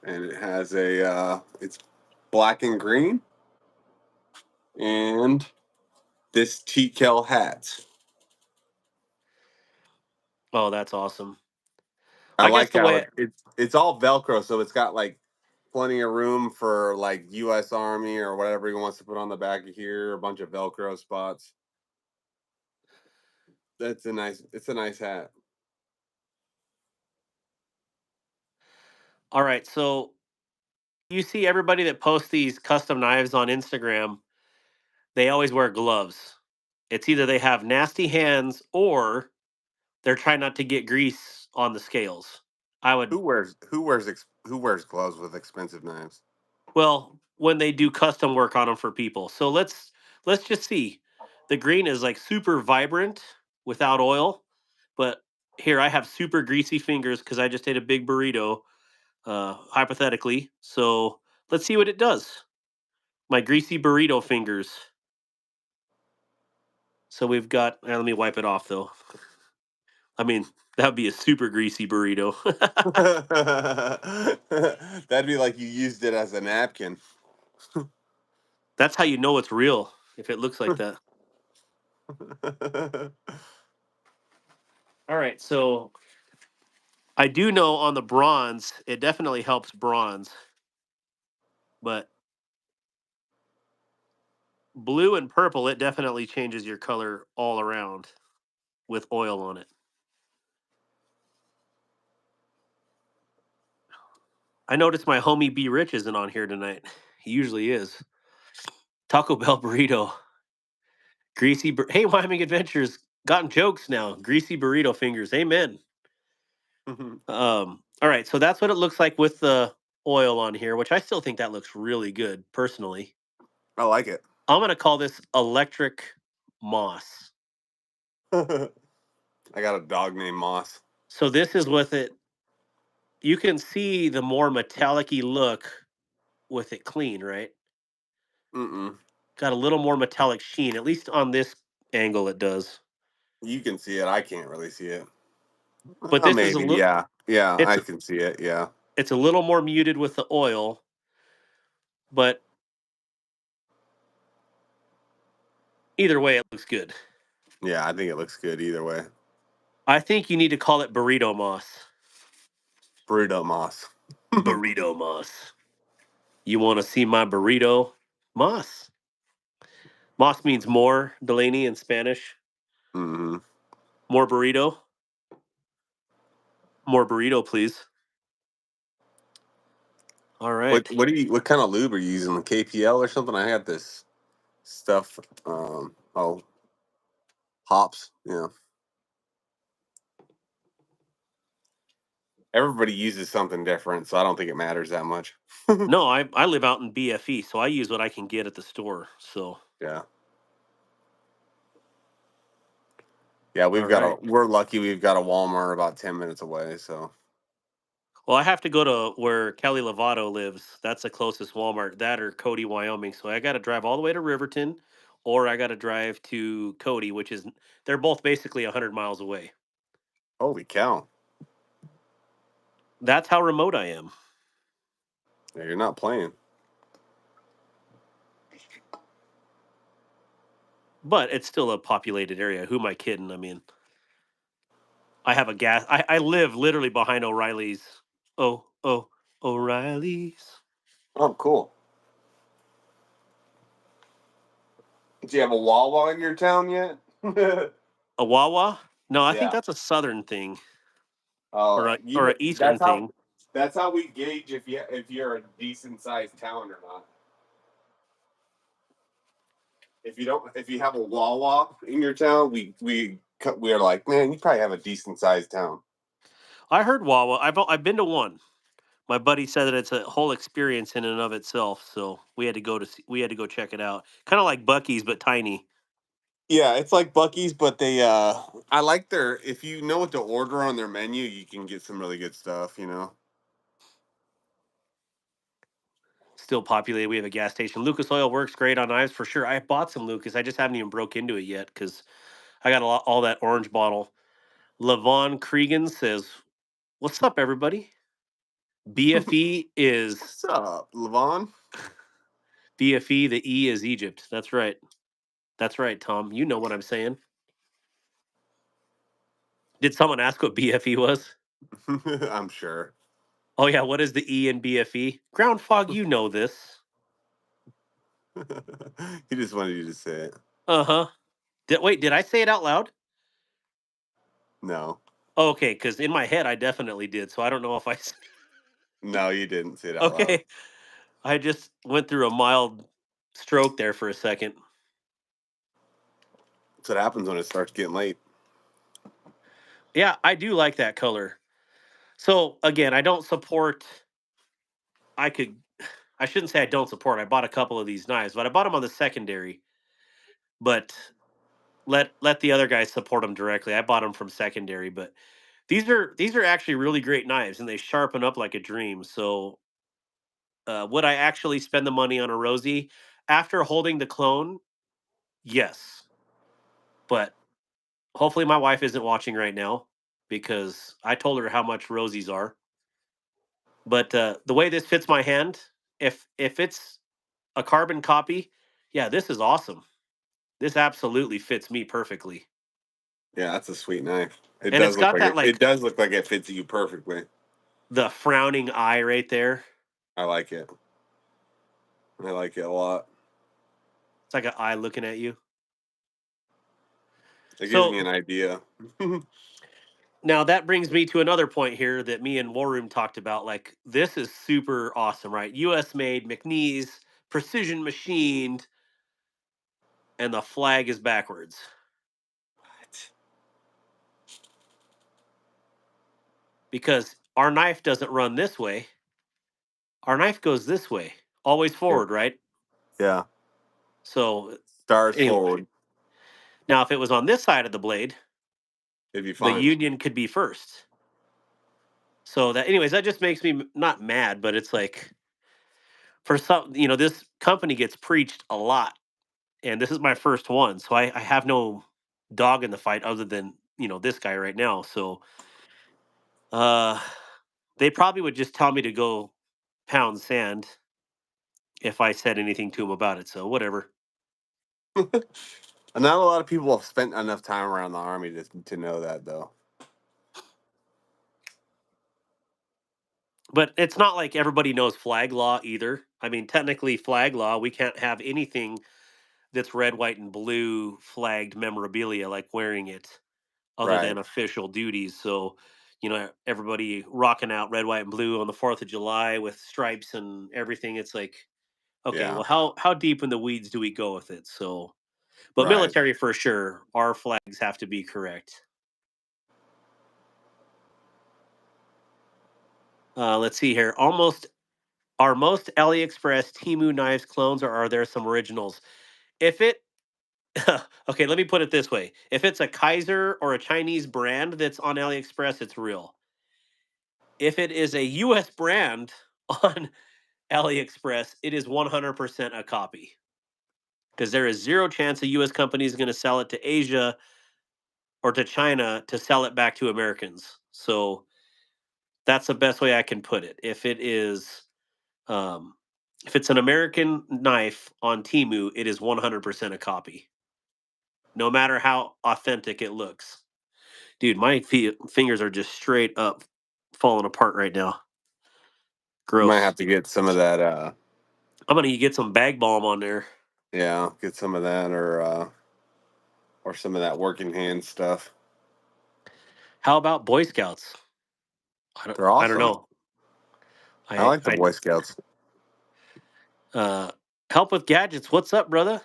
and it has it's black and green, and this TKL hat. Oh, that's awesome. I I guess like the how way it's all Velcro, so it's got like plenty of room for like U.S. Army or whatever he wants to put on the back of here. A bunch of Velcro spots. It's a nice hat. all right, so you see everybody that posts these custom knives on Instagram, they always wear gloves. It's either they have nasty hands or they're trying not to get grease on the scales. I would Who wears gloves with expensive knives? Well, when they do custom work on them for people. So let's just see. The green is like super vibrant without oil, but here I have super greasy fingers because I just ate a big burrito, hypothetically. So let's see what it does. My greasy burrito fingers. So we've got. Let me wipe it off though. I mean, that would be a super greasy burrito. That'd be like you used it as a napkin. That's how you know it's real if it looks like that. All right, so I do know on the bronze, it definitely helps bronze, but blue and purple, it definitely changes your color all around with oil on it. I noticed my homie B Rich isn't on here tonight. He usually is. Taco Bell burrito, hey, Wyoming Adventures, gotten jokes now. Greasy burrito fingers, amen. All right, so that's what it looks like with the oil on here, which I still think that looks really good personally. I like it. I'm gonna call this electric moss. I got a dog named Moss. So this is with it. You can see the more metallic-y look with it clean, right? Mm-mm. Got a little more metallic sheen, at least on this angle it does. You can see it. I can't really see it. But this is a Maybe. little Yeah. Yeah. it's I can see it. Yeah. it's a little more muted with the oil, but either way it looks good. Yeah. I think it looks good either way. I think you need to call it burrito moss. Burrito Moss. Burrito moss. You want to see my burrito? Moss. Moss means more, Delaney in Spanish. Mm-hmm. More burrito. More burrito, please. All right. What kind of lube are you using? The KPL or something? I had this stuff. Oh, hops. Yeah. Everybody uses something different, so I don't think it matters that much. No, I live out in BFE, so I use what I can get at the store. So, Yeah. Yeah, all right. we're lucky we've got a Walmart about 10 minutes away, so Well, I have to go to where Kelly Lovato lives. That's the closest Walmart. That or Cody, Wyoming. So I got to drive all the way to Riverton, or I got to drive to Cody, which is they're both basically 100 miles away. holy cow. That's how remote I am. Yeah, you're not playing. But it's still a populated area. Who am I kidding? I mean, I have a gas. I live literally behind O'Reilly's. Oh, O'Reilly's. Oh, cool. Do you have a Wawa in your town yet? A Wawa? No, I think Yeah. that's a southern thing or Oh, a eastern thing. that's how we gauge if you're a decent sized town or not. If you have a Wawa in your town, we are like, man, you probably have a decent sized town. I heard Wawa. I've been to one. My buddy said that it's a whole experience in and of itself. So we had to go check it out. Kind of like Bucky's, but tiny. Yeah, it's like Bucky's, but they I like their, if you know what to order on their menu, you can get some really good stuff, you know. Still populated. We have a gas station. Lucas Oil works great on knives for sure. I bought some Lucas. I just haven't even broke into it yet because I got all that orange bottle. Levon Cregan says, "What's up, everybody?" BFE is What's up, Levon? BFE. The E is Egypt. That's right. That's right, Tom. You know what I'm saying. Did someone ask what BFE was? I'm sure. Oh yeah, what is the E in BFE? Ground fog. You know this. He just wanted you to say it. Uh-huh. Wait, did I say it out loud? No. Okay, because in my head I definitely did. So I don't know if I. No, you didn't say it out loud. Okay, I just went through a mild stroke there for a second. That's what happens when it starts getting late. Yeah, I do like that color. So again, I don't support. I could. I shouldn't say I don't support. I bought a couple of these knives, but I bought them on the secondary. But let the other guys support them directly. I bought them from secondary, but these are actually really great knives, and they sharpen up like a dream. So would I actually spend the money on a Rosie after holding the clone? Yes, but hopefully my wife isn't watching right now because I told her how much Rosies are. But the way this fits my hand, if it's a carbon copy, yeah, this is awesome. This absolutely fits me perfectly. Yeah, that's a sweet knife. It And does it's look got like that it like does look like it fits you perfectly. the frowning eye right there. I like it. I like it a lot. It's like an eye looking at you. It gives me So an idea. now that brings me to another point here that me and War Room talked about. Like this is super awesome, right? US made, McNeese, precision machined, and the flag is backwards. What? Because our knife doesn't run this way. Our knife goes this way, always Yeah. forward, right? Yeah. So Stars anyway, forward. now if it was on this side of the blade, It'd be the fine. union could be first. So that, anyways, that just makes me not mad, but it's like for some, this company gets preached a lot, and this is my first one, so I have no dog in the fight other than this guy right now. So uh, they probably would just tell me to go pound sand if I said anything to him about it. So whatever. Not a lot of people have spent enough time around the army to know that, though. But it's not like everybody knows flag law either. I mean, technically, flag law, we can't have anything that's red, white, and blue flagged memorabilia like wearing it other Right. than official duties. So, everybody rocking out red, white, and blue on the 4th of July with stripes and everything. It's like, okay, Yeah. well, how deep in the weeds do we go with it? So, but Right. military for sure, our flags have to be correct. Let's see here. Are most AliExpress Timu knives clones, or are there some originals? If it okay, let me put it this way. If it's a Kaiser or a Chinese brand that's on AliExpress, it's real. If it is a US brand on AliExpress, it is 100% a copy. Because there is zero chance a US company is going to sell it to Asia or to China to sell it back to Americans. So that's the best way I can put it. Um, if it's an American knife on Timu, it is 100% a copy, no matter how authentic it looks. Dude, my fingers are just straight up falling apart right now. You might Gross. have to get some of that. I'm gonna get some bag balm on there. Yeah, get some of that, or some of that working hand stuff. How about Boy Scouts? They're I don't awesome. know. I I like the I Boy Scouts. uh help with gadgets. What's up, brother?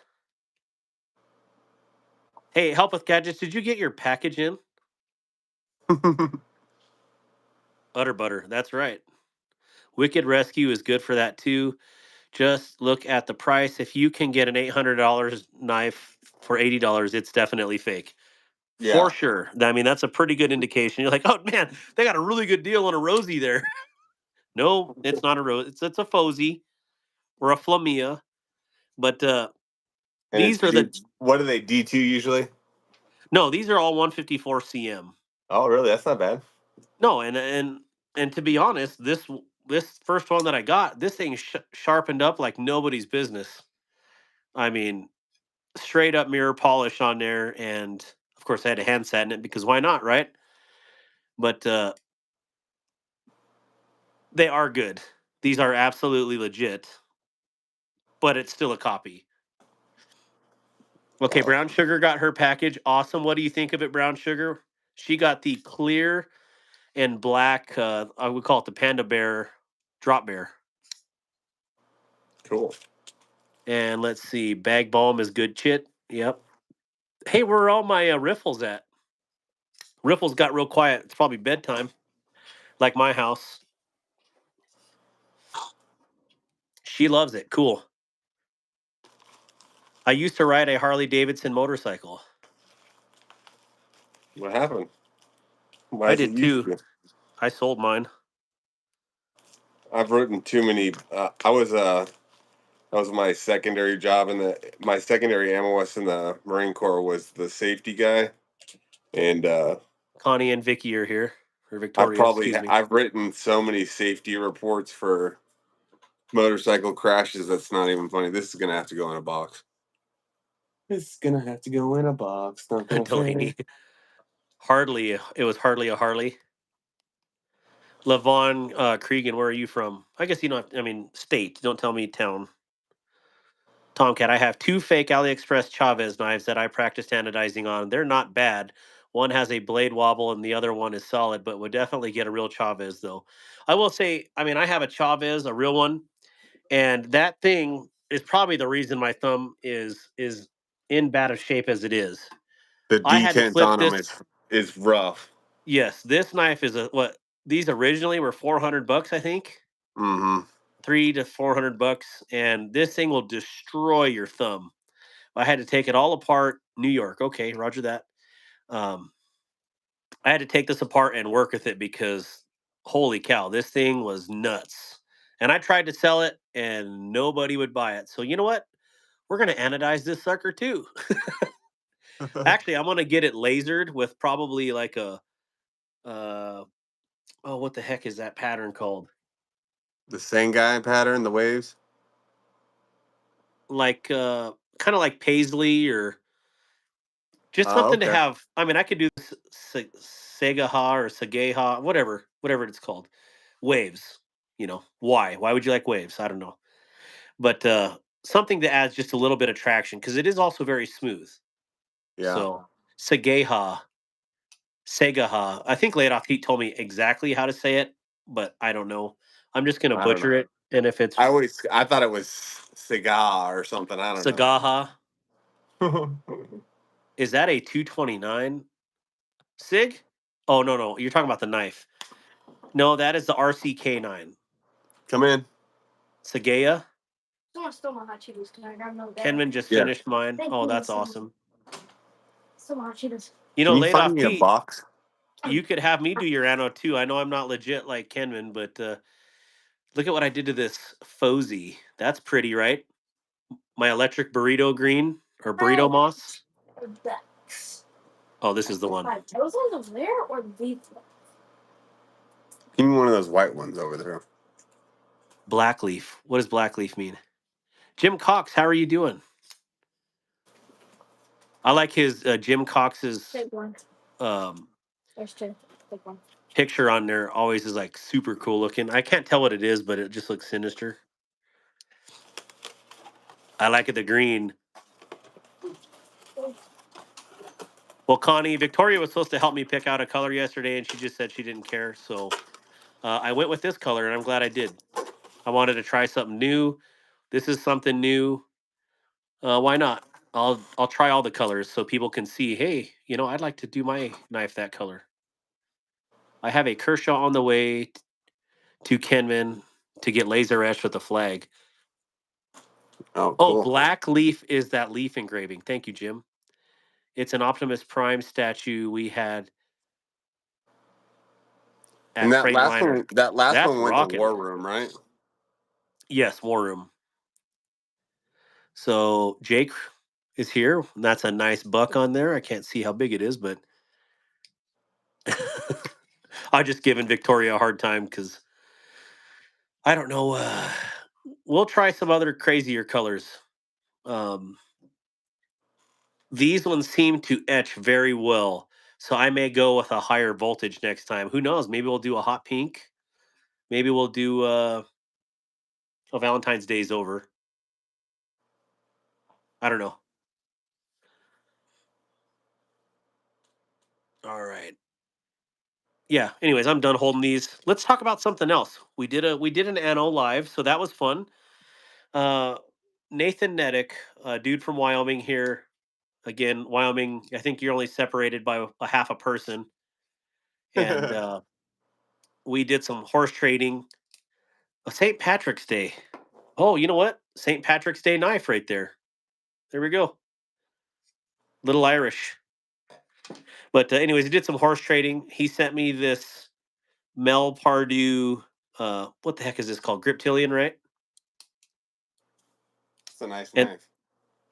Hey, help with gadgets. Did you get your package in? Butter butter. That's right. Wicked Rescue is good for that too. Just look at the price. If you can get an $800 knife for $80, it's definitely fake. Yeah. For sure. I mean, that's a pretty good indication. You're like, oh man, they got a really good deal on a Rosie there. No, it's not a Rose. It's a Fozy or a Flamia. But And it's these are the what are they, D2 usually? no, these are all 154 cm. Oh, really? That's not bad. No, and to be honest, this first one that I got, this thing sharpened up like nobody's business. I mean, straight up mirror polish on there, and of course I had a hand sat in it because why not, right? But they are good. These are absolutely legit, but it's still a copy. Okay, Brown Sugar got her package. Awesome. What do you think of it, Brown Sugar? She got the clear and black. I would call it the Panda Bear Drop Bear. Cool. And let's see, Bag Balm is good chit. Yep. Hey, where are all my riffles at? Riffles got real quiet. It's probably bedtime, like my house. She loves it. Cool. I used to ride a Harley Davidson motorcycle. What happened? Why I is it did used too. to? I sold mine. I've written too many. That was my secondary job my secondary MOS in the Marine Corps was the safety guy, and Connie and Vicky are here, or Victoria, excuse me. I've written so many safety reports for motorcycle crashes. That's not even funny. This is gonna have to go in a box. This is gonna have to go in a box. Not gonna Delaney. fit. Hardly. It was hardly a Harley. Levon Cregan, where are you from? I guess you don't. I mean, state. Don't tell me town. Tomcat, I have two fake AliExpress Chavez knives that I practiced anodizing on. They're not bad. One has a blade wobble and the other one is solid, but would definitely get a real Chavez though. I will say, I mean, I have a Chavez, a real one, and that thing is probably the reason my thumb is in bad of shape as it is. The I had to detent clip on them this. is rough. Yes, this knife is a what? These originally were $400, I think. Mm-hmm. 300 to 400 bucks, and this thing will destroy your thumb. I had to take it all apart. New York, okay, Roger that. Um, I had to take this apart and work with it because, holy cow, this thing was nuts. And I tried to sell it, and nobody would buy it. So you know what? We're gonna anodize this sucker too. Actually, I'm gonna get it lasered with probably like a oh, what the heck is that pattern called? The Sangai pattern, the waves. Like kind of like paisley or just Oh, something to okay. have. I mean, I could do Segaha or Sageha, whatever it's called. Waves. You know why? Why would you like waves? I don't know, but something that adds just a little bit of traction because it is also very smooth. Yeah. So Sageha, Segaha. I think Laid Off Heat told me exactly how to say it, but I don't know. I'm just gonna I don't butcher know. it, and if it's I thought it was cigar or something. I don't know. Sagaha, is that a 229 Sig? Oh no, you're talking about the knife. No, that is the RCK9. Come in. Sagea. Someone stole my hot Cheetos. Can I grab another bag? Kenman just Yeah. finished mine. Thank Oh, that's goodness awesome. stole my hot Cheetos. You know, Can you Laid find Off me a Pete, box? you could have me do your anno too. I know I'm not legit like Kenman, but look at what I did to this Fozy. That's pretty, right? My electric burrito green or burrito Right. moss. Backs. Oh, this is the one. Those ones over there or these ones? Give me one of those white ones over there. Black leaf. What does black leaf mean? Jim Cox, how are you doing? I like his Jim Cox's Big one. um, There's two. Big one. picture on there. Always is like super cool looking. I can't tell what it is, but it just looks sinister. I like it the green. Well, Connie, Victoria was supposed to help me pick out a color yesterday, and she just said she didn't care. So I went with this color, and I'm glad I did. I wanted to try something new. This is something new. Why not? I'll try all the colors so people can see. Hey, you know, I'd like to do my knife that color. I have a Kershaw on the way to Kenman to get laser etched with the flag. Oh, Oh, cool. black leaf is that leaf engraving. Thank you, Jim. It's an Optimus Prime statue we had And at Freightliner. that last That's one went to rocking. War Room, right? Yes, War Room. So Jake is here. That's a nice buck on there. I can't see how big it is, but I'm just giving Victoria a hard time because I don't know. We'll try some other crazier colors. Um, these ones seem to etch very well, so I may go with a higher voltage next time. Who knows? Maybe we'll do a hot pink. Maybe we'll do a Valentine's Day's over. I don't know. All right. Yeah. Anyways, I'm done holding these. Let's talk about something else. We did an Anno live, so that was fun. Uh, Nathan Nedick, a dude from Wyoming here. Again, Wyoming. I think you're only separated by a half a person, and we did some horse trading. St. Patrick's Day. Oh, you know what? St. Patrick's Day knife right there. There we go. Little Irish. But anyways, he did some horse trading. He sent me this Mel Pardue. What the heck is this called? Griptilian, right? It's a nice And knife.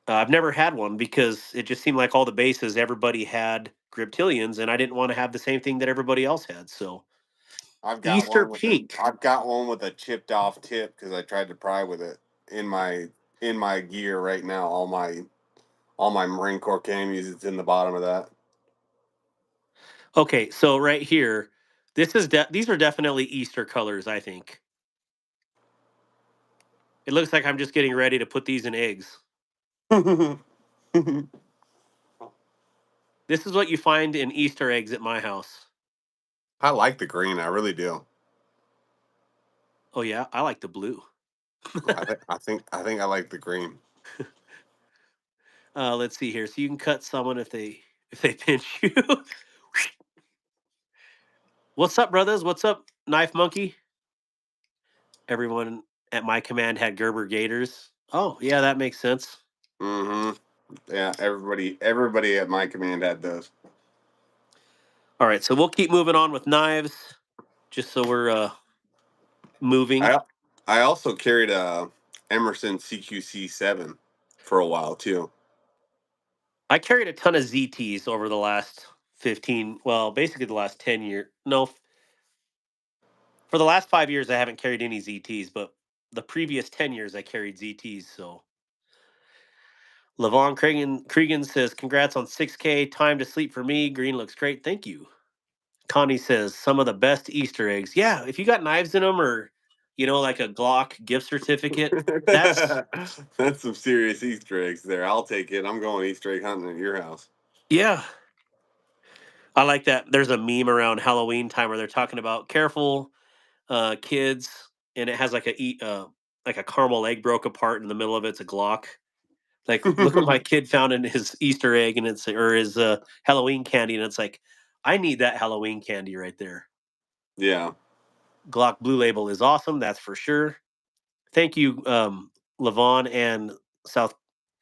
I've never had one because it just seemed like all the bases everybody had Griptilians, and I didn't want to have the same thing that everybody else had. So Easter Pink. I've got one with a chipped off tip because I tried to pry with it in my gear right now. All my Marine Corps camis, it's in the bottom of that. Okay, so right here, these are definitely Easter colors. I think it looks like I'm just getting ready to put these in eggs. This is what you find in Easter eggs at my house. I like the green, I really do. Oh yeah, I like the blue. I think I like the green. Let's see here. So you can cut someone if they pinch you. What's up, brothers? What's up, Knife Monkey? Everyone at my command had Gerber Gators. Oh yeah, that makes sense. Mm-hmm. Yeah, everybody at my command had those. All right, so we'll keep moving on with knives, just so we're moving. I I also carried a Emerson CQC7 for a while too. I carried a ton of ZTs over the last 15, well, basically the last 10 years. No, for the last 5 years, I haven't carried any ZTs, but the previous 10 years, I carried ZTs. So Levon Cregan says, congrats on 6K. Time to sleep for me. Green looks great. Thank you. Connie says, some of the best Easter eggs. Yeah, if you got knives in them or, like a Glock gift certificate, that's, That's some serious Easter eggs there. I'll take it. I'm going Easter egg hunting at your house. yeah. I like that. There's a meme around Halloween time where they're talking about careful kids, and it has like a caramel egg broke apart in the middle of it's a Glock. Like, look what my kid found in his Easter egg, and it's or his Halloween candy, and it's like, I need that Halloween candy right there. Yeah. Glock Blue Label is awesome, that's for sure. Thank you, Levon and South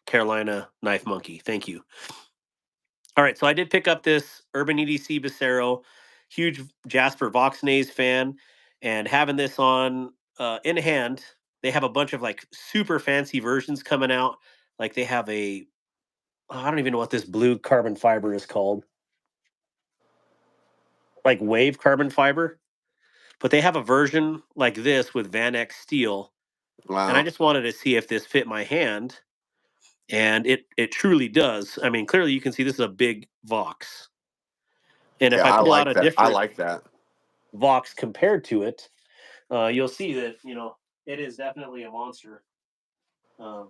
Carolina Knife Monkey. Thank you. All right, so I did pick up this Urban EDC Becerro, huge Jasper Voxnays fan, and having this on in hand, they have a bunch of like super fancy versions coming out. Like they have I don't even know what this blue carbon fiber is called, like wave carbon fiber, but they have a version like this with Van X steel, and I Wow. just wanted to see if this fit my hand, and it truly does. I mean, clearly you can see this is a big Vox, and if Yeah, I I pull out like a that. I different like that. Vox compared to it, you'll see that it is definitely a monster. Um,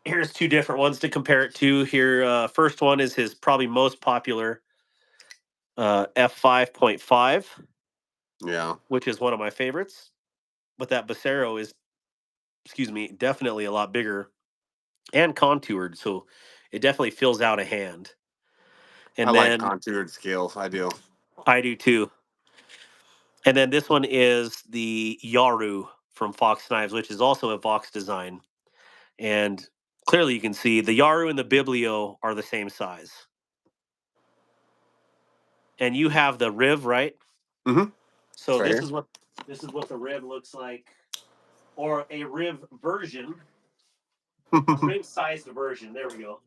Here's two different ones to compare it to. Here, first one is his probably most popular f5.5, Yeah. which is one of my favorites. But that Becerro is, excuse me, definitely a lot bigger and contoured, so it definitely fills out a hand. I And like then contoured scales. I do. I do too. And then this one is the Yaru from Fox Knives, which is also a Vox design. And clearly you can see the Yaru and the Biblio are the same size. And you have the Riv, right? Mm-hmm. So Right this here. is what the Riv looks like, or a Riv version, a Riv-sized version. There we go.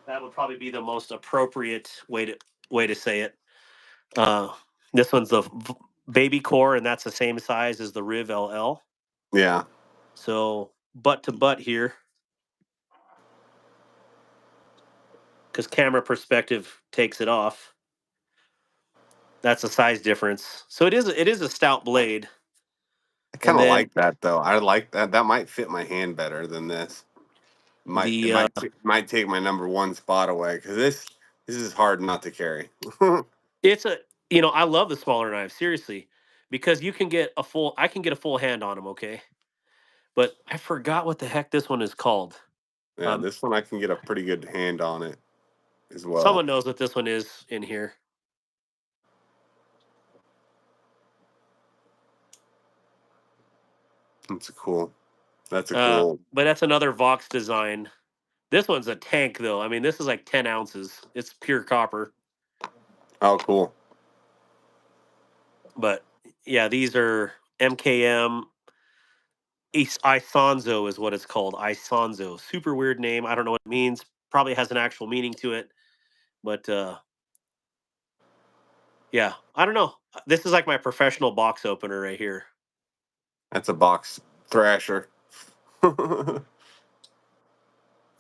That would probably be the most appropriate way to say it. Uh, this one's the baby core, and that's the same size as the Riv LL. Yeah. So butt to butt here, because camera perspective takes it off. That's a size difference. So it is a stout blade. I kind And of then like that though. I like that. That might fit my hand better than this. It the might take my number one spot away because this is hard not to carry. it's a I love the smaller knives, seriously, because you can get a full I can get a full hand on them, okay? But I forgot what the heck this one is called. Yeah, Um this one I can get a pretty good hand on it as well. someone knows what this one is in here. It's cool. That's a cool. But that's another Vox design. This one's a tank though. I mean, this is like 10 ounces. It's pure copper. Oh, cool. But yeah, these are MKM Isonzo is what it's called. Isonzo. Super weird name. I don't know what it means. Probably has an actual meaning to it. But yeah, I don't know. This is like my professional box opener right here. That's a box thrasher.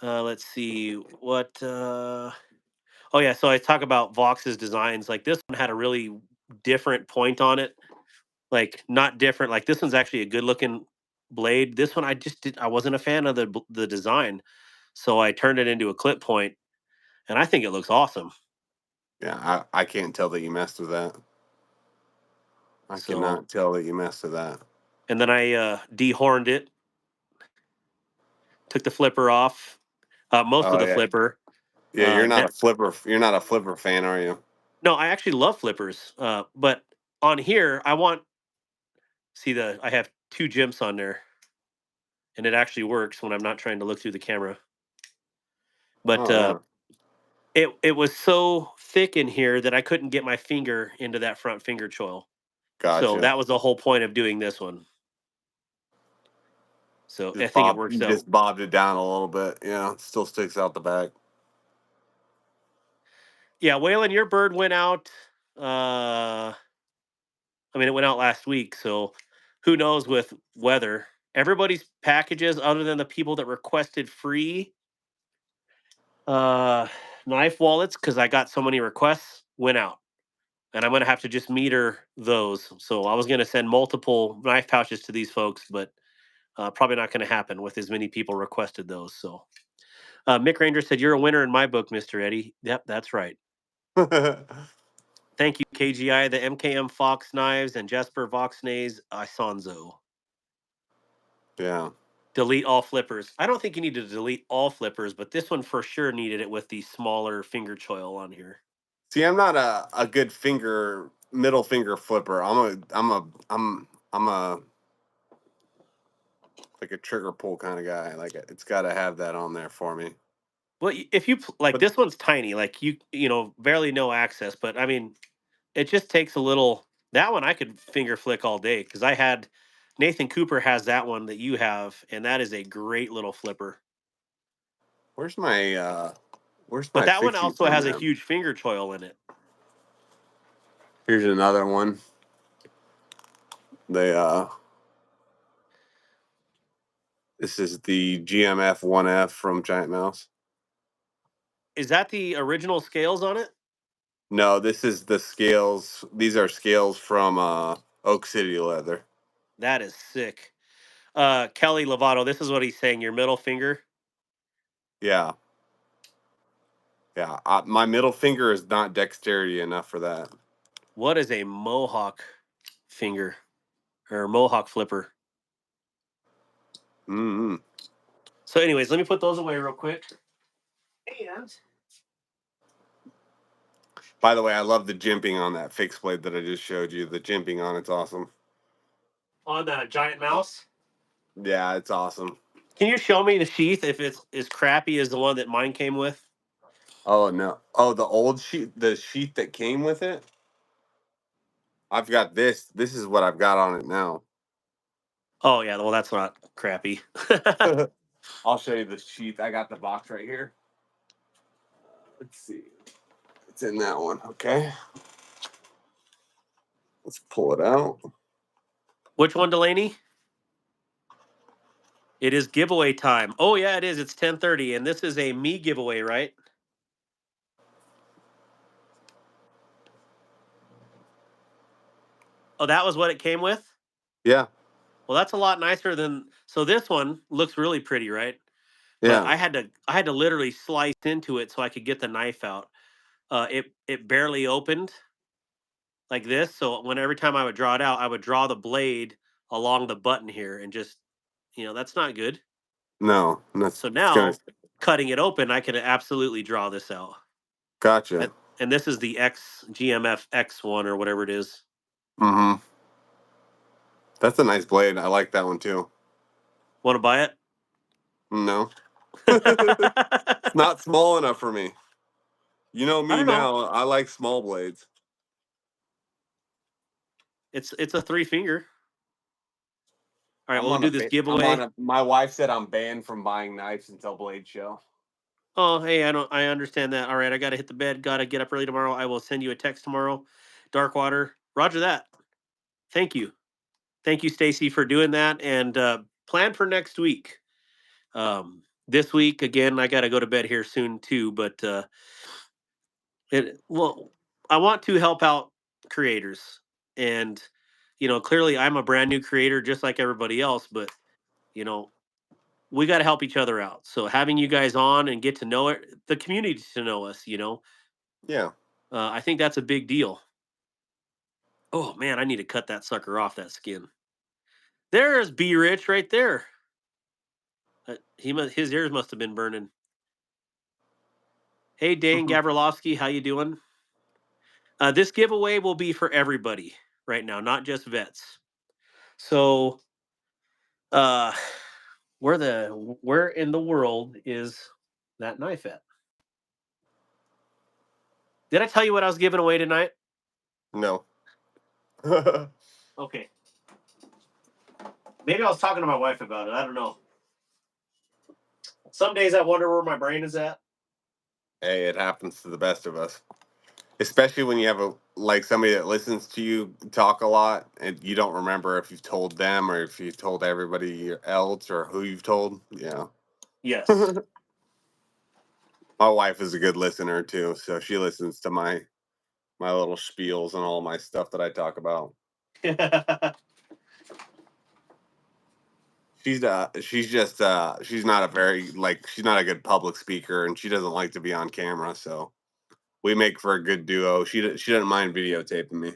Let's see what. Oh yeah, so I talk about Vox's designs. Like this one had a really different point on it. Like not different. Like this one's actually a good looking blade. This one I wasn't a fan of the design, so I turned it into a clip point, and I think it looks awesome. Yeah, I can't tell that you messed with that. I So cannot tell that you messed with that. and then I dehorned it, took the flipper off, most of Oh the yeah, flipper. yeah. You're not That a flipper. You're not a flipper fan, are you? No, I actually love flippers. But on here, I have two jimps on there, and it actually works when I'm not trying to look through the camera. But Oh yeah, it was so thick in here that I couldn't get my finger into that front finger choil. So gotcha. that was the whole point of doing this one. So I Just think it bob, works you out. just bobbed it down a little bit. Yeah, it still sticks out the back. Yeah, Waylon, your bird went out. I mean, it went out last week, so who knows with weather? Everybody's packages, other than the people that requested free uh, knife wallets, because I got so many requests, went out. And I'm gonna have to just meter those. So I was gonna send multiple knife pouches to these folks, but probably not gonna happen with as many people requested those. So Mick Ranger said, "You're a winner in my book, Mr. Eddie." Yep, that's right. Thank you, KGI, the MKM Fox knives, and Jesper Voxnays Isonzo. Yeah. Delete all flippers. I don't think you need to delete all flippers, but this one for sure needed it with the smaller finger choil on here. See, I'm not a good middle finger flipper. I'm a like a trigger pull kind of guy. Like it's got to have that on there for me. Well, if you like, But this one's tiny, like barely no access, but I mean, it just takes a little. That one I could finger flick all day because I had Nathan Cooper has that one that you have, and that is a great little flipper. where's my uh where's But my that one fixie also from has a there? huge finger choil in it. Here's another one. They This is the GMF 1F from Giant Mouse. Is that the original scales on it? No, this is the scales. These are scales from Oak City Leather. That is sick. Kelly Lovato, this is what he's saying. Your middle finger. Yeah. Yeah, my middle finger is not dexterity enough for that. What is a Mohawk finger or Mohawk flipper? Mm-hmm. So, anyways, let me put those away real quick. And By the way, I love the jimping on that fixed blade that I just showed you. The jimping on it's awesome. on the giant mouse. Yeah, it's awesome. Can you show me the sheath if it's as crappy as the one that mine came with? Oh no! Oh, the old sheet, the sheet that came with it. I've got this. This is what I've got on it now. Oh yeah, well that's not crappy. I'll show you the sheet. I got the box right here. Let's see. It's in that one. Okay. Let's pull it out. Which one, Delaney? It is giveaway time. Oh yeah, it is. It's 10:30, and this is a me giveaway, right? Oh, that was what it came with? Yeah. Well, that's a lot nicer than so this one looks really pretty, right? But Yeah. I had to literally slice into it so I could get the knife out. It barely opened like this, so when every time I would draw it out, I would draw the blade along the button here and just that's not good. No. That's So it's gonna. now cutting it open, I can absolutely draw this out. Gotcha. And this is the X GMF X1 or whatever it is. Mm-hmm. That's a nice blade. I like that one too. Want to buy it? No. It's not small enough for me. You know I me don't know. now. I like small blades. It's a 3 finger. All right, I'm we'll on do a. this I'm on giveaway. a. My wife said I'm banned from buying knives until Blade Show. Oh, hey, I understand that. All right, I got to hit the bed. Got to get up early tomorrow. I will send you a text tomorrow. Darkwater. Roger that. Thank you. Thank you, Stacy, for doing that. And plan for next week. This week again, I got to go to bed here soon too. But well, I want to help out creators, and clearly, I'm a brand new creator, just like everybody else. But you know, we got to help each other out. So having you guys on and get to know it, the community to know us, Yeah. I think that's a big deal. Oh man, I need to cut that sucker off that skin. There's B Rich right there. His ears must have been burning. Hey Dane Gavrilovsky, how you doing? This giveaway will be for everybody right now, not just vets. So, uh, where in the world is that knife at? Did I tell you what I was giving away tonight? No. Okay. Maybe I was talking to my wife about it. I don't know. Some days I wonder where my brain is at. Hey, it happens to the best of us. Especially when you have somebody that listens to you talk a lot and you don't remember if you've told them or if you've told everybody else or who you've told. Yeah. Yes. My wife is a good listener too, so she listens to my little spiels and all my stuff that I talk about. She's just she's not a very she's not a good public speaker and she doesn't like to be on camera, so we make for a good duo. She doesn't mind videotaping me.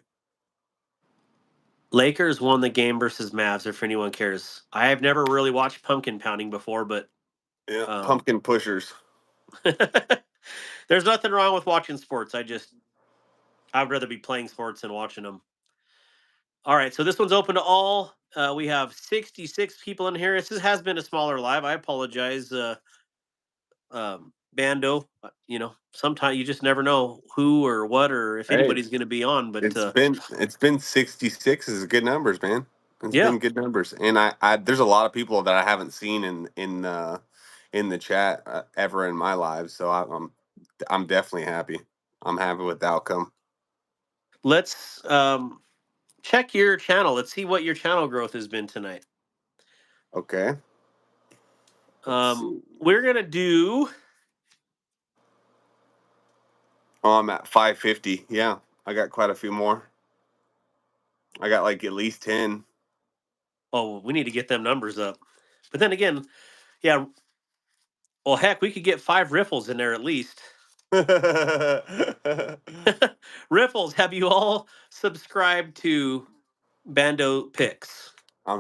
Lakers won the game versus Mavs. If anyone cares, I have never really watched pumpkin pounding before, but Yeah, um, pumpkin pushers. there's nothing wrong with watching sports. I'd rather be playing sports than watching them. All right, so this one's open to all. We have 66 people in here. This has been a smaller live. I apologize, Bando. Sometimes you just never know who or what or if Hey, anybody's going to be on. But it's been 66 is good numbers, man. It's yeah, been good numbers, and I there's a lot of people that I haven't seen in the chat ever in my life, so I'm definitely happy. I'm happy with the outcome. let's check your channel. Let's see what your channel growth has been tonight. Okay, let's see. We're gonna do. Oh, I'm at 550. Yeah, I got quite a few more. I got like at least 10. Oh, we need to get them numbers up. But then again, yeah. Well, heck, we could get 5 riffles in there at least. Riffles, have you all subscribed to Bando Picks?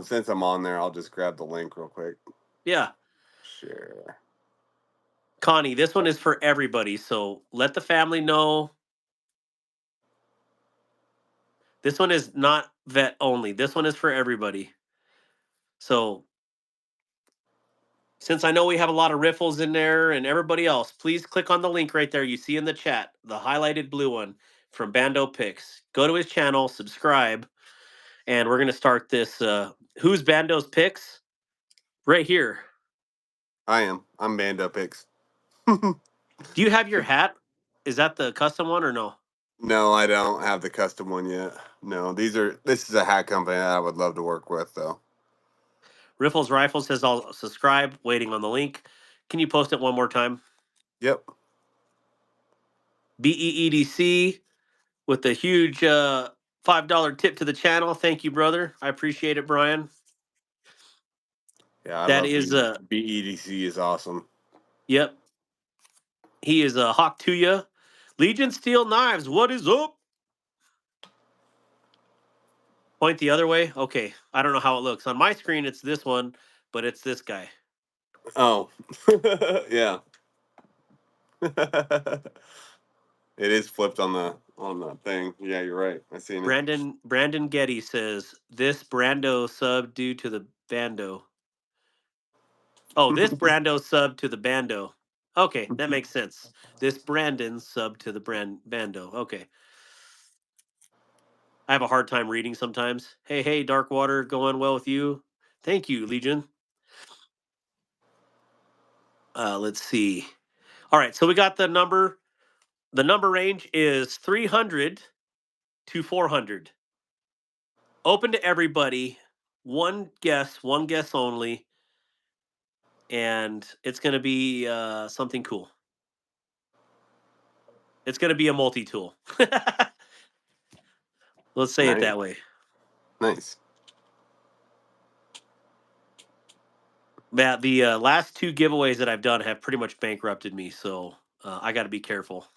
Since I'm on there, I'll just grab the link real quick. Yeah. Share. Connie, this one is for everybody. So let the family know. This one is not vet only. This one is for everybody. So Since I know we have a lot of riffles in there and everybody else, please click on the link right there you see in the chat, the highlighted blue one from Bando Picks. Go to his channel, subscribe, and we're gonna start this. Who's Bando's Picks? Right here. I am. I'm Bando Picks. Do you have your hat? Is that the custom one or no? No, I don't have the custom one yet. No, this is a hat company that I would love to work with though. Riffles Rifles says I'll subscribe, waiting on the link. Can you post it one more time? Yep. BEEDC with the huge $5 tip to the channel. Thank you, brother. I appreciate it, Brian. Yeah, I That love is BEDC is awesome. yep. He is a Hawk to ya. Legion Steel Knives, what is up? Point the other way. Okay, I don't know how it looks on my screen. It's this one, but it's this guy. Oh, yeah. It is flipped on the thing. Yeah, you're right. I seen it. Brandon Getty says this Brando sub due to the Bando. Oh, this Brando sub to the Bando. Okay, that makes sense. This Brandon sub to the Bando. Okay. I have a hard time reading sometimes. Hey, Darkwater, going well with you? Thank you, Legion. Let's see. All right, so we got the number. The number range is 300 to 400. Open to everybody. One guess only. And it's going to be something cool. It's going to be a multi tool. Let's say it Nice. that way. Nice. Matt, the last two giveaways that I've done have pretty much bankrupted me, so I got to be careful.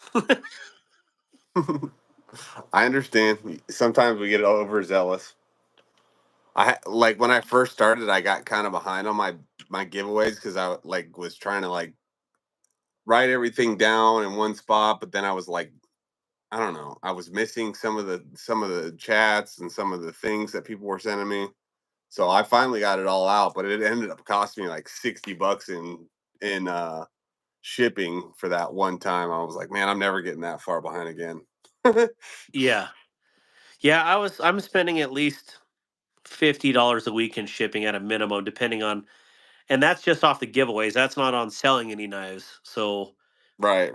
I understand. Sometimes we get overzealous. Like when I first started, I got kind of behind on my giveaways because I like was trying to like write everything down in one spot, but then I was like, I don't know, I was missing some of the chats and some of the things that people were sending me. So I finally got it all out, but it ended up costing me like $60 in shipping for that one time. I was like, man, I'm never getting that far behind again. Yeah. I'm spending at least $50 a week in shipping at a minimum, depending on, and that's just off the giveaways. That's not on selling any knives. So Right.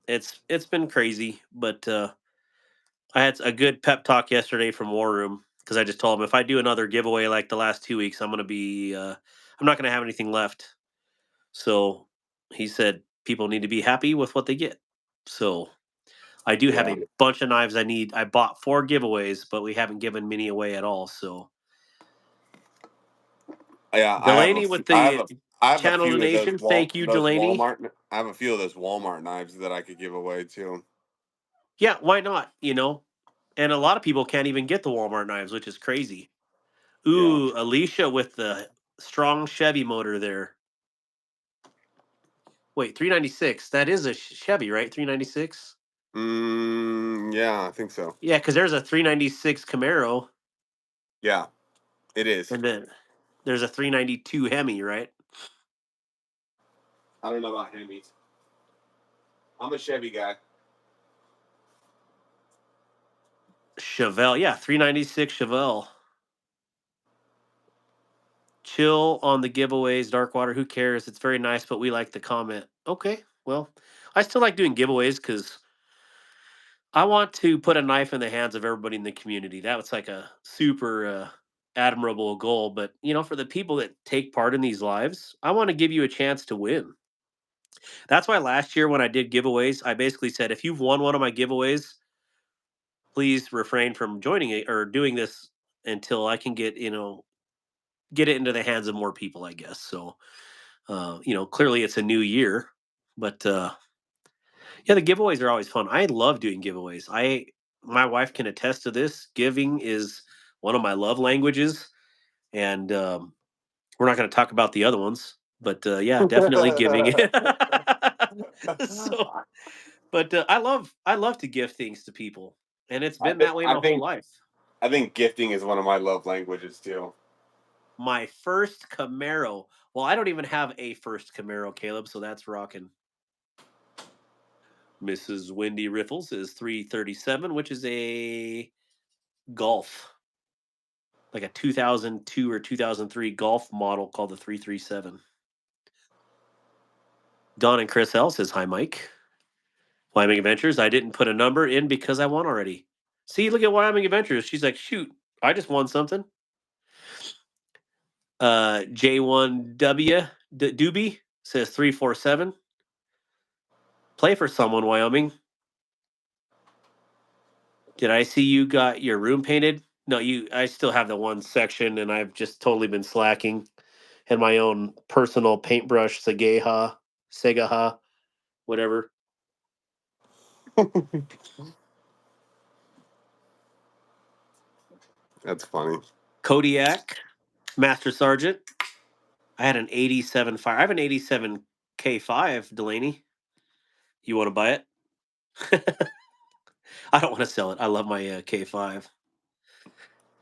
it's been crazy, but I had a good pep talk yesterday from War Room because I just told him if I do another giveaway like the last 2 weeks, I'm not gonna have anything left. So he said people need to be happy with what they get. So I do have Yeah. a bunch of knives I need. I bought 4 giveaways, but we haven't given many away at all. So Yeah, Delaney with the I have a channel few of donation. Thank you, Delaney. I have a few of those Walmart knives that I could give away too. Yeah, why not? And a lot of people can't even get the Walmart knives, which is crazy. Yeah. Ooh, Alicia with the strong Chevy motor there. Wait, 396. That is a Chevy, right? 396. Yeah, I think so. Yeah, because there's a 396 Camaro, Yeah, it is. and then there's a 392 Hemi, right? I don't know about Hemis. I'm a Chevy guy. Chevelle, yeah, 396 Chevelle. Chill on the giveaways, Darkwater. Who cares? It's very nice, but we like the comment. Okay, well, I still like doing giveaways because I want to put a knife in the hands of everybody in the community. That's like a super admirable goal. But for the people that take part in these lives, I want to give you a chance to win. That's why last year when I did giveaways, I basically said if you've won one of my giveaways, please refrain from joining it or doing this until I can get it into the hands of more people, I guess. So clearly it's a new year, but yeah, the giveaways are always fun. I love doing giveaways. My wife can attest to this. Giving is one of my love languages, and we're not going to talk about the other ones, but yeah, definitely giving. So, but I love to give things to people, and it's I been think that way I my whole think life. I think gifting is one of my love languages too. My first Camaro. Well, I don't even have a first Camaro, Caleb, so that's rocking. Mrs. Wendy Riffles is 337, which is a Golf, like a 2002 or 2003 Golf model called the 337. Don and Chris L says, hi, Mike. Wyoming Adventures, I didn't put a number in because I won already. See, look at Wyoming Adventures. She's like, shoot, I just won something. J1W Doobie says 347. Play for someone, Wyoming. Did I see you got your room painted? No, I still have the one section and I've just totally been slacking. And my own personal paintbrush, Segaha, whatever. That's funny. Kodiak, Master Sergeant. I had an 87 fire. I have an 87 K5, Delaney. You want to buy it? I don't want to sell it. I love my K5.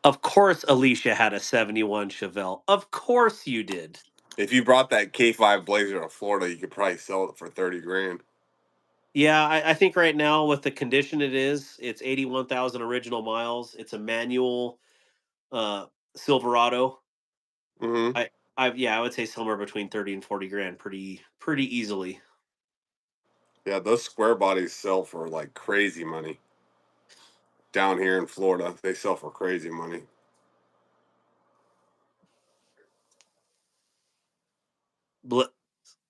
Of course, Alicia had a 71 Chevelle. Of course you did. If you brought that K5 Blazer to Florida, you could probably sell it for 30 grand. Yeah, I think right now with the condition it's 81,000 original miles. It's a manual uh, Silverado. Mm-hmm. I would say somewhere between 30 and 40 grand pretty easily. Yeah, those square bodies sell for like crazy money. Down here in Florida, they sell for crazy money.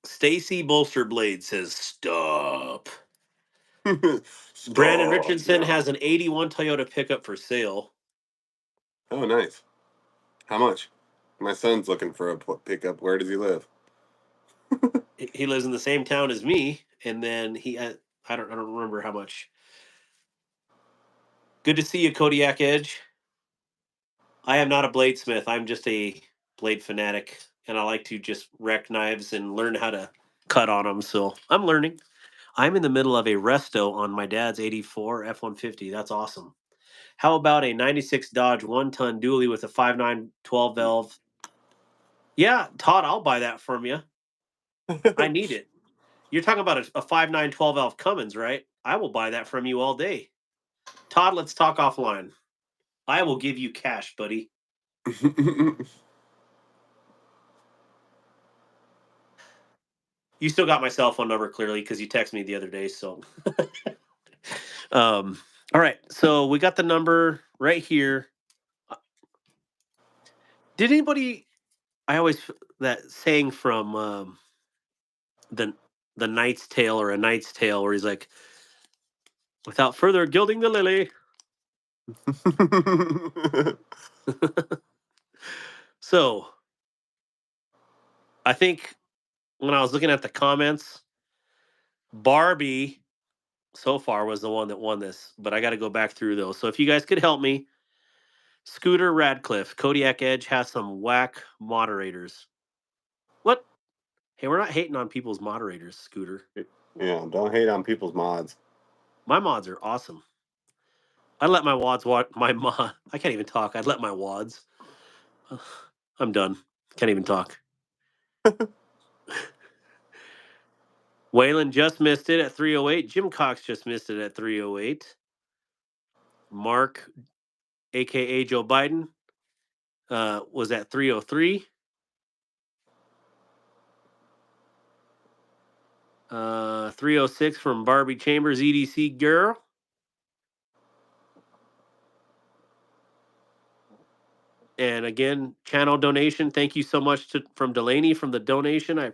Stacy Bolster Blade says stop. Brandon Stop Richardson now. has an 81 Toyota pickup for sale. Oh, nice. How much? My son's looking for a pickup. Where does he live? He lives in the same town as me, and then I don't remember how much. Good to see you, Kodiak Edge. I am not a bladesmith. I'm just a blade fanatic, and I like to just wreck knives and learn how to cut on them. So I'm learning. I'm in the middle of a resto on my dad's 84 F-150. That's awesome. How about a 96 Dodge 1-ton dually with a 5.9 12 valve? Yeah, Todd, I'll buy that from you. I need it. You're talking about a 5.9 12 valve Cummins, right? I will buy that from you all day. Todd, let's talk offline. I will give you cash, buddy. You still got my cell phone number clearly because you texted me the other day. So, all right. So we got the number right here. Did anybody? I always that saying from the Knight's Tale or A Knight's Tale where he's like, without further gilding the lily. So I think when I was looking at the comments, Barbie so far was the one that won this, but I got to go back through those. So if you guys could help me, Scooter Radcliffe, Kodiak Edge has some whack moderators. What? Hey, we're not hating on people's moderators, Scooter. Yeah, don't hate on people's mods. My mods are awesome. I'd let my wads watch my mod. I can't even talk. I'd let my wads. I'm done. Can't even talk. Waylon just missed it at 308. Jim Cox just missed it at 308. Mark, aka Joe Biden, was at 303. 306 from Barbie Chambers, EDC girl. And again, channel donation. Thank you so much from Delaney from the donation. I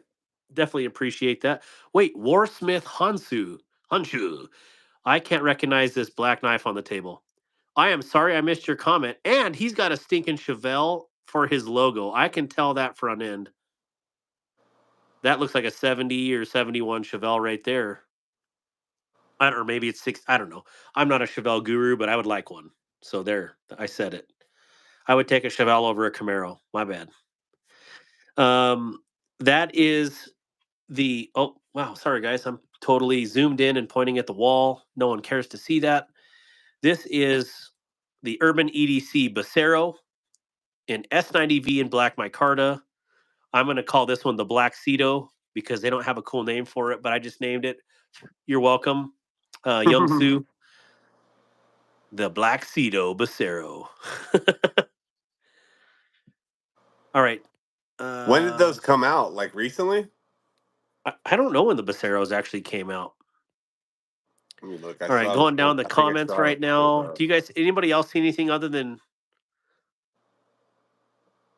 definitely appreciate that. Wait, Warsmith Hanshu. I can't recognize this black knife on the table. I am sorry I missed your comment. And he's got a stinking Chevelle for his logo. I can tell that front end. That looks like a 70 or 71 Chevelle right there. I don't know, maybe it's 6. I don't know. I'm not a Chevelle guru, but I would like one. So there, I said it. I would take a Chevelle over a Camaro. My bad. That is the oh wow, sorry guys. I'm totally zoomed in and pointing at the wall. No one cares to see that. This is the Urban EDC Bacero. in S90V in black micarta. I'm going to call this one the Black Cedo because they don't have a cool name for it, but I just named it. You're welcome. Young Sue. The Black Cedo Bacero. All right. When did those come out? Like recently? I don't know when the Baceros actually came out. Let me look. All right, going down the I think I comments saw right it pulled now. up. Do you guys, anybody else see anything other than?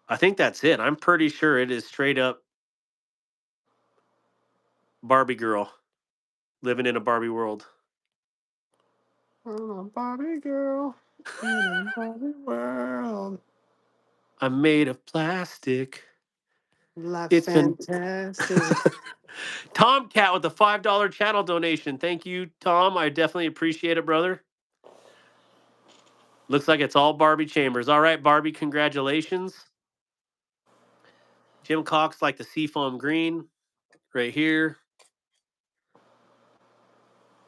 I think that's it. I'm pretty sure it is straight up Barbie girl living in a Barbie world. Oh, Barbie girl in a Barbie world. I'm made of plastic. Life's It's been fantastic. Tomcat with the $5 channel donation. Thank you, Tom. I definitely appreciate it, brother. Looks like it's all Barbie Chambers. All right, Barbie, congratulations. Jim Cox like the seafoam green right here.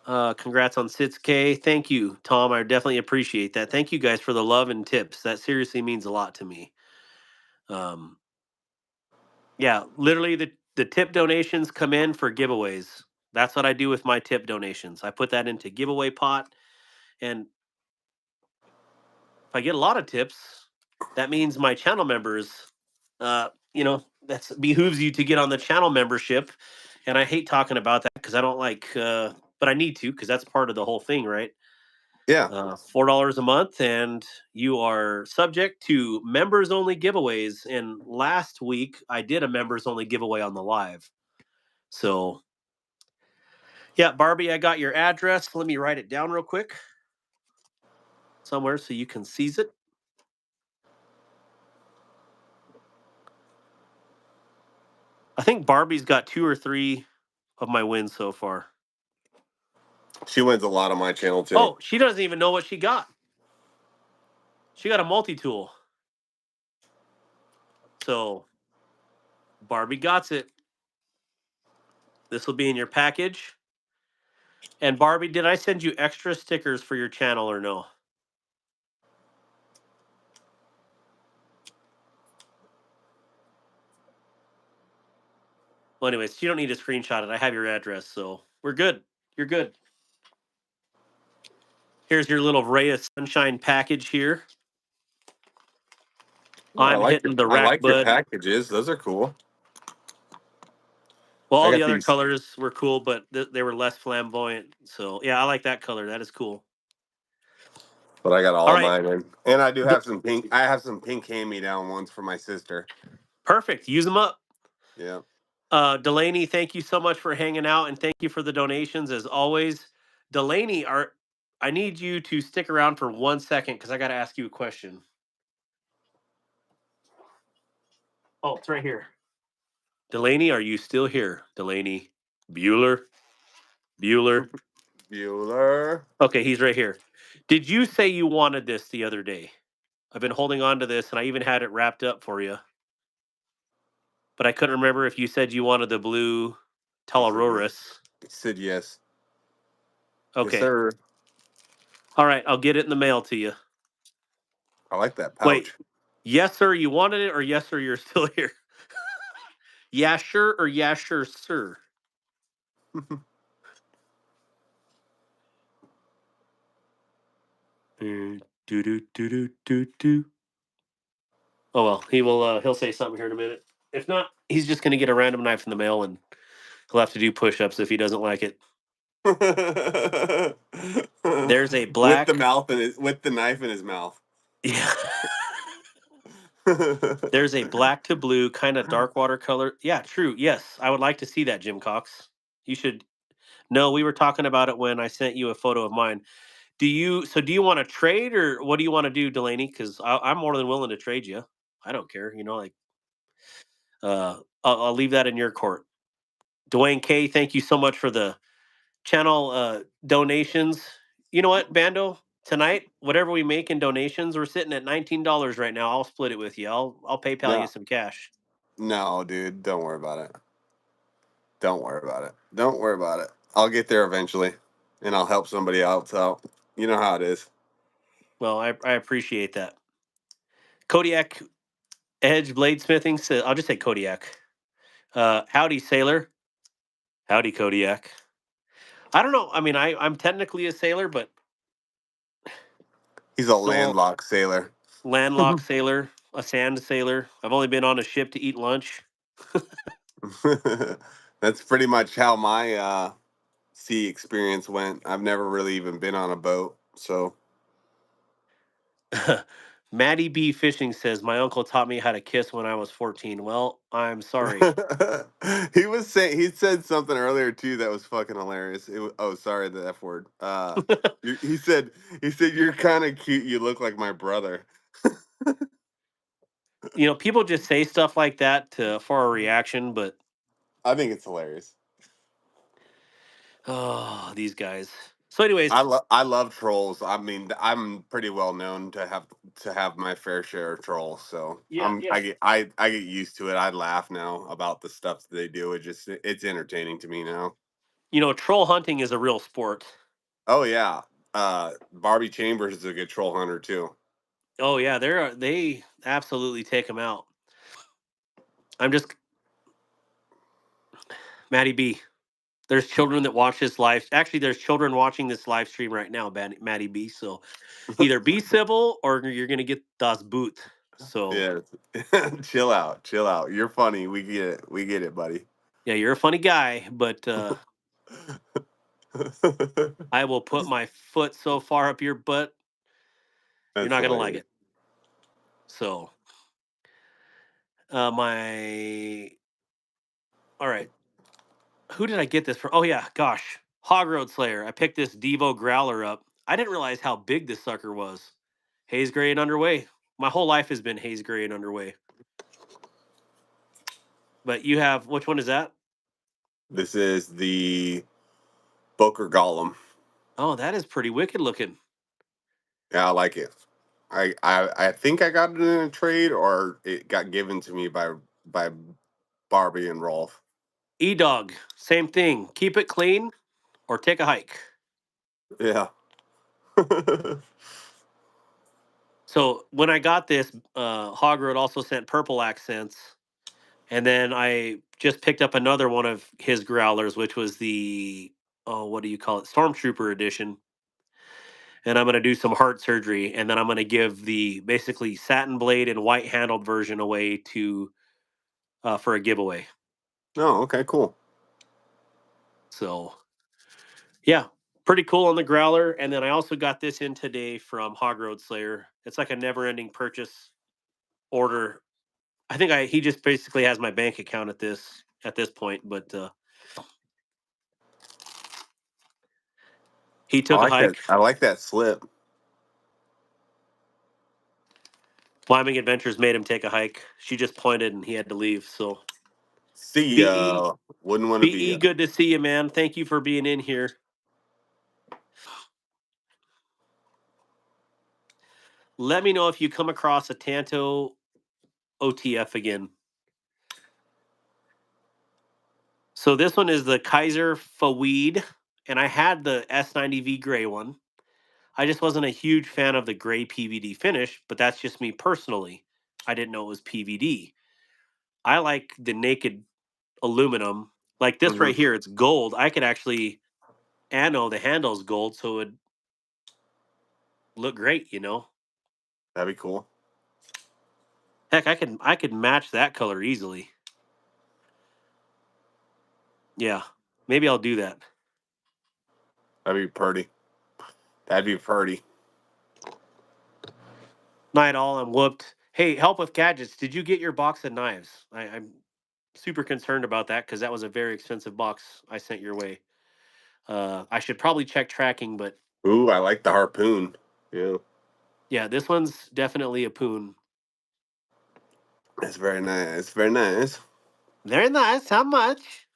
Congrats on 6K. Thank you, Tom. I definitely appreciate that. Thank you guys for the love and tips. That seriously means a lot to me. Yeah, literally the tip donations come in for giveaways. That's what I do with my tip donations. I put that into giveaway pot, and if I get a lot of tips, that means my channel members, that's behooves you to get on the channel membership. And I hate talking about that because I don't like, but I need to because that's part of the whole thing, right? Yeah. $4 a month, and you are subject to members only giveaways. And last week I did a members only giveaway on the live. So yeah, Barbie, I got your address. Let me write it down real quick somewhere so you can seize it. I think Barbie's got 2 or 3 of my wins so far. She wins a lot on my channel too. Oh, she doesn't even know what she got. She got a multi-tool. So Barbie got it. This will be in your package. And Barbie, did I send you extra stickers for your channel or no? Well, anyways, you don't need to screenshot it. I have your address, so we're good. You're good. Here's your little ray of sunshine package here. Oh, I'm hitting the I rack like your bud. packages. Those are cool. Well, I all the got other these, colors were cool, but they were less flamboyant. So yeah, I like that color. That is cool. but I got all All of right, mine in. And I do have some pink. I have some pink hand-me-down ones for my sister. perfect. Use them up. Yeah. Delaney, thank you so much for hanging out, and thank you for the donations as always. Delaney, I need you to stick around for 1 second because I got to ask you a question. Oh, it's right here. Delaney, are you still here? Delaney, Bueller. Bueller. Okay, he's right here. Did you say you wanted this the other day? I've been holding on to this, and I even had it wrapped up for you. But I couldn't remember if you said you wanted the blue I said yes. Tularoris. I said yes. Yes, Okay. sir. All right, I'll get it in the mail to you. I like that Wait, pouch. yes, sir, you wanted it, or yes, sir, you're still here? Yeah, sure, or yeah, sure, sir. Do do do do do do. Oh well, he'll say something here in a minute. If not, he's just gonna get a random knife in the mail, and he'll have to do push-ups if he doesn't like it. There's a With the black. mouth and with the knife in his mouth. Yeah. There's a black to blue kind of dark watercolor. Yeah, true. Yes, I would like to see that, Jim Cox. You should. No, we were talking about it when I sent you a photo of mine. Do you want to trade, or what do you want to do, Delaney? Because I'm more than willing to trade you. I don't care. I'll leave that in your court. Dwayne K, thank you so much for the channel donations. You know what, Bando? Tonight, whatever we make in donations, we're sitting at $19 right now. I'll split it with you. I'll PayPal you No, some cash. no, dude. Don't worry about it. Don't worry about it. Don't worry about it. I'll get there eventually, and I'll help somebody else out. You know how it is. Well, I appreciate that. Kodiak, Edge Bladesmithing says, I'll just say Kodiak. Howdy, Sailor. Howdy, Kodiak. I don't know. I mean, I'm technically a sailor, but He's a so landlocked sailor. landlocked sailor, a sand sailor. I've only been on a ship to eat lunch. That's pretty much how my sea experience went. I've never really even been on a boat, so Maddie B Fishing says my uncle taught me how to kiss when I was 14. Well, I'm sorry. he said something earlier too that was fucking hilarious. Oh, sorry, the F word. He said you're kind of cute. You look like my brother. People just say stuff like that for a reaction, but I think it's hilarious. oh, these guys. So, anyways, I love trolls. I mean, I'm pretty well known to have my fair share of trolls. So yeah, yeah. I get used to it. I laugh now about the stuff that they do. It's entertaining to me now. Troll hunting is a real sport. Oh yeah, Barbie Chambers is a good troll hunter too. Oh yeah, they absolutely take them out. I'm just Maddie B. There's children that watch this live. Actually, there's children watching this live stream right now, Maddie B. So either be civil or you're gonna get das boot. So Yeah, chill out, chill out. You're funny. We get it, buddy. yeah, you're a funny guy, but I will put my foot so far up your butt, you're That's not gonna like hilarious. it. My all right. Who did I get this from? Oh yeah, gosh, Hog Road Slayer. I picked this Devo Growler up. I didn't realize how big this sucker was. Haze gray and underway. My whole life has been haze gray and underway. But you have which one is that? This is the Boker Golem. Oh, that is pretty wicked looking. Yeah, I like it. I think I got it in a trade or it got given to me by Barbie and Rolf. E Dog, same thing. Keep it clean or take a hike. Yeah. So when I got this, Hog Road also sent purple accents, and then I just picked up another one of his growlers, which was the what do you call it, Stormtrooper edition. And I'm going to do some heart surgery, and then I'm going to give the basically satin blade and white handled version away to for a giveaway. Oh, okay, cool. So yeah, pretty cool on the growler. And then I also got this in today from Hog Road Slayer. It's like a never ending purchase order. I think he just basically has my bank account at this point, but he I took a like that. hike. I like that slip. Climbing Adventures made him take a hike. She just pointed and he had to leave. So See BE ya. Wouldn't want to be BE, ya. good to see you, man. Thank you for being in here. Let me know if you come across a Tanto OTF again. So this one is the Kaiser Faweed, and I had the S90V gray one. I just wasn't a huge fan of the gray PVD finish, but that's just me personally. I didn't know it was PVD. I like the naked aluminum. Like this Hmm. right here, it's gold. I could actually the handle's gold, so it would look great. That'd be cool. Heck, I could match that color easily. Yeah, maybe I'll do that. That'd be pretty. That'd be pretty. Night all, I'm whooped. Hey, help with gadgets. Did you get your box of knives? I'm super concerned about that because that was a very expensive box I sent your way. I should probably check tracking, but Ooh, I like the harpoon. Yeah, yeah, this one's definitely a poon. that's very nice. Very nice. Very nice. How much?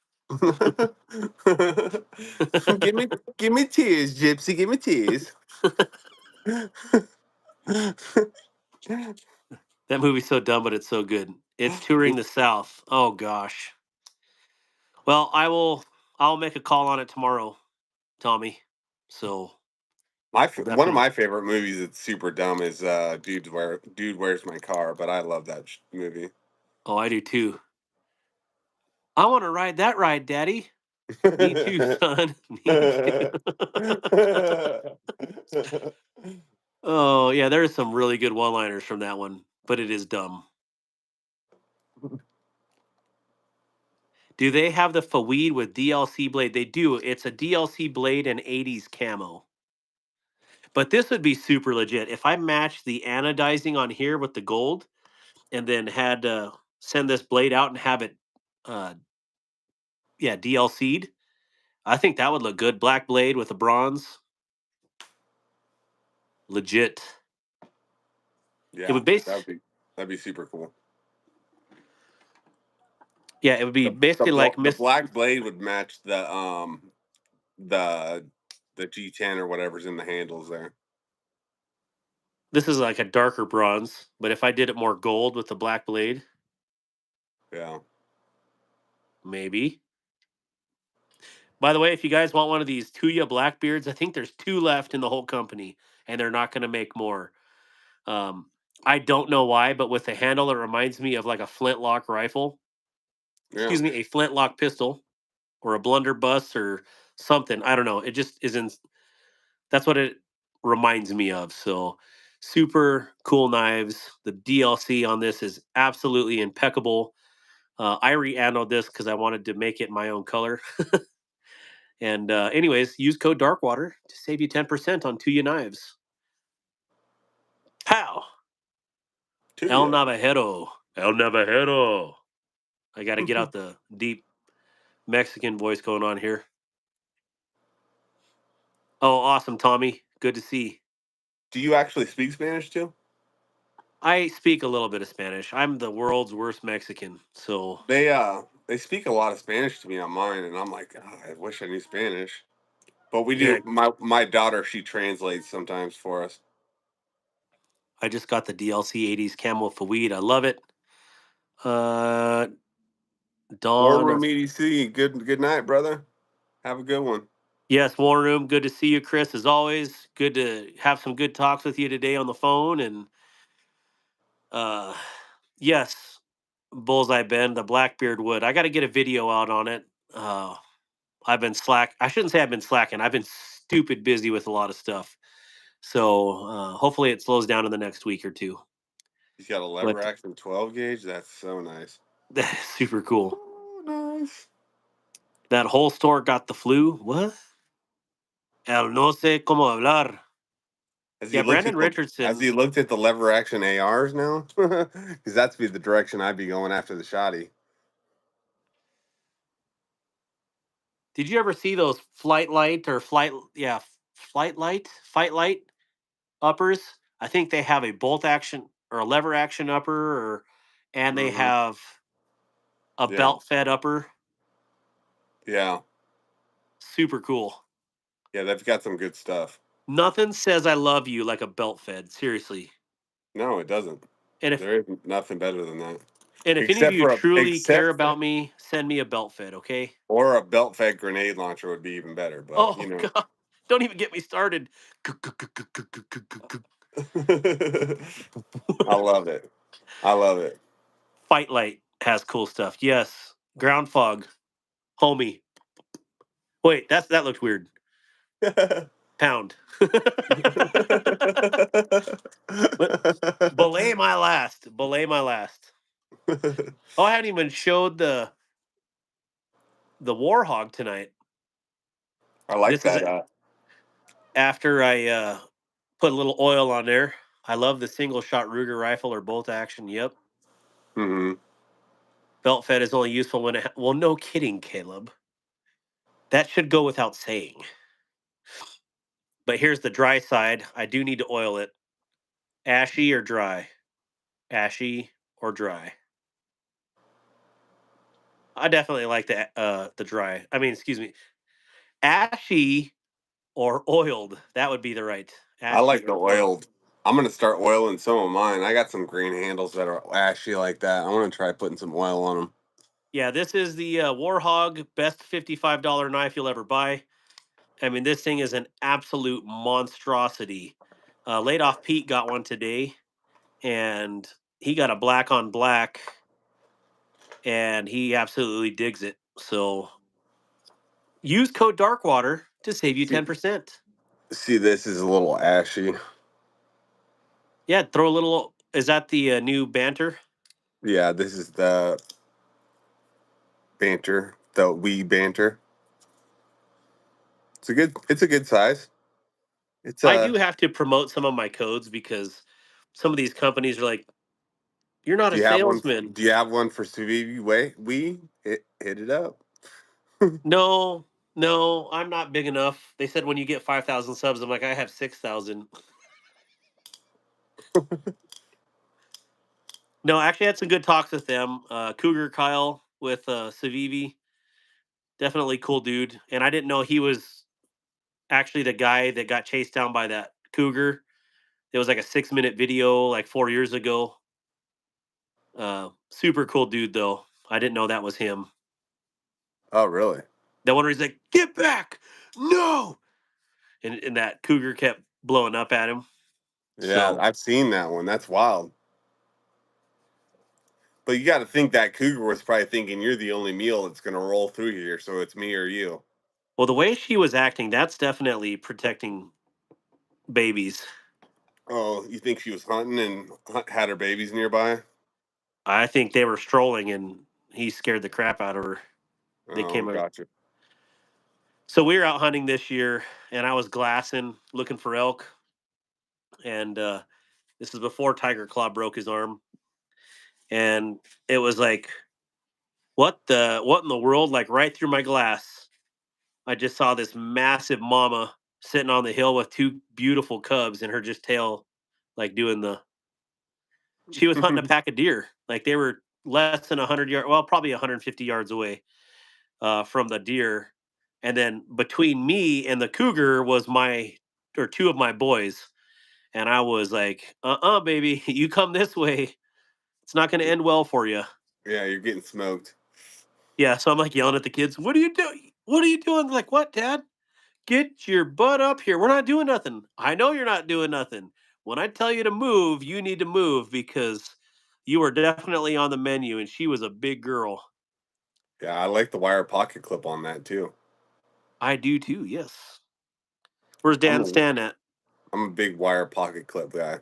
give me give me tears, Gypsy. Give me tears. That movie's so dumb, but it's so good. It's touring the South. Oh gosh. Well, I'll make a call on it tomorrow, Tommy. So One of my favorite movies that's super dumb is Dude Where's My Car, but I love that movie. Oh, I do too. I want to ride that ride, Daddy. Me too, son. Me too. Oh, yeah, there's some really good one-liners from that one, but it is dumb. Do they have the Faweed with DLC blade? They do. It's a DLC blade and 80s camo. But this would be super legit. If I matched the anodizing on here with the gold and then had to send this blade out and have it DLC'd, I think that would look good. Black blade with a bronze. Legit. It Yeah, would that'd be super cool. Yeah, it would be basically like The black blade would match the G10 or whatever's in the handles there. This is like a darker bronze, but if I did it more gold with the black blade, yeah, maybe. By the way, if you guys want one of these Tuya Blackbeards, I think there's 2 left in the whole company, and they're not going to make more. I don't know why, but with the handle, it reminds me of like a flintlock rifle. yeah. Excuse me, a flintlock pistol or a blunderbuss or something. I don't know. It just isn't. That's what it reminds me of. So, super cool knives. The DLC on this is absolutely impeccable. I re-anoded this because I wanted to make it my own color. And anyways, use code Darkwater to save you 10% on Tuya knives. Pow! El Navajero. El Navajero. I got to get out the deep Mexican voice going on here. Oh, awesome, Tommy. Good to see. Do you actually speak Spanish too? I speak a little bit of Spanish. I'm the world's worst Mexican, so They speak a lot of Spanish to me on mine, and I'm like, "Oh, I wish I knew Spanish." But we yeah. do. My daughter, she translates sometimes for us. I just got the DLC 80s camo for weed. I love it. War Dawn. Room EDC. Good night, brother. Have a good one. Yes, War Room. Good to see you, Chris. As always, good to have some good talks with you today on the phone. And uh, yes, Bullseye Ben, the Blackbeard wood. I got to get a video out on it. I've been slack. I shouldn't say I've been slacking. I've been stupid busy with a lot of stuff. So hopefully it slows down in the next week or two. He's got a lever But action 12 gauge. That's so nice. that's super cool. Oh, nice. That whole store got the flu. What? El no sé cómo hablar. Yeah, Brandon Has Richardson. he looked at the lever action ARs now? Because that's be the direction I'd be going after the shotty. Did you ever see those flight light or fight light uppers? I think they have a bolt action or a lever action upper, and they Mm-hmm. have a Yeah, belt fed upper. yeah, Super cool. yeah. They've got some good stuff. Nothing says I love you like a belt fed. Seriously. No, it doesn't. And There is nothing better than that. if any of you truly care about me, send me a belt fed, okay? Or a belt fed grenade launcher would be even better. But Oh God. Don't even get me started. I love it. I love it. Fight light has cool stuff. Yes. Ground fog. Homie. Wait, that looked weird. Pound. But belay my last. Belay my last. Oh, I haven't even showed the Warhog tonight. I like This is that. after I put a little oil on there. I love the single shot Ruger rifle or bolt action. Yep. Mm-hmm. Belt fed is only useful when it. Well, no kidding, Caleb. That should go without saying. But here's the dry side. I do need to oil it. Ashy or dry? Ashy or dry? I definitely like the dry. I mean, excuse me, ashy or oiled. That would be the right I ashy like the or oiled. oiled. I'm gonna start oiling some of mine. I got some green handles that are ashy like that. I want to try putting some oil on them. Yeah, this is the Warhog best $55 knife you'll ever buy. I mean, this thing is an absolute monstrosity. Laid off Pete got one today, and he got a black on black, and he absolutely digs it. So use code Darkwater to save you See, 10%. see, this is a little ashy. Yeah, throw a little. Is that the new banter? Yeah, this is the banter, the wee banter. It's a good size. It's I do have to promote some of my codes because some of these companies are like, "You're not do a you have one? salesman." Do you have one for Suvivi? Wait, hit it up. No, no, I'm not big enough. They said when you get 5,000 subs, I'm like, I have 6,000. No, I actually had some good talks with them. Cougar Kyle with Savivi, definitely cool dude. And I didn't know he was actually the guy that got chased down by that cougar. It was like a 6-minute video like 4 years ago. Super cool dude though. I didn't know that was him. Oh, really? That one where he's like, "Get back, no!" And that cougar kept blowing up at him. Yeah, So, I've seen that one. That's wild. But you got to think that cougar was probably thinking you're the only meal that's going to roll through here, so it's me or you. well, the way she was acting, that's definitely protecting babies. Oh, you think she was hunting and had her babies nearby? I think they were strolling and he scared the crap out of her. They Oh, came. gotcha. So we were out hunting this year, and I was glassing, looking for elk. And this is before Tiger Claw broke his arm, and it was like, what in the world? Like right through my glass, I just saw this massive mama sitting on the hill with two beautiful cubs, and her just tail, like doing the. She was hunting a pack of deer. Like they were less than 100 yards, well, probably 150 yards away from the deer. And then between me and the cougar was my or two of my boys. And I was like, baby, you come this way. It's not going to end well for you. Yeah, you're getting smoked. Yeah. So I'm like yelling at the kids, what are you doing? What are you doing? They're like, what, Dad? Get your butt up here. We're not doing nothing. I know you're not doing nothing. When I tell you to move, you need to move because you are definitely on the menu. And she was a big girl. Yeah, I like the wire pocket clip on that too. I do too. Yes. Where's I'm Dan a Stan at? I'm a big wire pocket clip guy.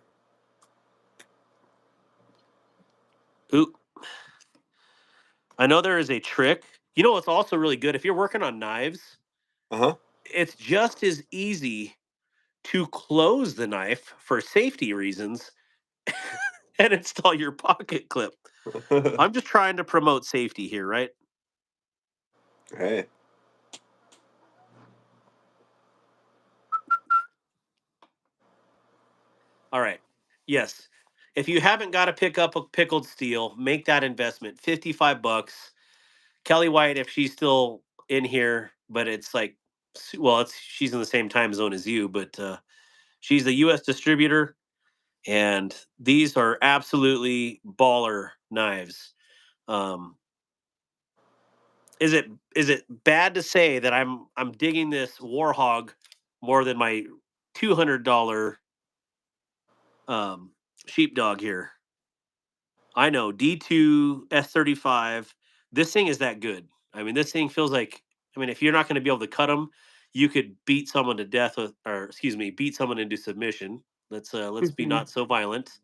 Ooh, I know there is a trick. You know what's also really good? If you're working on Uh knives, huh. it's just as easy to close the knife for safety reasons and install your pocket clip. I'm just trying to promote safety here, right? Hey, All right. Yes. If you haven't got to pick up a pickled steel, make that investment. 55 bucks. Kelly White, if she's still in here, but it's like, well, it's she's in the same time zone as you, but she's a US distributor. And these are absolutely baller knives. Um, is it bad to say that I'm digging this Warhog more than my $200 um, sheepdog here? I know D2 S35. This thing is that good. I mean, this thing feels like. I mean, if you're not going to be able to cut them, you could beat someone to death with, or excuse me, beat someone into submission. Let's be not so violent.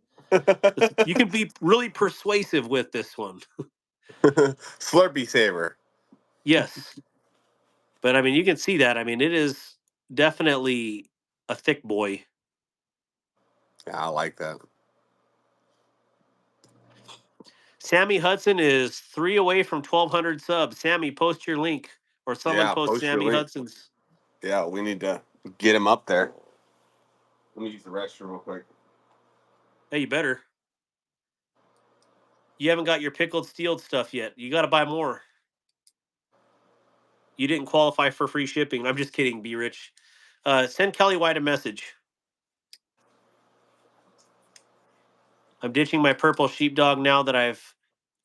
You can be really persuasive with this one. Slurpee saver. Yes. But I mean, you can see that. I mean, it is definitely a thick boy. Yeah, I like that. Sammy Hudson is 3 away from 1,200 subs. Sammy, post your link or someone Yeah, post post your Sammy link. Hudson's. Yeah, we need to get him up there. Let me use the restroom real quick. Hey, you better. You haven't got your pickled steel stuff yet. You got to buy more. You didn't qualify for free shipping. I'm just kidding, Be Rich. Send Kelly White a message. I'm ditching my purple sheepdog now that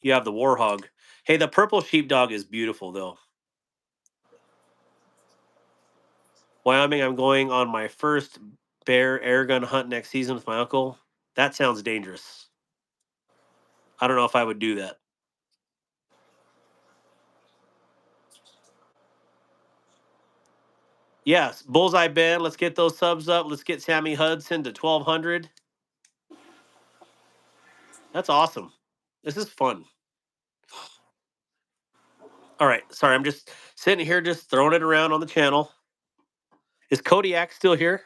you have the Warhog. Hey, the purple sheepdog is beautiful though. Wyoming, I'm going on my first bear air gun hunt next season with my uncle. That sounds dangerous. I don't know if I would do that. Yes, Bullseye Ben. Let's get those subs up. Let's get Sammy Hudson to 1,200. That's awesome. This is fun. All right. Sorry, I'm just sitting here just throwing it around on the channel. Is Kodiak still here?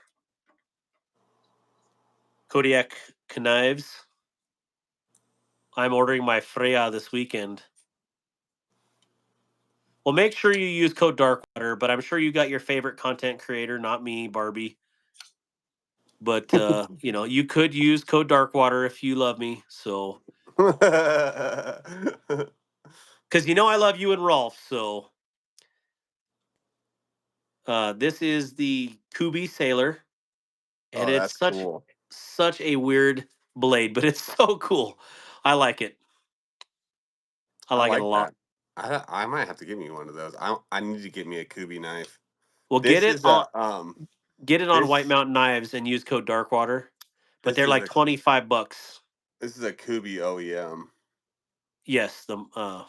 Kodiak Knives. I'm ordering my Freya this weekend. Well, make sure you use code Darkwater, but I'm sure you got your favorite content creator, not me, Barbie. But you could use code Darkwater if you love me. So, because I love you and Rolf. So, this is the Kubi Sailor, and Oh, it's that's cool. such a weird blade, but it's so cool. I like it. I I like it a like lot. that. I might have to give me one of those. I need to get me a Kubi knife. Well, This is a get it on White this Mountain Knives and use code Darkwater, but this they're is like a $25. this is a Kubi OEM. Yes, the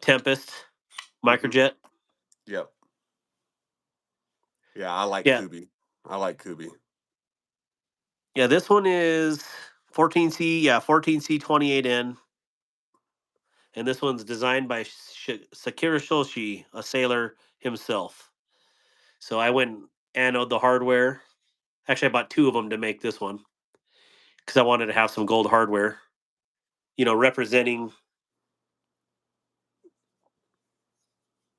Tempest Hmm. microjet. Yep. Yeah, I like Yeah, Kubi. I like Kubi. yeah. This one is 14C. Yeah, 14C 28N, and this one's designed by Sakura Shoshi, a sailor himself. So I went and anode the hardware. Actually, I bought two of them to make this one because I wanted to have some gold hardware. Representing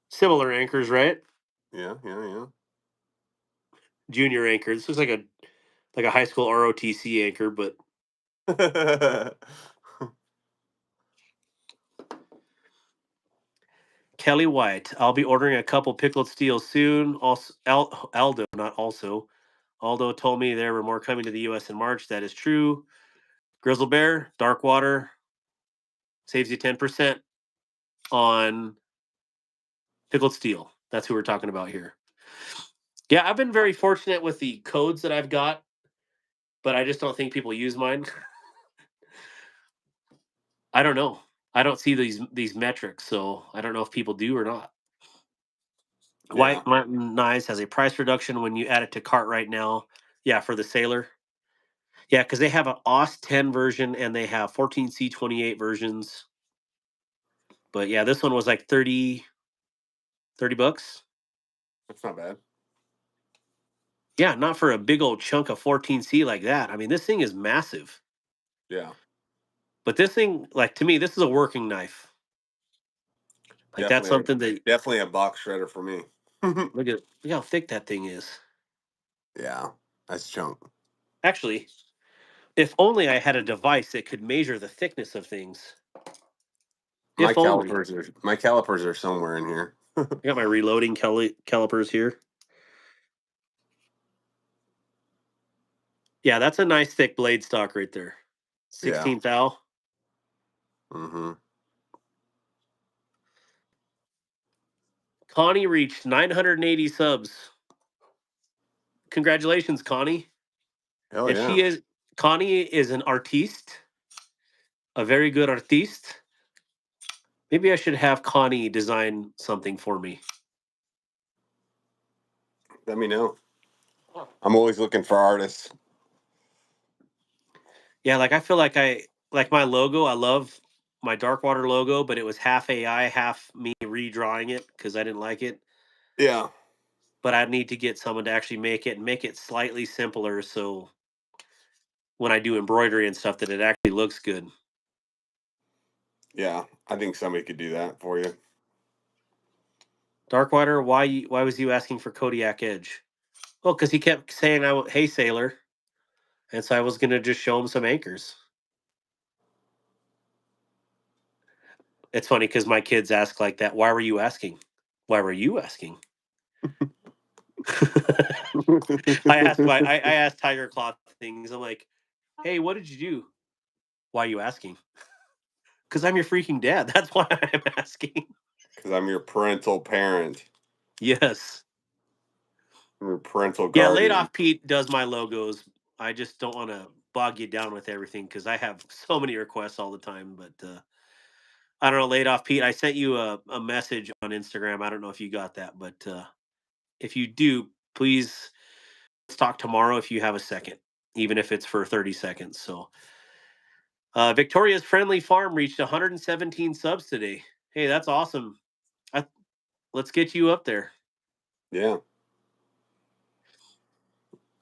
similar anchors, right? Yeah, yeah, Junior anchor. This looks like a high school ROTC anchor, but yeah. Kelly White. I'll be ordering a couple pickled steels soon. Also, Aldo, not also. Aldo told me there were more coming to the U.S. in March. That is true. Grizzle Bear, Dark Water saves you 10% on pickled steel. That's who we're talking about here. Yeah, I've been very fortunate with the codes that I've got, but I just don't think people use mine. I don't know. I don't see these metrics, so I don't know if people do or not. Yeah. White Mountain Knives has a price reduction when you add it to cart right now. Yeah, for the Sailor. Yeah, because they have an OS 10 version and they have 14C28 versions. But yeah, this one was like 30 bucks. That's not bad. Yeah, not for a big old chunk of 14C like that. I mean, this thing is massive. Yeah. But this thing, like to me, this is a working knife. Like that's Definitely something that definitely a box shredder for me. look how thick that thing is. Yeah. That's chunk. Actually, if only I had a device that could measure the thickness of things. If only. My calipers are somewhere in here. I got my reloading calipers here. Yeah, that's a nice thick blade stock right there. Yeah. 16 thou. Mm-hmm. Connie reached 980 subs. Congratulations, Connie. Hell And yeah. Connie is an artiste, a very good artiste. Maybe I should have Connie design something for me. Let me know. I'm always looking for artists. Yeah, like I feel like I like my logo. I love my Darkwater logo, but it was half AI, half me redrawing it because I didn't like it. Yeah. But I need to get someone to actually make it and make it slightly simpler so when I do embroidery and stuff that it actually looks good. Yeah. I think somebody could do that for you. Darkwater, why was you asking for Kodiak Edge? Well, because he kept saying, "Hey sailor," and so I was gonna just show him some anchors. It's funny because my kids ask like that. Why were you asking? Why were you asking? I asked Tiger Claw things. I'm like, hey, what did you do? Why are you asking? Because I'm your freaking dad. That's why I'm asking. Because I'm your parental parent. Yes. I'm your parental Yeah, Laid guardian. Off Pete does my logos. I just don't want to bog you down with everything because I have so many requests all the time. But I don't know, Laid Off Pete. I sent you a message on Instagram. I don't know if you got that, but if you do, please let's talk tomorrow if you have a second, even if it's for 30 seconds. So, Victoria's Friendly Farm reached 117 subs today. Hey, that's awesome. I, let's get you up there. Yeah.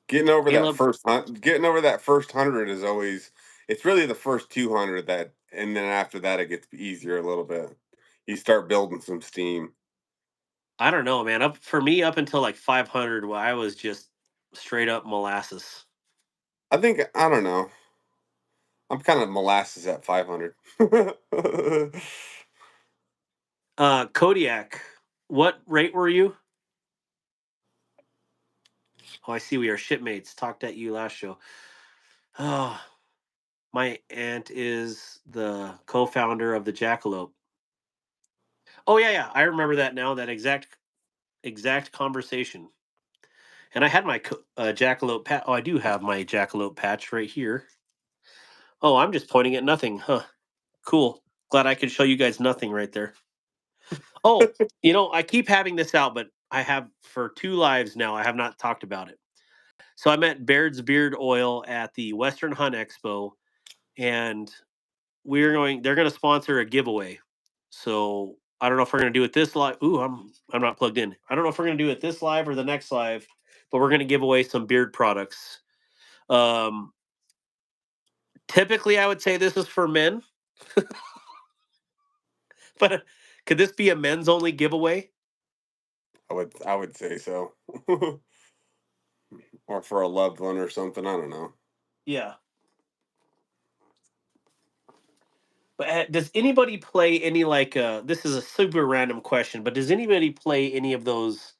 Getting over that Caleb, first 100 is always. It's really the first 200 that, and then after that it gets easier a little bit. You start building some steam. I don't know, man. Up for me, up until like 500, well, I was just straight up molasses. I don't know. I'm kind of molasses at 500. Kodiak, what rate were you? Oh, I see we are shipmates. Talked at you last show. Oh, my aunt is the co-founder of the Jackalope. Oh yeah, I remember that now. That exact conversation. And I had my jackalope patch. Oh, I do have my jackalope patch right here. Oh, I'm just pointing at nothing. Huh. Cool. Glad I could show you guys nothing right there. Oh, I keep having this out, but I have for 2 lives now. I have not talked about it. So I met Baird's Beard Oil at the Western Hunt Expo, and they're going to sponsor a giveaway. So I don't know if we're going to do it this live. Ooh, I'm not plugged in. I don't know if we're going to do it this live or the next live, but we're going to give away some beard products. Um, Typically, I would say this is for men, but could this be a men's only giveaway? I would say so. Or for a loved one or something. I don't know. Yeah. But does anybody play any like this is a super random question, but does anybody play any of those,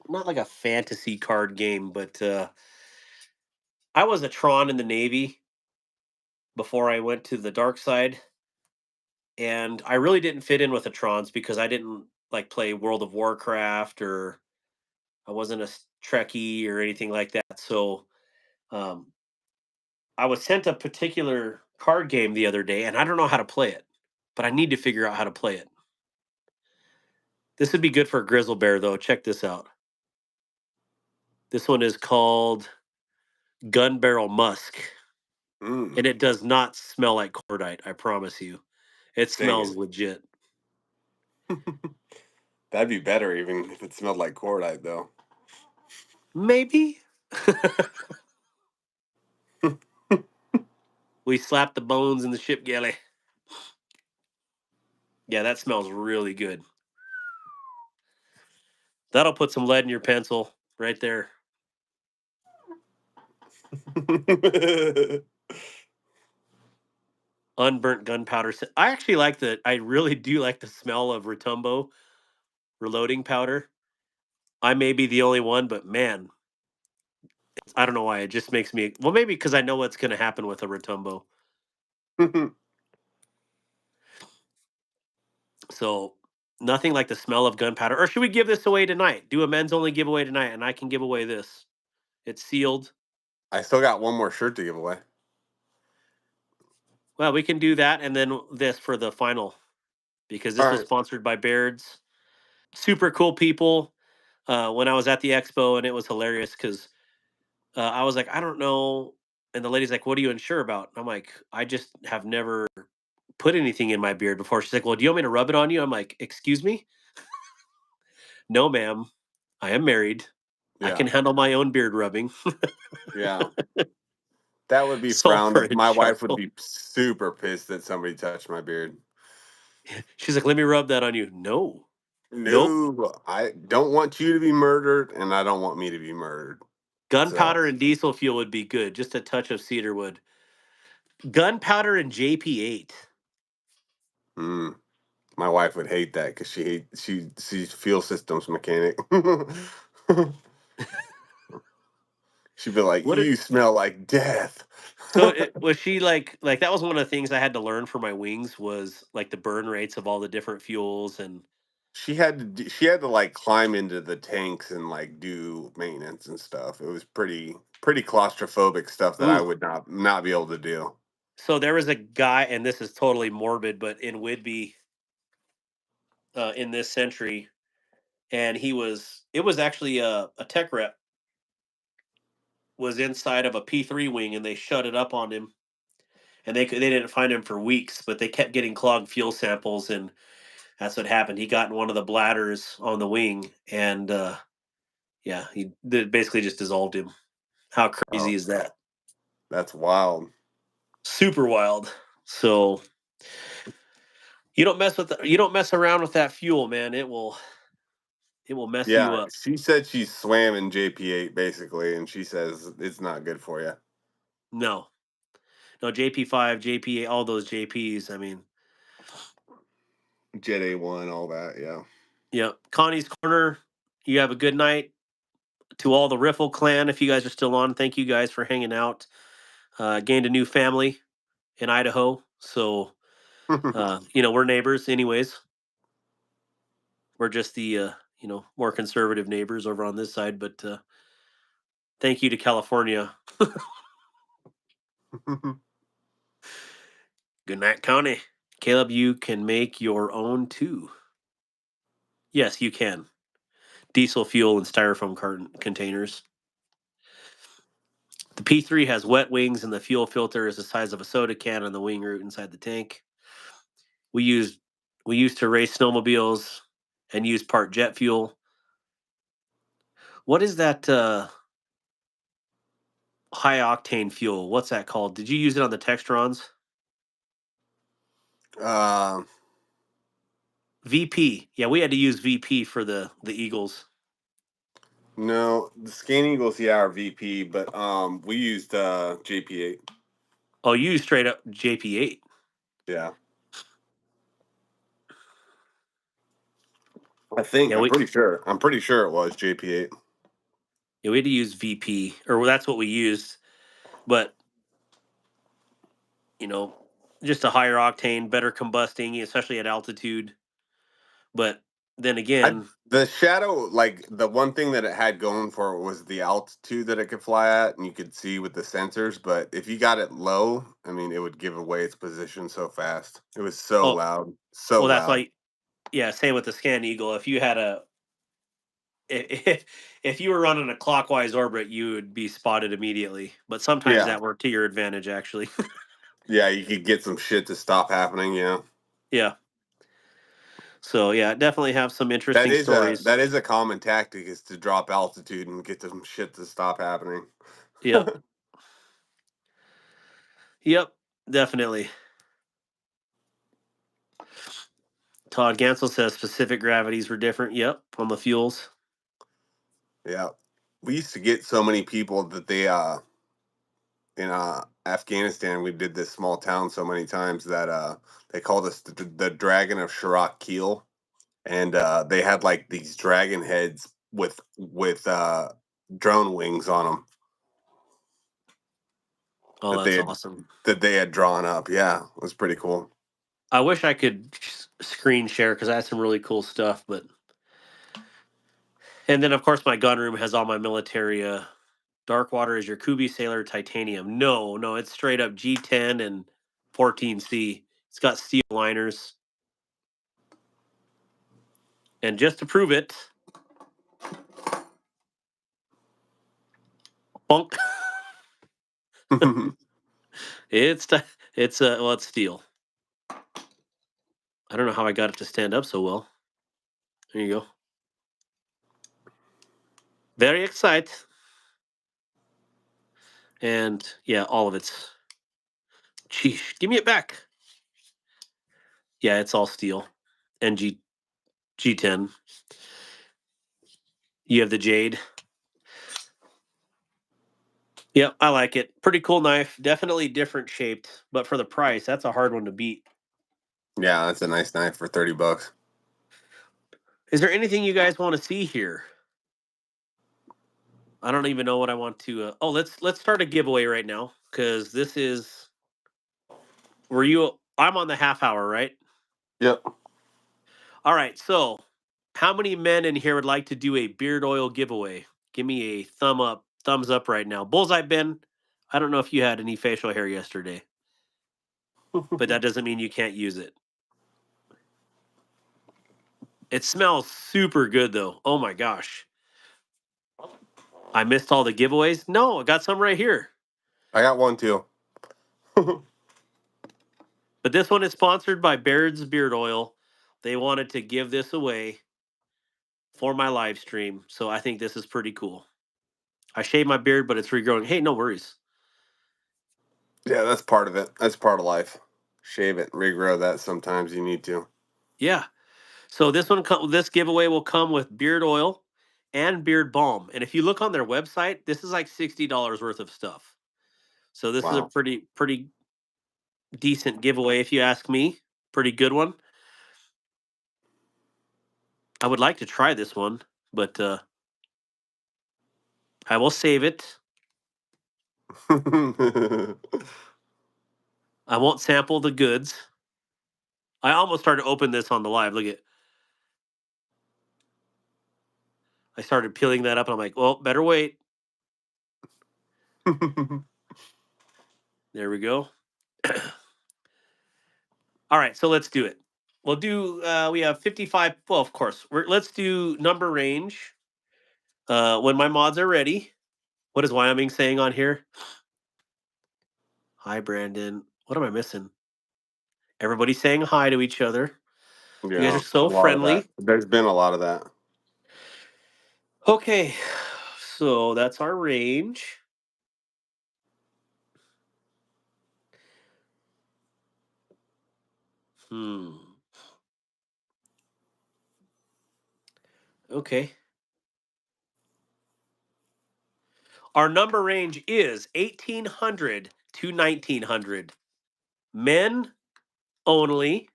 not like a fantasy card game, but I was a Tron in the Navy before I went to the dark side, and I really didn't fit in with the Trons because I didn't like play World of Warcraft, or I wasn't a Trekkie or anything like that. So um, I was sent a particular card game the other day, and I don't know how to play it, but I need to figure out how to play it. This would be good for a grizzle bear, though. Check this out. This one is called Gun Barrel Musk, and Mm, it does not smell like cordite. I promise you, it dang smells it. legit. That'd be better even if it smelled like cordite, though. Maybe. We slapped the bones in the ship galley. Yeah, that smells really good. That'll put some lead in your pencil right there. Unburnt gunpowder. I actually like the. I really do like the smell of Retumbo reloading powder. I may be the only one, but man, I don't know why. It just makes me. Well, maybe because I know what's going to happen with a Retumbo. So nothing like the smell of gunpowder. Or should we give this away tonight? Do a men's only giveaway tonight, and I can give away this. It's sealed. I still got one more shirt to give away. Well, we can do that, and then this for the final, because All this was right. sponsored by Baird's. Super cool people. When I was at the expo, and it was hilarious because I was like, I don't know. And the lady's like, what are you unsure about? I'm like, I just have never put anything in my beard before. She's like, well, do you want me to rub it on you? I'm like, excuse me? No, ma'am. I am married. I Yeah. can handle my own beard rubbing. Yeah. That would be frowned. Sulfur and My wife would charcoal. be super pissed that somebody touched my beard. She's like, let me rub that on you. No. Nope. No, I don't want you to be murdered, and I don't want me to be murdered. So, Gunpowder and diesel fuel would be good. Just a touch of cedar wood. Gunpowder and JP8. mm, my wife would hate that because she's fuel systems mechanic. She'd be like, What? "You smell like death." So was she like that was one of the things I had to learn for my wings was like the burn rates of all the different fuels, and she had to like climb into the tanks and like do maintenance and stuff. It was pretty claustrophobic stuff that I Ooh. would not be able to do. So there was a guy, and this is totally morbid, but in Whidbey, in this century, and it was actually a tech rep was inside of a P3 wing, and they shut it up on him, and they didn't find him for weeks, but they kept getting clogged fuel samples, and that's what happened. He got in one of the bladders on the wing, and yeah, basically just dissolved him. How crazy Oh, is that? that's wild. Super wild. So you don't mess around with that fuel, man. It will mess you Yeah, up. she said she swam in JP8 basically, and she says it's not good for you. No, no, JP5, JP8, all those JPs. I mean, Jet A1, all that. Yeah. yeah. Connie's Corner. You have a good night. To all the Riffle clan, if you guys are still on, thank you guys for hanging out. Gained a new family in Idaho, so we're neighbors. Anyways, we're just the more conservative neighbors over on this side. But thank you to California. Good night, Connie. Caleb, you can make your own too. Yes, you can. Diesel fuel and styrofoam carton containers. The P3 has wet wings, and the fuel filter is the size of a soda can on the wing root inside the tank. We used we used to race snowmobiles and use part jet fuel. What is that high octane fuel? What's that called? Did you use it on the Textrons? uh, VP. Yeah, we had to use VP for the Eagles. no, the Scan Eagles, yeah, are VP, but we used JP8. Oh, you used straight up JP8. Yeah. I think Yeah, I'm pretty sure it was JP8. we had to use VP, or that's what we used. But you know, just a higher octane, better combusting, especially at altitude. But then I again, The Shadow, like the one thing that it had going for it was the altitude that it could fly at, and you could see with the sensors. But if you got it low, I mean, it would give away its position so fast. It was so oh, loud, so well, that's loud. why. Yeah, same with the Scan Eagle. If you had if if you were running a clockwise orbit, you would be spotted immediately. But sometimes Yeah, that worked to your advantage, actually. yeah, you could get some shit to stop happening. Yeah, Yeah. So yeah, definitely have some interesting stories. that is a common tactic, is to drop altitude and get some shit to stop happening. Yep. Yep. Definitely. Todd Gansel says specific gravities were different. Yep. On the fuels. Yeah, we used to get so many people that they in Afghanistan, we did this small town so many times that they called us the Dragon of Shirak Keel, and they had like these dragon heads with drone wings on them Oh, that they that's had awesome. drawn up. Yeah, it was pretty cool. I wish I could screen share because I had some really cool stuff. But and then of course my gun room has all my military. Darkwater is your Kubi Sailor titanium. No, no, it's straight up G10 and 14C. It's got steel liners. And just to prove it, bunk. It's well, it's steel. I don't know how I got it to stand up so well. There you go. Very excited. And yeah, all of it's. Sheesh, give me it back. Yeah, it's all steel. And G10. You have the jade. Yep, I like it. Pretty cool knife. Definitely different shaped, but for the price, that's a hard one to beat. Yeah, that's a nice knife for $30. Is there anything you guys want to see here? I don't even know what I want to. Oh, let's start a giveaway right now because this is. Were you? I'm on the half hour, right? Yep. All right. So How many men in here would like to do a beard oil giveaway? Give me a thumbs up right now. Bullseye Ben, I don't know if you had any facial hair yesterday, but that doesn't mean you can't use it. It smells super good though. Oh my gosh. I missed all the giveaways. No, I got some right here. I got one too. But this one is sponsored by Baird's Beard Oil. They wanted to give this away for my live stream. So I think this is pretty cool. I shaved my beard, but it's regrowing. Hey, no worries. Yeah, that's part of it. That's part of life. Shave it, regrow that. Sometimes you need to. Yeah. So this giveaway will come with beard oil and beard balm. And if you look on their website, this is like $60 worth of stuff. So this is a Wow. pretty decent giveaway if you ask me. Pretty good one. I would like to try this one, but I will save it. I won't sample the goods. I almost started to open this on the live. Look at, I started peeling that up and I'm like, well, better wait. There we go. All right, so let's do it. We'll do. We have 55. Well, of course. Let's do number range. When my mods are ready. What is Wyoming saying on here? Hi, Brandon. What am I missing? Everybody's saying hi to each other. You guys Yeah, are so a lot of that. friendly. There's been a lot of that. Okay, so that's our range. Okay. Our number range is 1800 to 1900. Men only.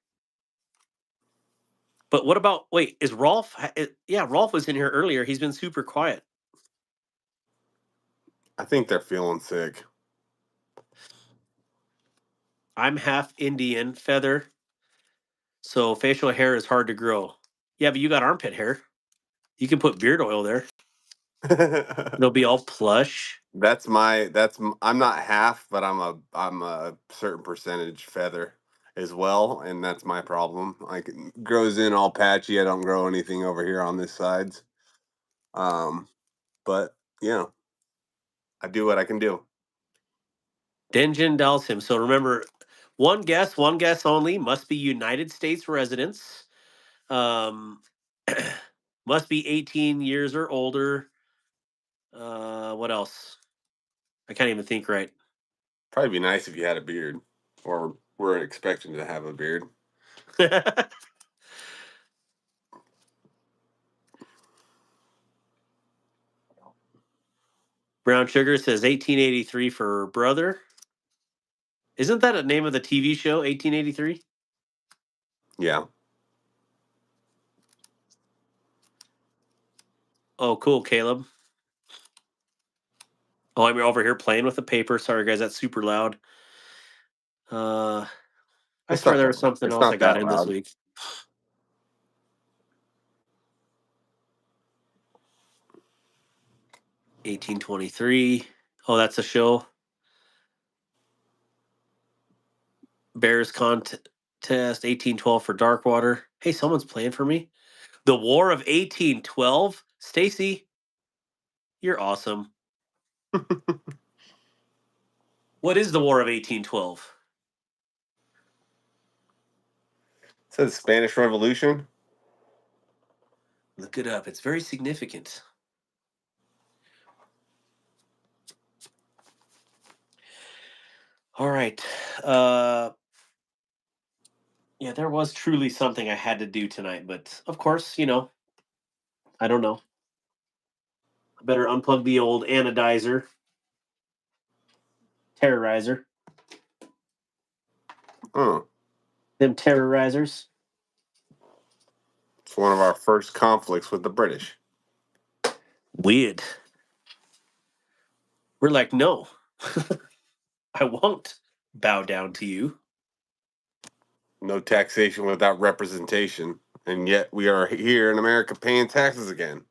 But what about, wait, is Rolf? Yeah, Rolf was in here earlier. He's been super quiet. I think they're feeling sick. I'm half Indian feather, so facial hair is hard to grow. Yeah, but you got armpit hair. You can put beard oil there. It'll be all plush. I'm not half, but I'm a certain percentage feather as well, and that's my problem. Like it grows in all patchy. I don't grow anything over here on this sides. But you know, I do what I can do. Denjin Dalsim. So remember, one guess only, must be United States residents. Um, must be 18 years or older. What else? I can't even think right. Probably be nice if you had a beard, or we're expecting to have a beard. Brown Sugar says 1883 for brother. Isn't that a name of the TV show, 1883? Yeah. Oh, cool, Caleb. Oh, I'm over here playing with the paper. Sorry, guys, that's super loud. I It's swear not there that. was something It's else I not got that in this loud. week. $18.23. Oh, that's a show. Bears contest, 1812 for Darkwater. Hey, someone's playing for me. The War of 1812. Stacy, you're awesome. What is the War of 1812? It says Spanish Revolution. Look it up. It's very significant. All right. Yeah, there was truly something I had to do tonight, but of course, I don't know. I better unplug the old anodizer, terrorizer, Oh, them terrorizers. it's one of our first conflicts with the British. Weird. We're like, no, I won't bow down to you. No taxation without representation. And yet we are here in America paying taxes again.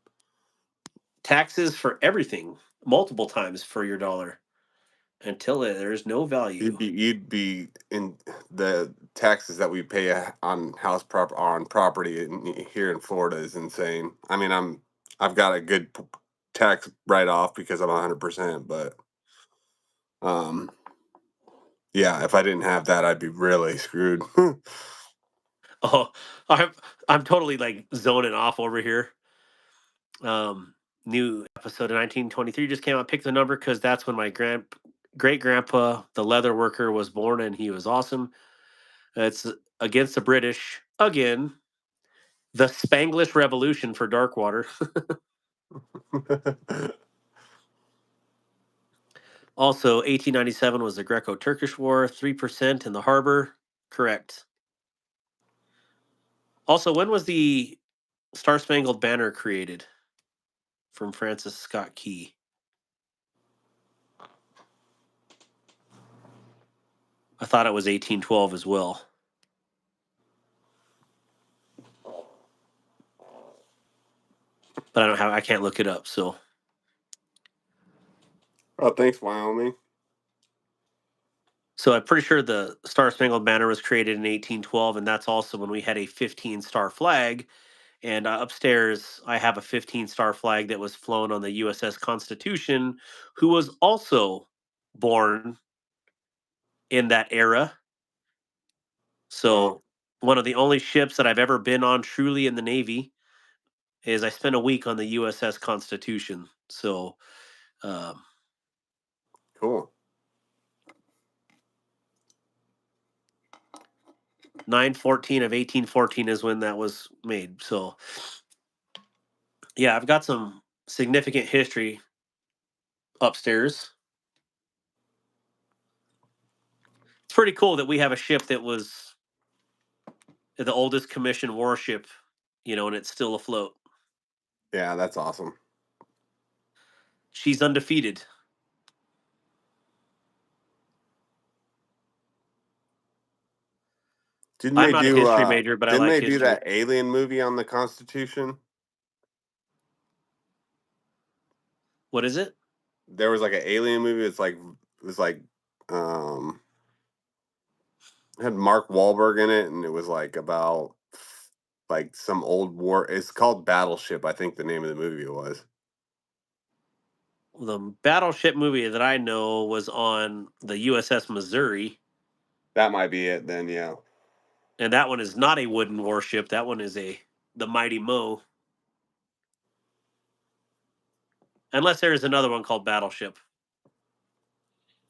Taxes for everything, multiple times for your dollar, until there's no value. You'd be in the taxes that we pay on on property here in Florida is insane. I mean, I've got a good tax write off because I'm 100%, but um, yeah, if I didn't have that, I'd be really screwed. Oh, I'm totally like zoning off over here. New episode of 1923 just came out. Pick the number because that's when my great grandpa, the leather worker, was born, and he was awesome. It's against the British again. The Spanglish Revolution for Darkwater. Also, 1897 was the Greco-Turkish War. 3% in the harbor. Correct. Also, when was the Star Spangled Banner created? From Francis Scott Key. I thought it was 1812 as well. But I can't look it up, so. Oh, thanks, Wyoming. So I'm pretty sure the Star Spangled Banner was created in 1812, and that's also when we had a 15-star flag. And upstairs, I have a 15-star flag that was flown on the USS Constitution, who was also born in that era. So one of the only ships that I've ever been on truly in the Navy is I spent a week on the USS Constitution. So Cool. 9/14 of 1814 is when that was made. So yeah, I've got some significant history upstairs. It's pretty cool that we have a ship that was the oldest commissioned warship, and it's still afloat. Yeah, that's awesome. She's undefeated. I'm not a history major, but I Didn't like they do history. that alien movie on the Constitution? What is it? There was like an alien movie. It was like um it had Mark Wahlberg in it, and it was like about like some old war. It's called Battleship, I think the name of the movie was. The battleship movie that I know was on the USS Missouri, That might be it then, yeah. and that one is not a wooden warship. That one is the Mighty Mo. Unless there is another one called Battleship.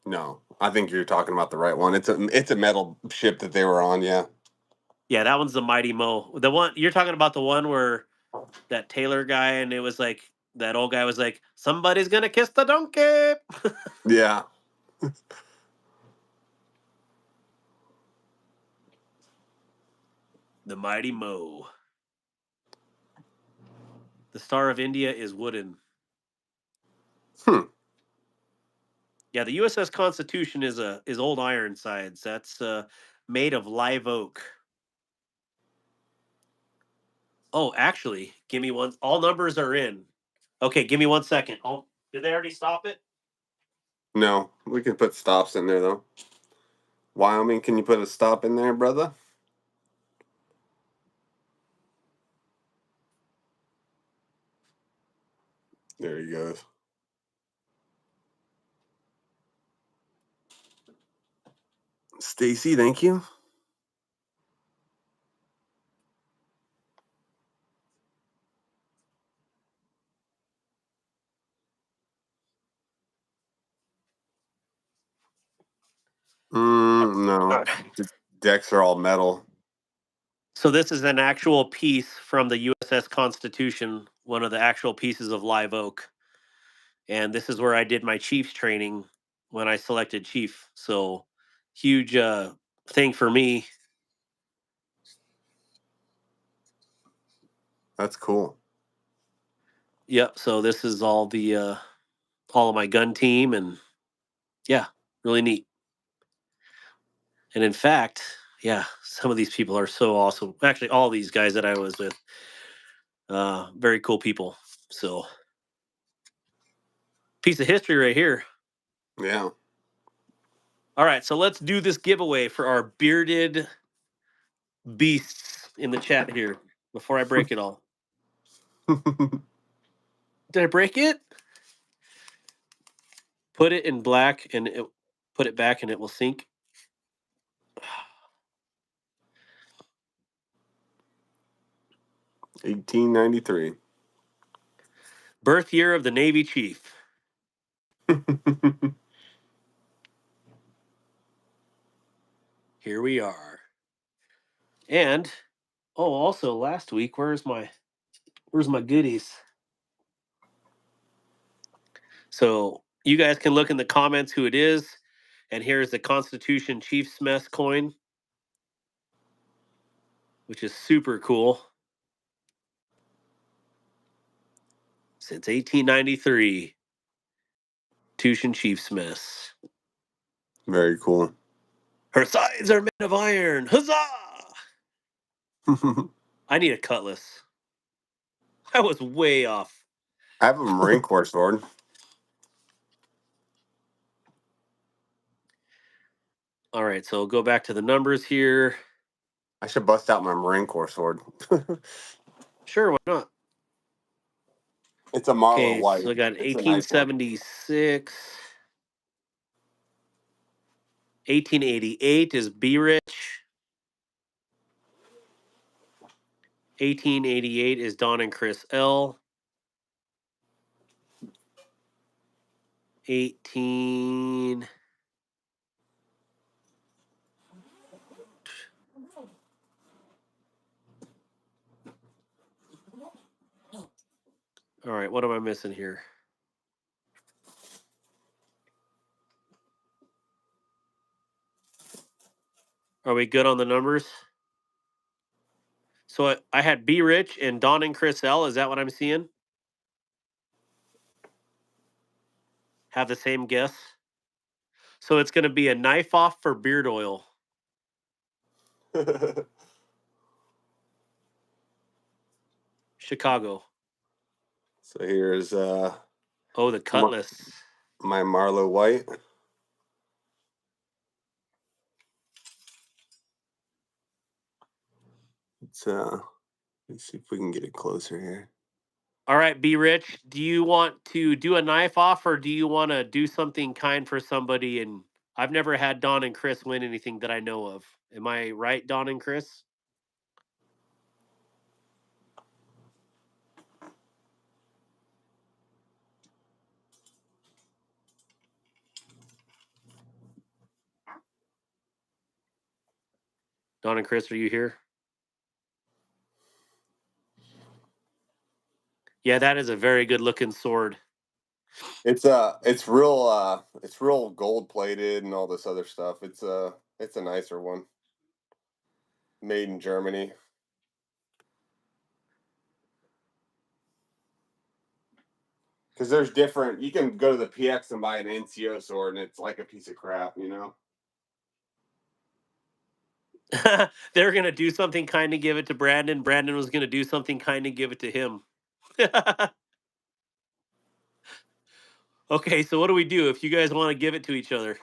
No, I think you're talking about the right one. It's a metal ship that they were on, yeah. Yeah, that one's the Mighty Mo. The one you're talking about, the one where that Taylor guy, and it was like that old guy was like, "Somebody's gonna kiss the donkey." Yeah. The Mighty Mo. The Star of India is wooden. Hmm. Yeah, the USS Constitution is old Ironsides. That's made of live oak. Oh, actually, give me one. All numbers are in. Okay, give me 1 second. Oh, did they already stop it? No, we can put stops in there though. Wyoming, can you put a stop in there, brother? There he goes. Stacy, thank you. No. The decks are all metal. So this is an actual piece from the USS Constitution, one of the actual pieces of live oak. And this is where I did my Chiefs training when I selected Chief. So huge thing for me. That's cool. Yep. So this is all of my gun team, and yeah, really neat. And in fact, yeah, some of these people are so awesome. Actually, all these guys that I was with, very cool people. So, piece of history right here. Yeah. All right, so let's do this giveaway for our bearded beasts in the chat here before I break it all. Did I break it? Put it in black and put it back and it will sink. 1893. Birth year of the Navy Chief. Here we are. And also last week, where's my goodies? So you guys can look in the comments who it is. And here's the Constitution Chief's Mess coin, which is super cool. Since 1893, Constitution Chief's Mess. Very cool. Her sides are made of iron. Huzzah! I need a cutlass. I was way off. I have a Marine Corps sword. All right, so go back to the numbers here. I should bust out my Marine Corps sword. Sure, why not? It's a Marlowe Okay, white. so I got It's a nice one. 1876. 1888 is B Rich. 1888 is Don and Chris L. 18. All right, what am I missing here? Are we good on the numbers? So I had B Rich and Don and Chris L. Is that what I'm seeing? Have the same guess? So it's going to be a knife off for beard oil. Chicago. So here's Oh, the cutlass. my Marlowe white. Let's see if we can get it closer here. All right, B Rich, do you want to do a knife off or do you want to do something kind for somebody? And I've never had Don and Chris win anything that I know of. Am I right, Don and Chris? Don and Chris, are you here? Yeah, that is a very good looking sword. It's real gold plated and all this other stuff. It's a nicer one. Made in Germany. Because there's different. You can go to the PX and buy an NCO sword, and it's like a piece of crap, you know. They're gonna do something kind and give it to Brandon. Brandon was gonna do something kind and give it to him. Okay, so what do we do if you guys want to give it to each other?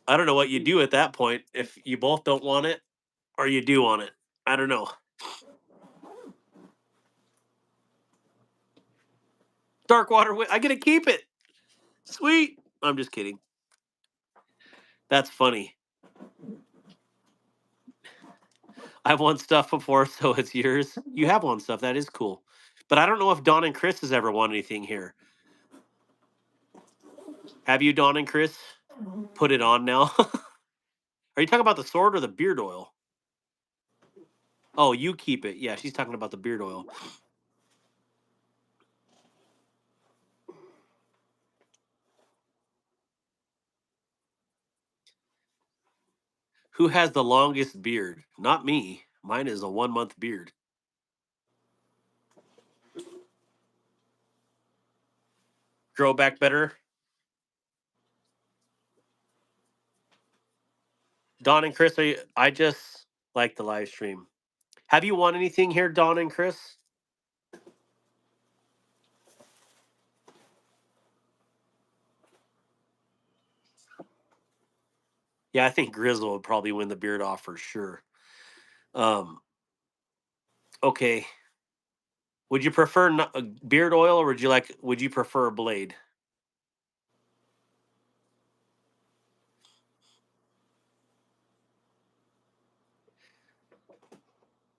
I don't know what you do at that point if you both don't want it or you do want it. I don't know. Darkwater, I get to keep it. Sweet. I'm just kidding. That's funny. I've won stuff before, so it's yours. You have won stuff. That is cool. But I don't know if Don and Chris has ever won anything here. Have you, Don and Chris? Put it on now. Are you talking about the sword or the beard oil? Oh, you keep it. Yeah, she's talking about the beard oil. Who has the longest beard? Not me. Mine is a 1 month beard. grow back better. Don and Chris, I just like the live stream. Have you won anything here, Don and Chris? Yeah, I think Grizzle would probably win the beard off for sure. Okay. Would you prefer beard oil, or would you prefer a blade?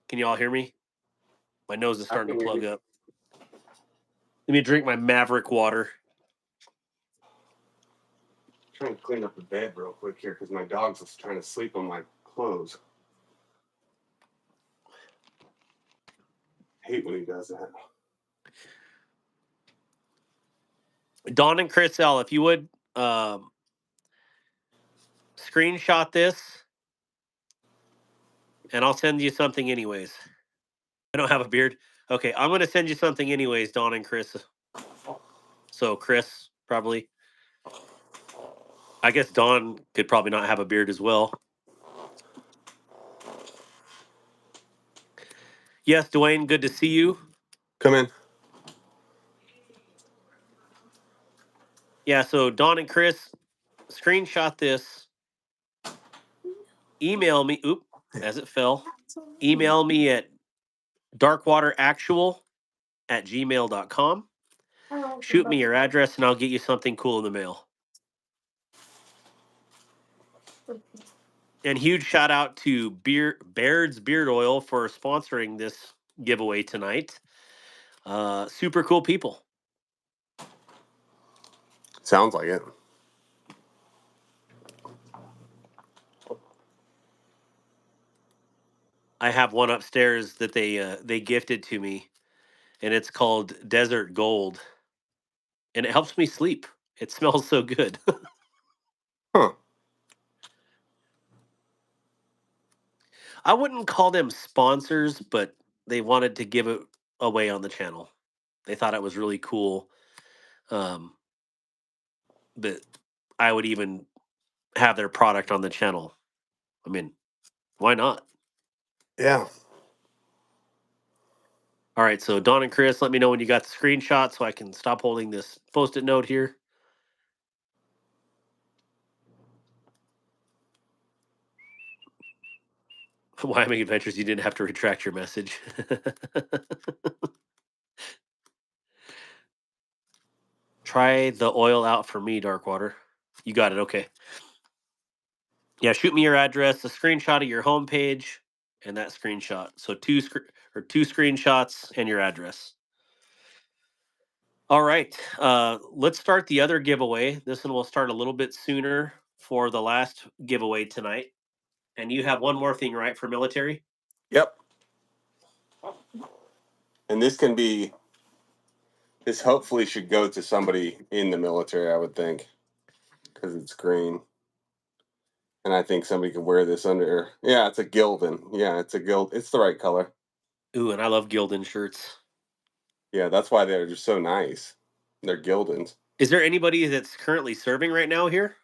Can you all hear me? My nose is I starting can to hear plug you. up. Let me drink my Maverick water. Trying to clean up the bed real quick here because my dog's just trying to sleep on my clothes. I hate when he does that. Don and Chris L, if you would screenshot this, and I'll send you something anyways. I don't have a beard. Okay, I'm going to send you something anyways, Don and Chris. So Chris, probably. I guess Don could probably not have a beard as well. Yes, Dwayne, good to see you. Come in. Yeah, so Don and Chris, screenshot this. Email me. Oop, as it fell. Email me at darkwateractual@gmail.com. Shoot me your address and I'll get you something cool in the mail. And huge shout out to Baird's Beard Oil for sponsoring this giveaway tonight. Super cool people. Sounds like it. I have one upstairs that they gifted to me, and it's called Desert Gold, and it helps me sleep. It smells so good. Huh. I wouldn't call them sponsors, but they wanted to give it away on the channel. They thought it was really cool. That I would even have their product on the channel. I mean, why not? Yeah. All right, so Don and Chris, let me know when you got the screenshot so I can stop holding this post-it note here. Wyoming Adventures, you didn't have to retract your message. Try the oil out for me, Darkwater. You got it, okay. Yeah, shoot me your address, a screenshot of your homepage, and that screenshot. So two screenshots and your address. All right, let's start the other giveaway. This one will start a little bit sooner for the last giveaway tonight. And you have one more thing, right, for military? Yep. And this hopefully should go to somebody in the military, I would think, because it's green. And I think somebody can wear this under. Yeah, it's a Gildan. Yeah, it's a Gild. It's the right color. Ooh, and I love Gildan shirts. Yeah, that's why they're just so nice. They're Gildans. Is there anybody that's currently serving right now here?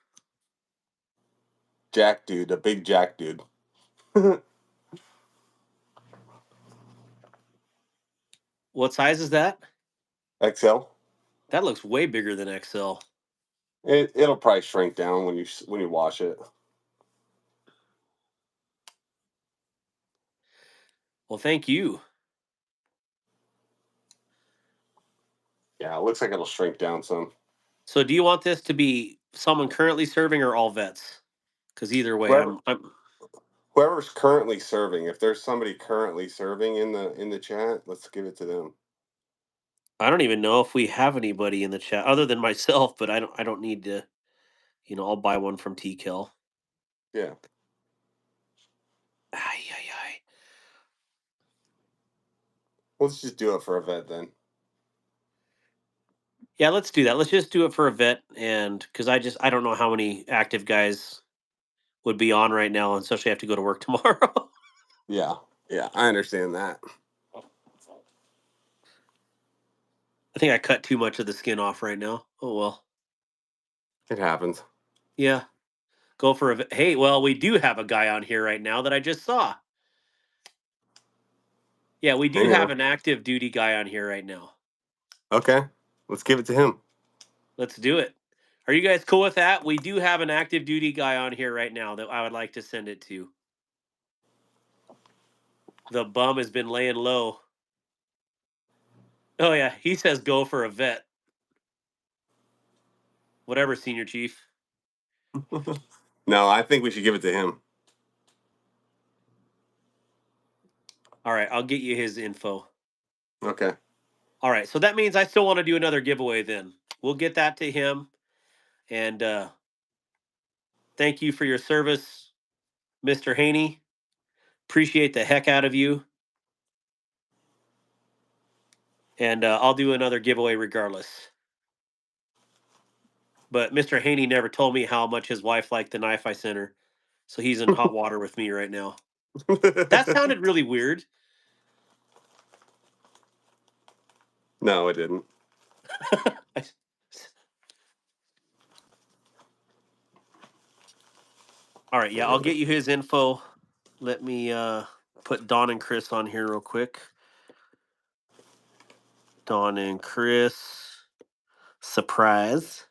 Jack dude, a big Jack dude. What size is that? XL. That looks way bigger than XL. It'll probably shrink down when you wash it. Well, thank you. Yeah, it looks like it'll shrink down some. So, do you want this to be someone currently serving or all vets? Because either way, Whoever I'm. whoever's currently serving, if there's somebody currently serving in the chat, let's give it to them. I don't even know if we have anybody in the chat other than myself, but I don't need to. I'll buy one from TKill. Yeah. Ay, ay, ay. Let's just do it for a vet then. Yeah, let's do that. Let's just do it for a vet, and because I don't know how many active guys would be on right now, and especially have to go to work tomorrow. Yeah. Yeah, I understand that. I think I cut too much of the skin off right now. Oh well. It happens. Yeah. Go for a. Hey, well, we do have a guy on here right now that I just saw. Yeah, we do Hang have on. an active duty guy on here right now. Okay, let's give it to him. Let's do it. Are you guys cool with that? We do have an active duty guy on here right now that I would like to send it to. The bum has been laying low. Oh yeah, he says go for a vet. Whatever, Senior Chief. No, I think we should give it to him. All right, I'll get you his info. Okay. All right, so that means I still want to do another giveaway then. We'll get that to him. And thank you for your service, Mr. Haney. Appreciate the heck out of you. And I'll do another giveaway regardless. But Mr. Haney never told me how much his wife liked the knife I sent her. So he's in hot water with me right now. That sounded really weird. No, it didn't. All right, yeah, I'll get you his info. Let me put Don and Chris on here real quick. Don and Chris. Surprise.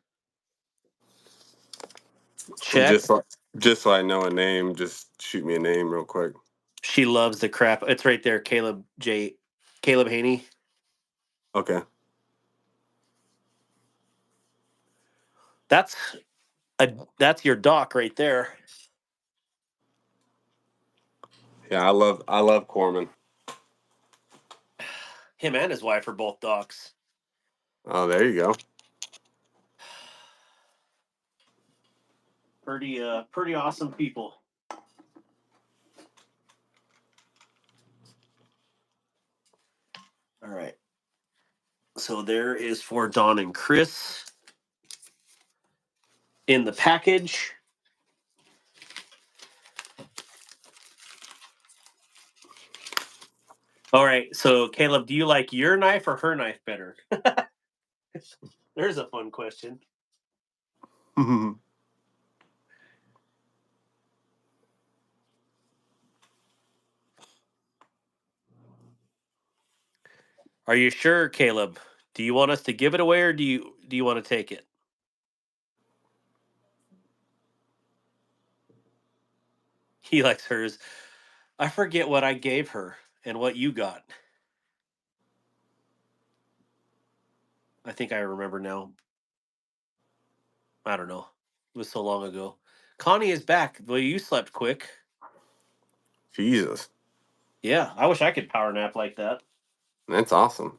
And Check. just so I know a name, just shoot me a name real quick. She loves the crap. It's right there, Caleb Haney. Okay. That's that's your doc right there. Yeah, I love Corman. Him and his wife are both docs. Oh, there you go. Pretty awesome people. All right. So there is for Don and Chris in the package. All right. So Caleb, do you like your knife or her knife better? There's a fun question. Are you sure, Caleb? Do you want us to give it away or do you want to take it? He likes hers. I forget what I gave her and what you got. I think I remember now. I don't know. It was so long ago. Connie is back. Well, you slept quick. Jesus, Yeah, I wish I could power nap like that. that's awesome.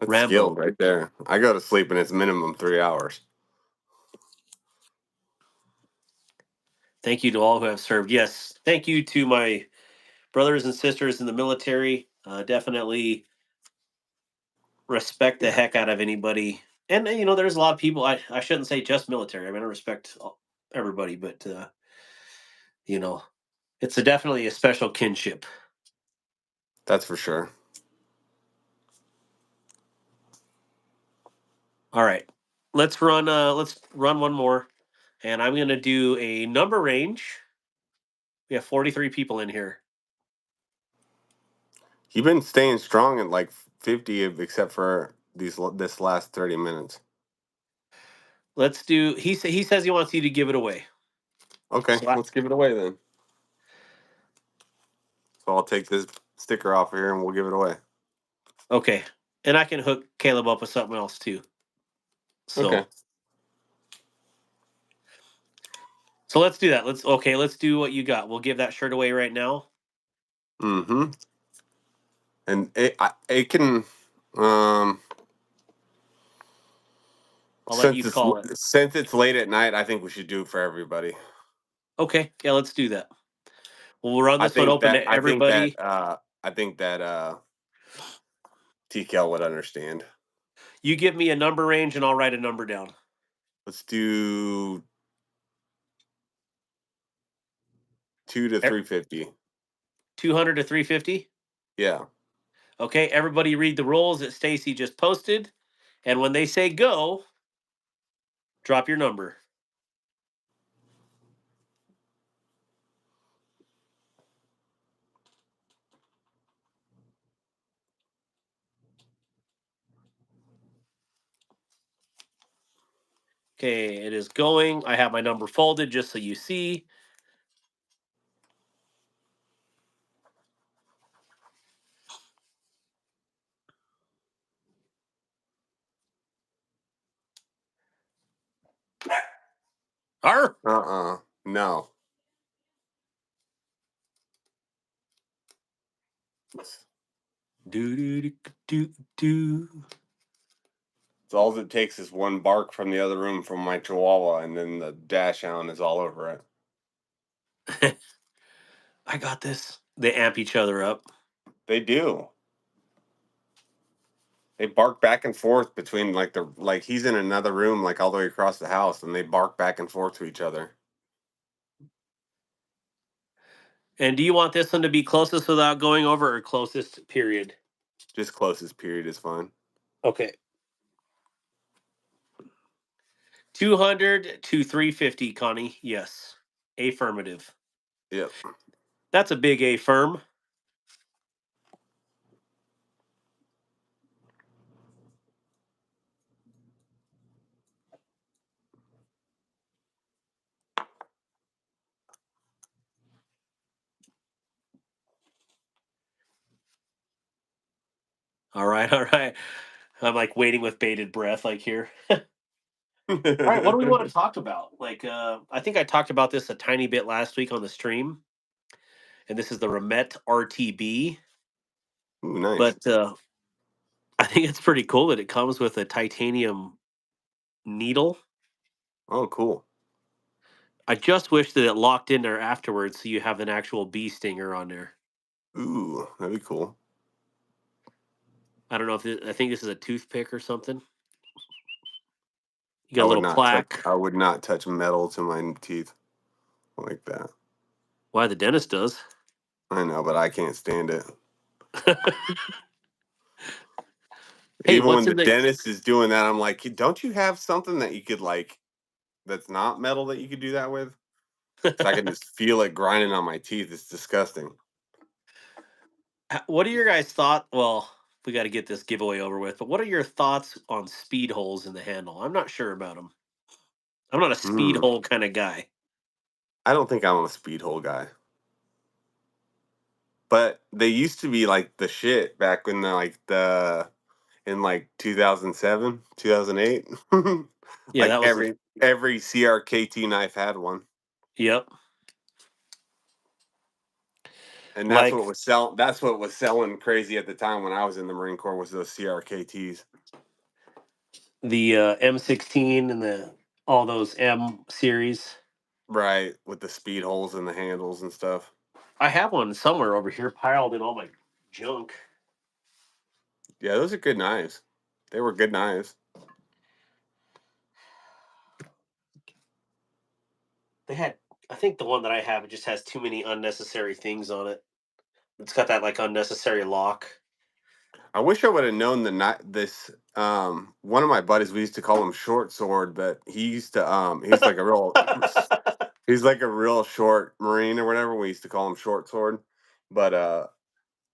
That's skilled Rambo. right there. I go to sleep and it's minimum 3 hours. Thank you to all who have served. Yes, thank you to my brothers and sisters in the military. Definitely respect the Yeah, heck out of anybody. And there's a lot of people. I shouldn't say just military. I mean, I respect everybody, but you know, it's definitely a special kinship. that's for sure. All right, let's run one more, and I'm gonna do a number range. We have 43 people in here. You've been staying strong at like 50, except for this last 30 minutes. Let's do. He says he wants you to give it away. Okay, So let's give it away then. So I'll take this sticker off of here and we'll give it away. okay, and I can hook Caleb up with something else too. Okay. So let's do that. Let's do what you got. We'll give that shirt away right now. Mm-hmm. And it can um I'll let you call it. since it's late at night, I think we should do it for everybody. Okay, yeah, let's do that. We'll run I this one think open that to I think that everybody. uh I think that TKL would understand. You give me a number range, and I'll write a number down. Let's do 2 to 350. 200 to 350. Yeah. Okay, everybody read the rules that Stacy just posted. And when they say go, drop your number. Okay, it is going. I have my number folded just so you see. Arr! No. Do do do do do. So all it takes is one bark from the other room from my chihuahua, and then the dash hound is all over it. I got this. They amp each other up. They do. They bark back and forth between like he's in another room like all the way across the house, and they bark back and forth to each other. And do you want this one to be closest without going over or closest period? Just closest period is fine. Okay. 200 to 350, Connie. Yes. Affirmative. Yep. That's a big A firm. All right, all right. I'm like waiting with bated breath, like here. All right, what do we want to talk about? Like, I think I talked about this a tiny bit last week on the stream, and this is the Remet RTB. Ooh, nice. But I think it's pretty cool that it comes with a titanium needle. Oh, cool. I just wish that it locked in there afterwards, so you have an actual bee stinger on there. Ooh, that'd be cool. I don't know if I think this is a toothpick or something. You I got a would little not touch. plaque. I would not touch metal to my teeth like that. Why the dentist does? I know, but I can't stand it. Hey, Even what's when the in the? dentist is doing that, I'm like, don't you have something that you could like that's not metal that you could do that with? So I can just feel it grinding on my teeth. It's disgusting. What are your guys' thoughts? Well, we got to get this giveaway over with. But what are your thoughts on speed holes in the handle? I'm not sure about them. I'm not a speed Hmm. hole kind of guy. I don't think I'm a speed hole guy. But they used to be like the shit back when the in like 2007, 2008. Yeah, Like that was the. every CRKT knife had one. Yep. And Like that's what was selling crazy at the time when I was in the Marine Corps was those CRKTs. the M16 and the all those M series. Right, with the speed holes in the handles and stuff. I have one somewhere over here piled in all my junk. Yeah, those are good knives. They were good knives. They had, I think the one that I have, it just has too many unnecessary things on it. It's got that like unnecessary lock. I wish I would have known this one of my buddies, we used to call him Short Sword, but he's like a real he's like a real short Marine or whatever. We used to call him Short Sword. But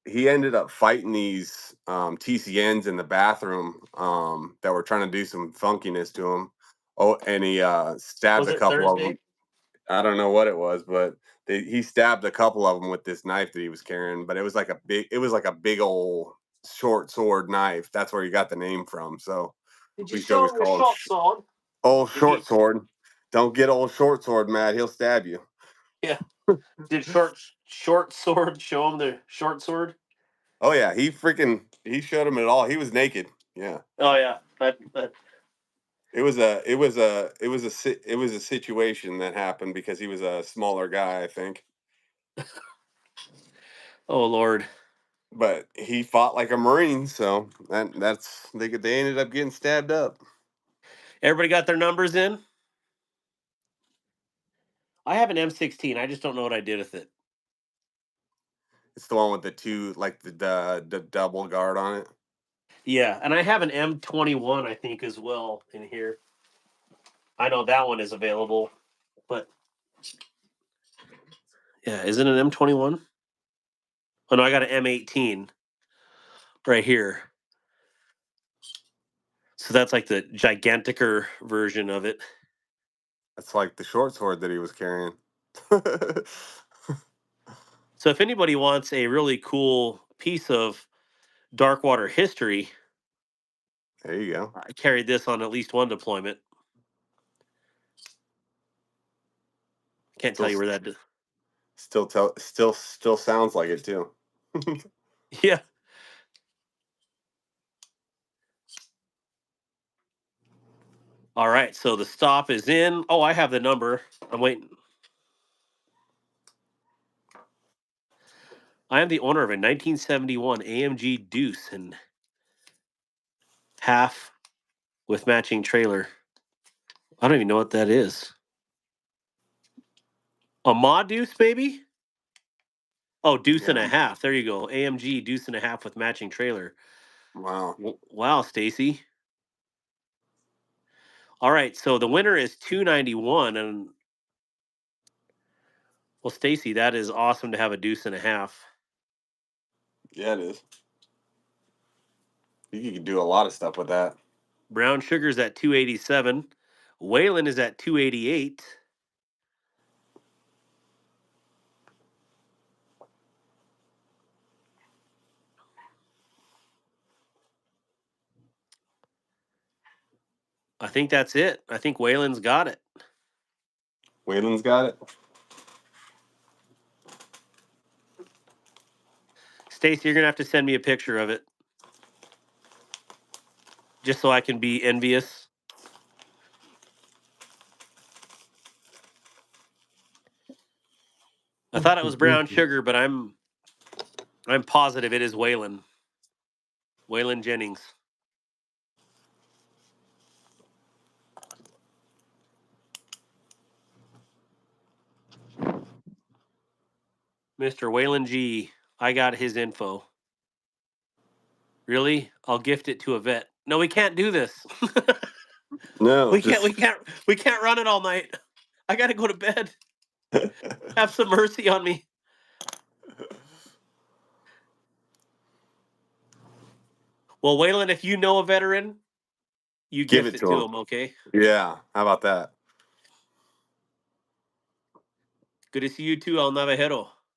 he ended up fighting these TCNs in the bathroom that were trying to do some funkiness to him. Oh, and he stabbed Was a it couple of them. Thursday? I don't know what it was, but he stabbed a couple of them with this knife that he was carrying. But it was like a big old short sword knife. That's where he got the name from. So Did you we used to always show him your call him short sword? Old Did Short he? Sword. Don't get Old Short Sword mad. He'll stab you. Yeah. Did short sword show him the short sword? Oh yeah, he showed him it all. He was naked. Yeah. Oh yeah. It was a situation that happened because he was a smaller guy, I think. Oh Lord. But he fought like a Marine, so they ended up getting stabbed up. Everybody got their numbers in? I have an M16. I just don't know what I did with it. It's the one with the two, like the double guard on it. Yeah, and I have an M21, I think, as well in here. I know that one is available, but yeah, is it an M21? Oh no, I got an M18 right here. So that's like the giganticer version of it. That's like the short sword that he was carrying. So if anybody wants a really cool piece of Darkwater history, There you go. I carried this on at least one deployment. Can't tell Still, you where that. still sounds like it too. Yeah. All right. So the stop is in. Oh, I have the number. I'm waiting. I am the owner of a 1971 AMG Deuce and half with matching trailer. I don't even know what that is. A Ma Deuce, maybe? Oh, Deuce and a Yeah. half. There you go. AMG Deuce and a half with matching trailer. Wow. Wow, Stacy. All right, so the winner is 291, and well, Stacy, that is awesome to have a Deuce and a half. Yeah, it is. You could do a lot of stuff with that. Brown Sugar's at 287. Waylon is at 288. I think that's it. I think Waylon's got it. Waylon's got it. Stacy, you're gonna have to send me a picture of it, just so I can be envious. I thought it was Brown Sugar, but I'm positive it is Waylon. Waylon Jennings. Mr. Waylon G. I got his info. Really? I'll gift it to a vet. No, we can't do this. No, we can't. just We can't. We can't run it all night. I got to go to bed. Have some mercy on me. Well, Waylon, if you know a veteran, you give gift it it to to him. him. Okay. Yeah, how about that? Good to see you too, El Navajero. I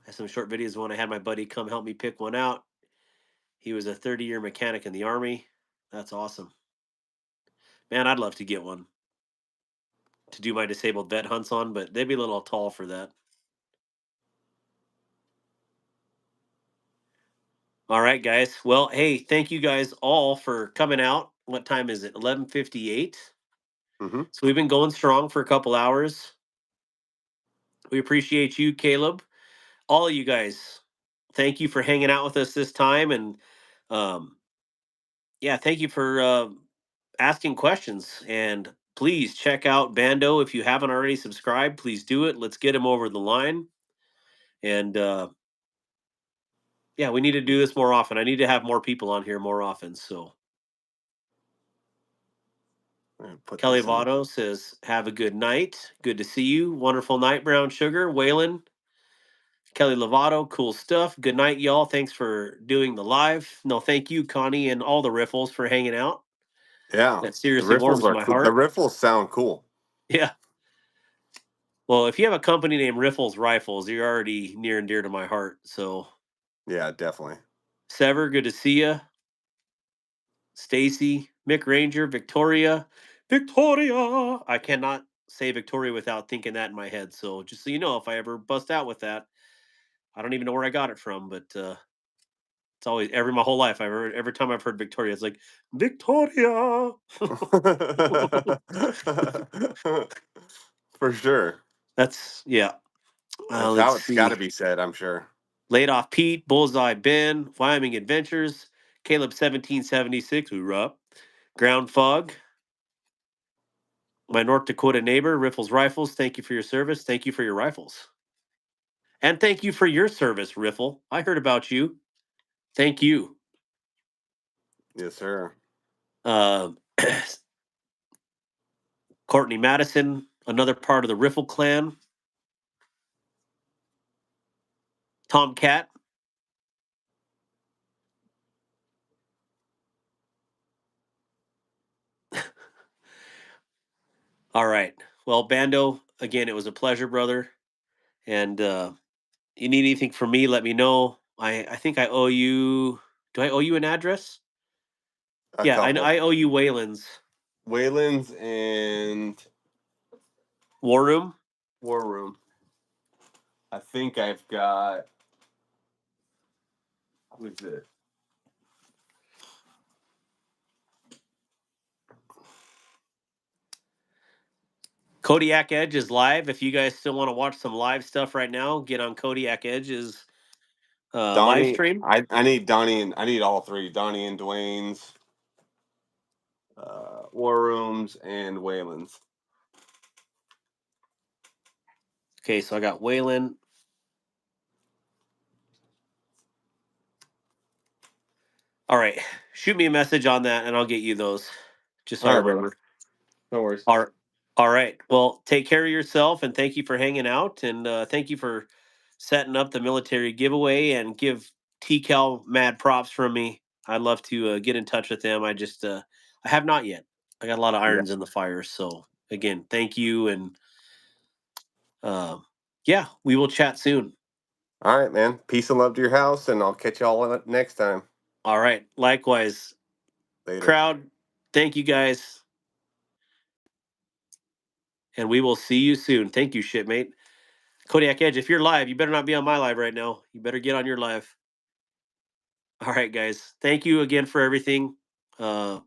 have some short videos when I had my buddy come help me pick one out. He was a 30-year mechanic in the Army. That's awesome. Man, I'd love to get one to do my disabled vet hunts on, but they'd be a little tall for that. All right, guys. Well, hey, thank you guys all for coming out. What time is it? 11:58. Mm-hmm. So we've been going strong for a couple hours. We appreciate you, Caleb. All of you guys. Thank you for hanging out with us this time, and um, yeah, thank you for asking questions. And please check out Bando if you haven't already subscribed. Please do it. Let's get him over the line. And yeah, we need to do this more often. I need to have more people on here more often. So Put Kelly this in. Votto says, "Have a good night. Good to see you. Wonderful night, Brown Sugar." Waylon, Kelly Lovato, cool stuff. Good night, y'all. Thanks for doing the live. No, thank you, Connie, and all the Riffles for hanging out. Yeah, That seriously warms my the heart. riffles sound cool. Yeah. Well, if you have a company named Riffles Rifles, you're already near and dear to my heart. So, Yeah, definitely. Sever, good to see you. Stacy, Mick Ranger, Victoria. Victoria! I cannot say Victoria without thinking that in my head. So, just so you know, if I ever bust out with that, I don't even know where I got it from, but it's always my whole life. Every time I've heard Victoria, it's like Victoria. For sure. That's yeah. That's Let's how it's got see. to be said, I'm sure. Laid off Pete, Bullseye Ben, Wyoming Adventures, Caleb 1776. Hoorah. Ground Fog. My North Dakota neighbor, Riffles Rifles. Thank you for your service. Thank you for your rifles. And thank you for your service, Riffle. I heard about you. Thank you. Yes, sir. Um, Courtney Madison, another part of the Riffle clan. Tomcat. All right. Well, Bando, again, it was a pleasure, brother. And you need anything from me, let me know. I think I owe you. Do I owe you an address? A Yeah, couple. I owe you Wayland's Wayland's and War Room. War Room. I think I've got. What's it? Kodiak Edge is live. If you guys still want to watch some live stuff right now, get on Kodiak Edge's live Donnie. stream. I need Donnie and I need all three. Donnie and Dwayne's, War Rooms, and Wayland's. Okay, so I got Wayland. All right, shoot me a message on that, and I'll get you those. Just so I All right, brother. remember. No worries. All right. Well, take care of yourself, and thank you for hanging out, and thank you for setting up the military giveaway, and give TCal mad props from me. I'd love to get in touch with them. I have not yet. I got a lot of Yeah. irons in the fire. So again, thank you, and yeah, we will chat soon. All right, man. Peace and love to your house, and I'll catch y'all next time. All right. Likewise, Later. crowd. Thank you guys, and we will see you soon. Thank you, shipmate. Kodiak Edge, if you're live, you better not be on my live right now. You better get on your live. All right, guys. Thank you again for everything. Uh,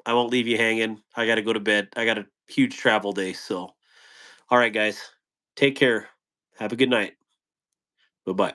I won't leave you hanging. I got to go to bed. I got a huge travel day. So, all right, guys. Take care. Have a good night. Bye bye.